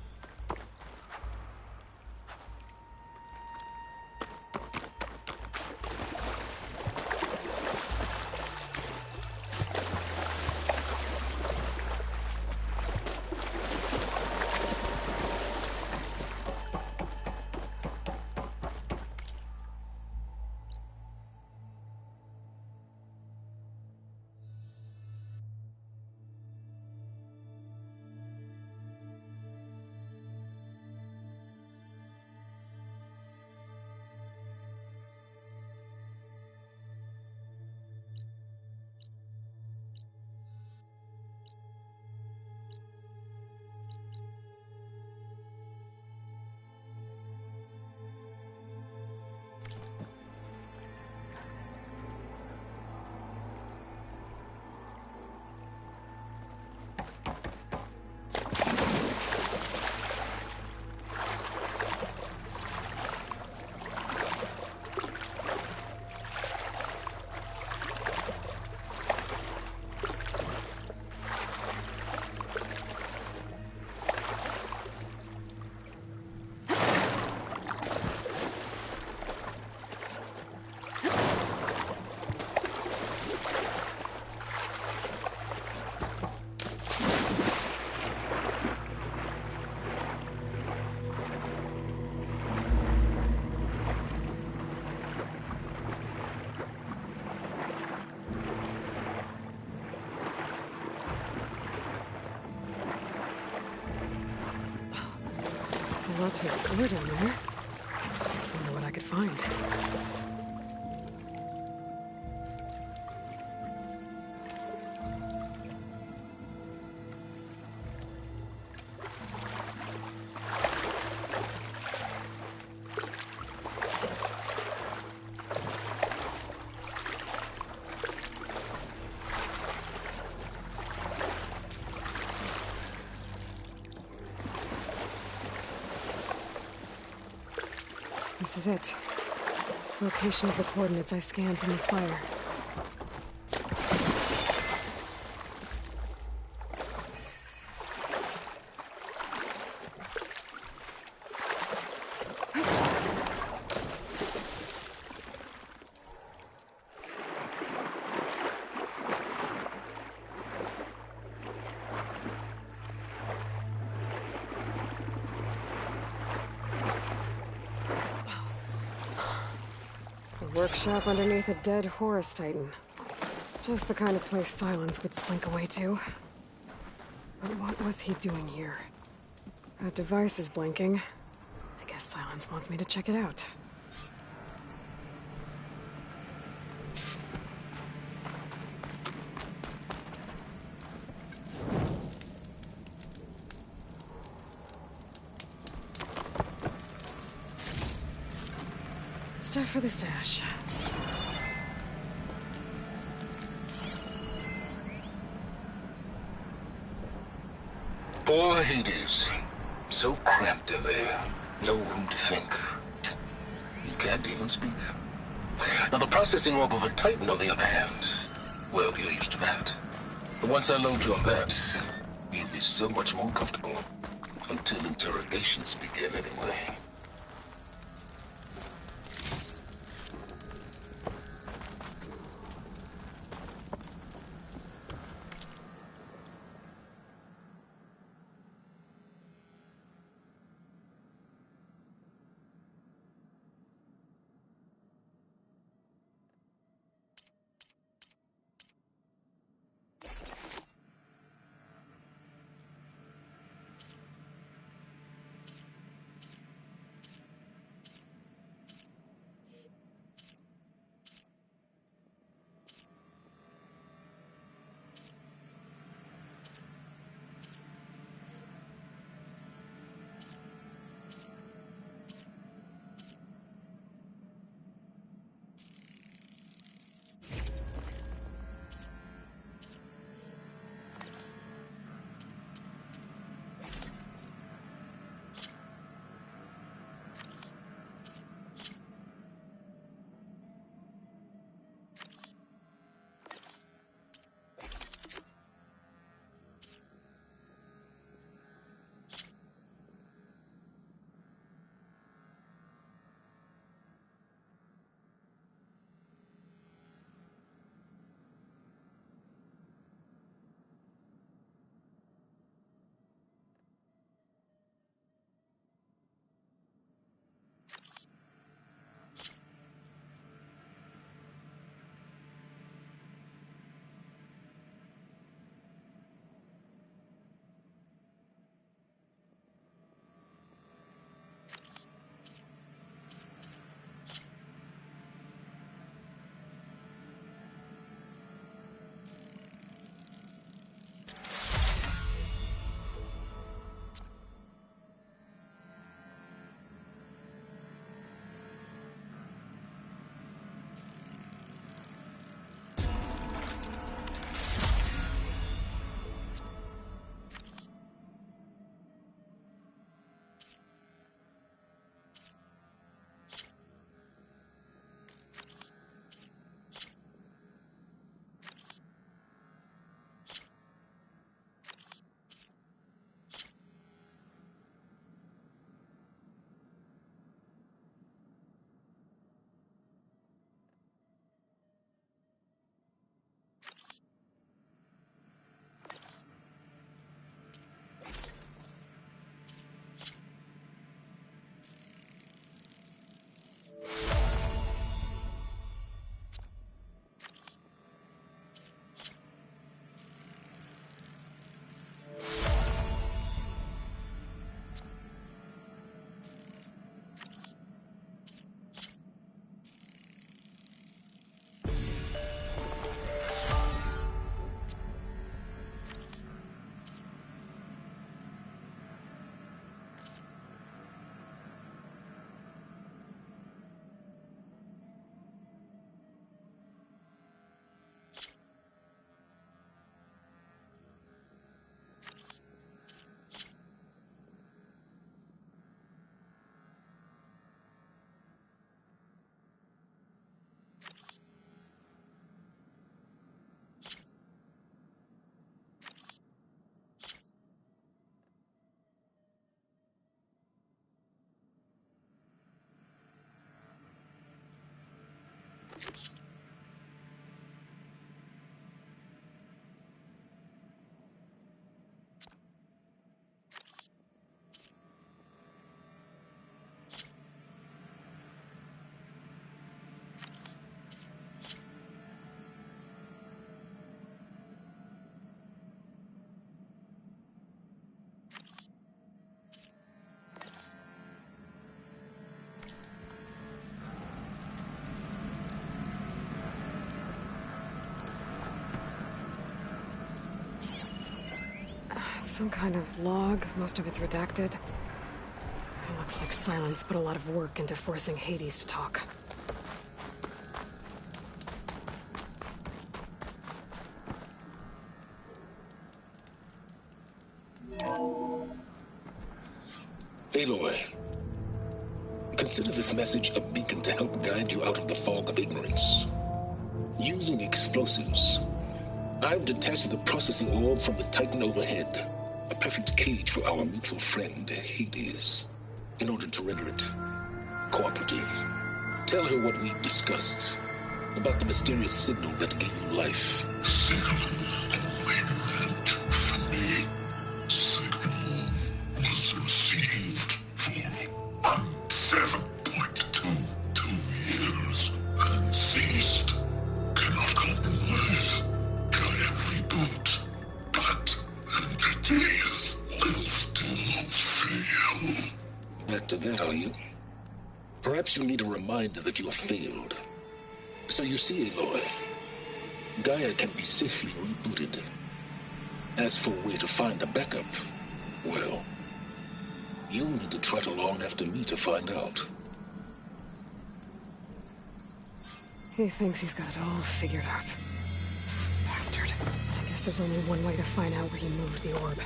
There's a lot to explore down there. Wonder what I could find. This is it. Location of the coordinates I scanned from the spire. Workshop underneath a dead Horus Titan. Just the kind of place Silence would slink away to. But what was he doing here? That device is blinking. I guess Silence wants me to check it out. stuff for the stash. Poor Hades. So cramped in there. No room to think. You can't even speak. Now the processing orb of a Titan, on the other hand, well, you're used to that. But once I load you on that, you'll be so much more comfortable. Until interrogations begin, anyway. Some kind of log, most of it's redacted. It looks like silence put a lot of work into forcing Hades to talk. Aloy, consider this message a beacon to help guide you out of the fog of ignorance. Using explosives, I've detached the processing orb from the Titan overhead, a perfect cage for our mutual friend, Hades, in order to render it cooperative. Tell her what we discussed about the mysterious signal that gave you life. Signal meant for me. Signal was received for 7.22 years and ceased. Cannot compromise. Gaia reboot. But entities will still fail. Back to that, are you? Perhaps you need a reminder that you have failed. So you see, Aloy, Gaia can be safely rebooted. As for where to find a backup, well, you'll need to trot along after me to find out. He thinks he's got it all figured out. Bastard. I guess there's only one way to find out where he moved the orb.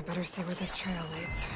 Better see where this trail leads.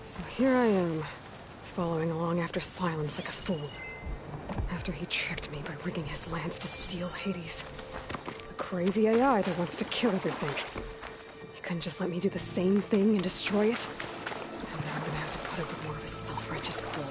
So here I am, following along after Silence like a fool. After he tricked me by rigging his lance to steal Hades. A crazy AI that wants to kill everything. He couldn't just let me do the same thing and destroy it? And now I'm gonna have to put up with more of his self-righteous bull.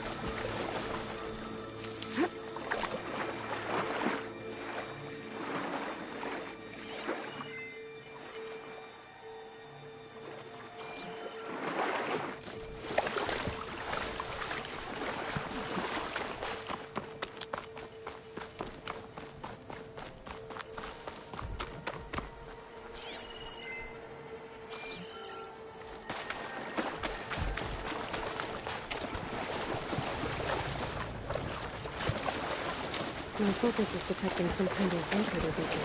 My focus is detecting some kind of locator beacon.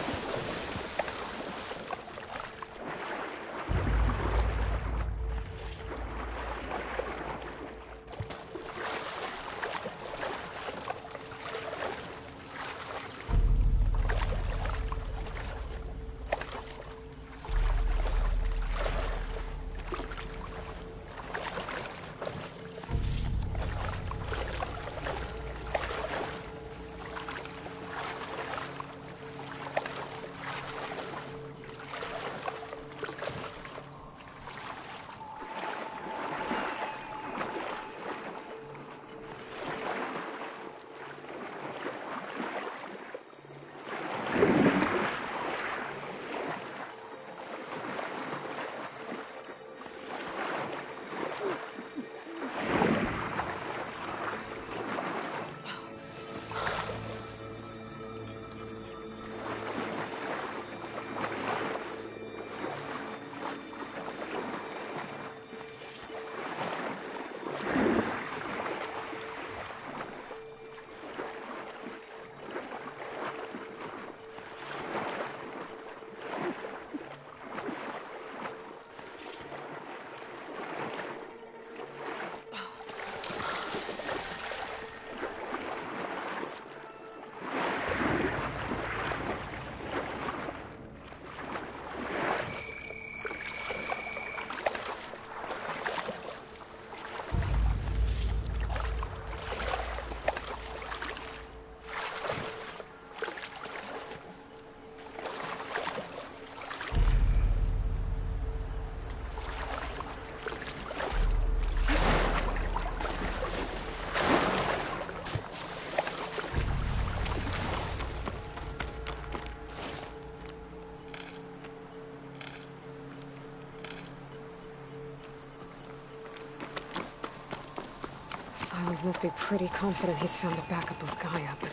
Hans must be pretty confident he's found a backup of Gaia, but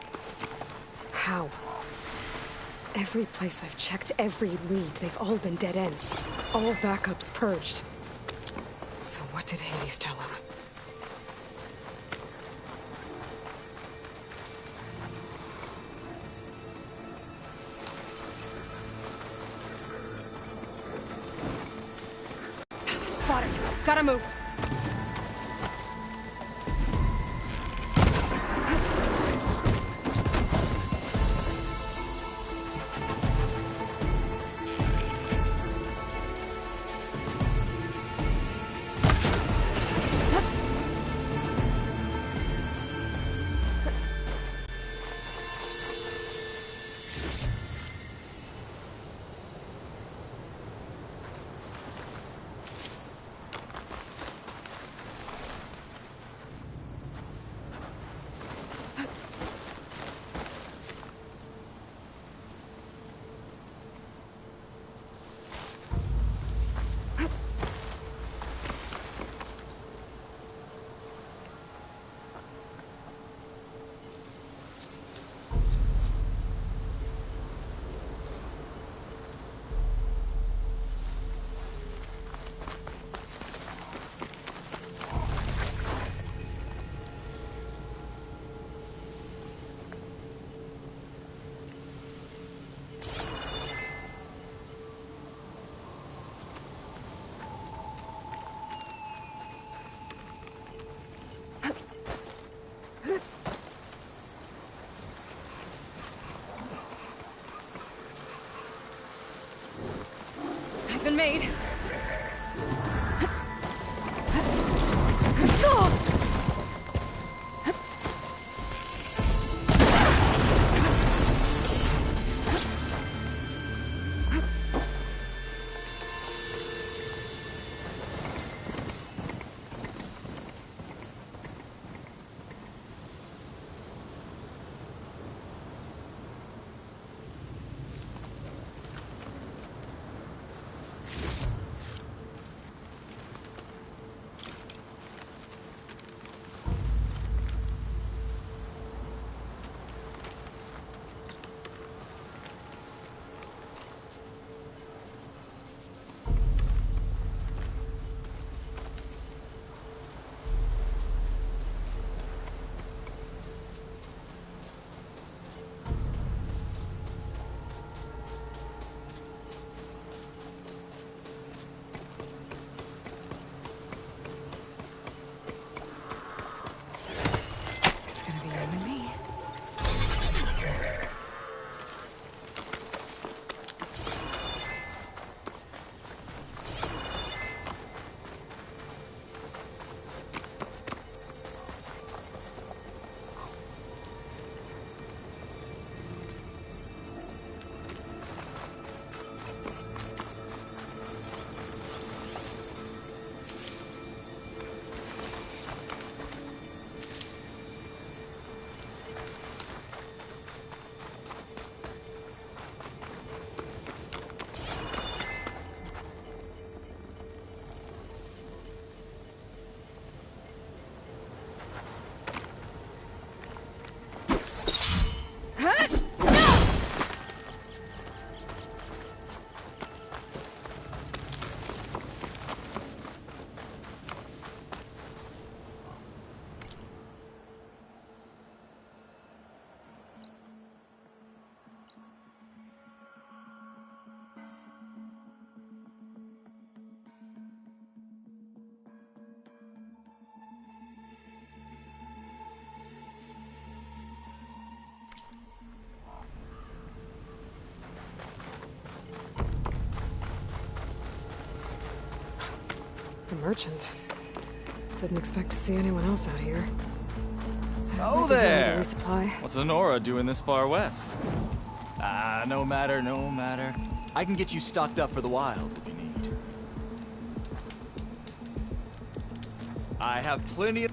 how? Every place I've checked, every lead, they've all been dead ends. All backups purged. So what did Hades tell him? Spot it! Gotta move! Been made. The merchant. Didn't expect to see anyone else out here. Oh Maybe there! he'll resupply. What's Honora doing this far west? No matter, no matter. I can get you stocked up for the wilds if you need. I have plenty of...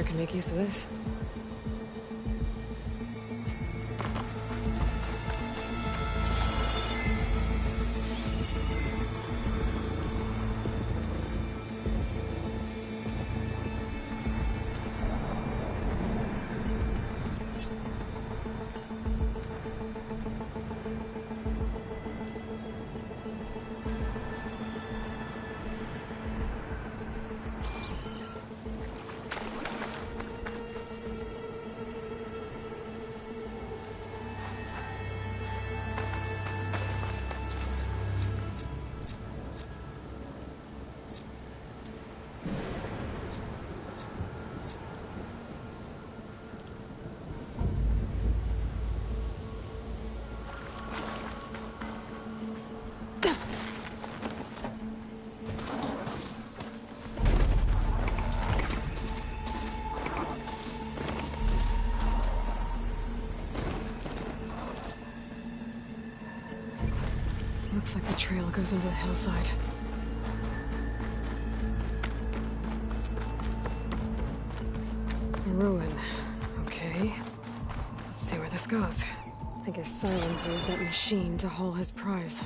can make use of this. Looks like the trail goes into the hillside. A ruin. Okay. Let's see where this goes. I guess Silence used that machine to haul his prize.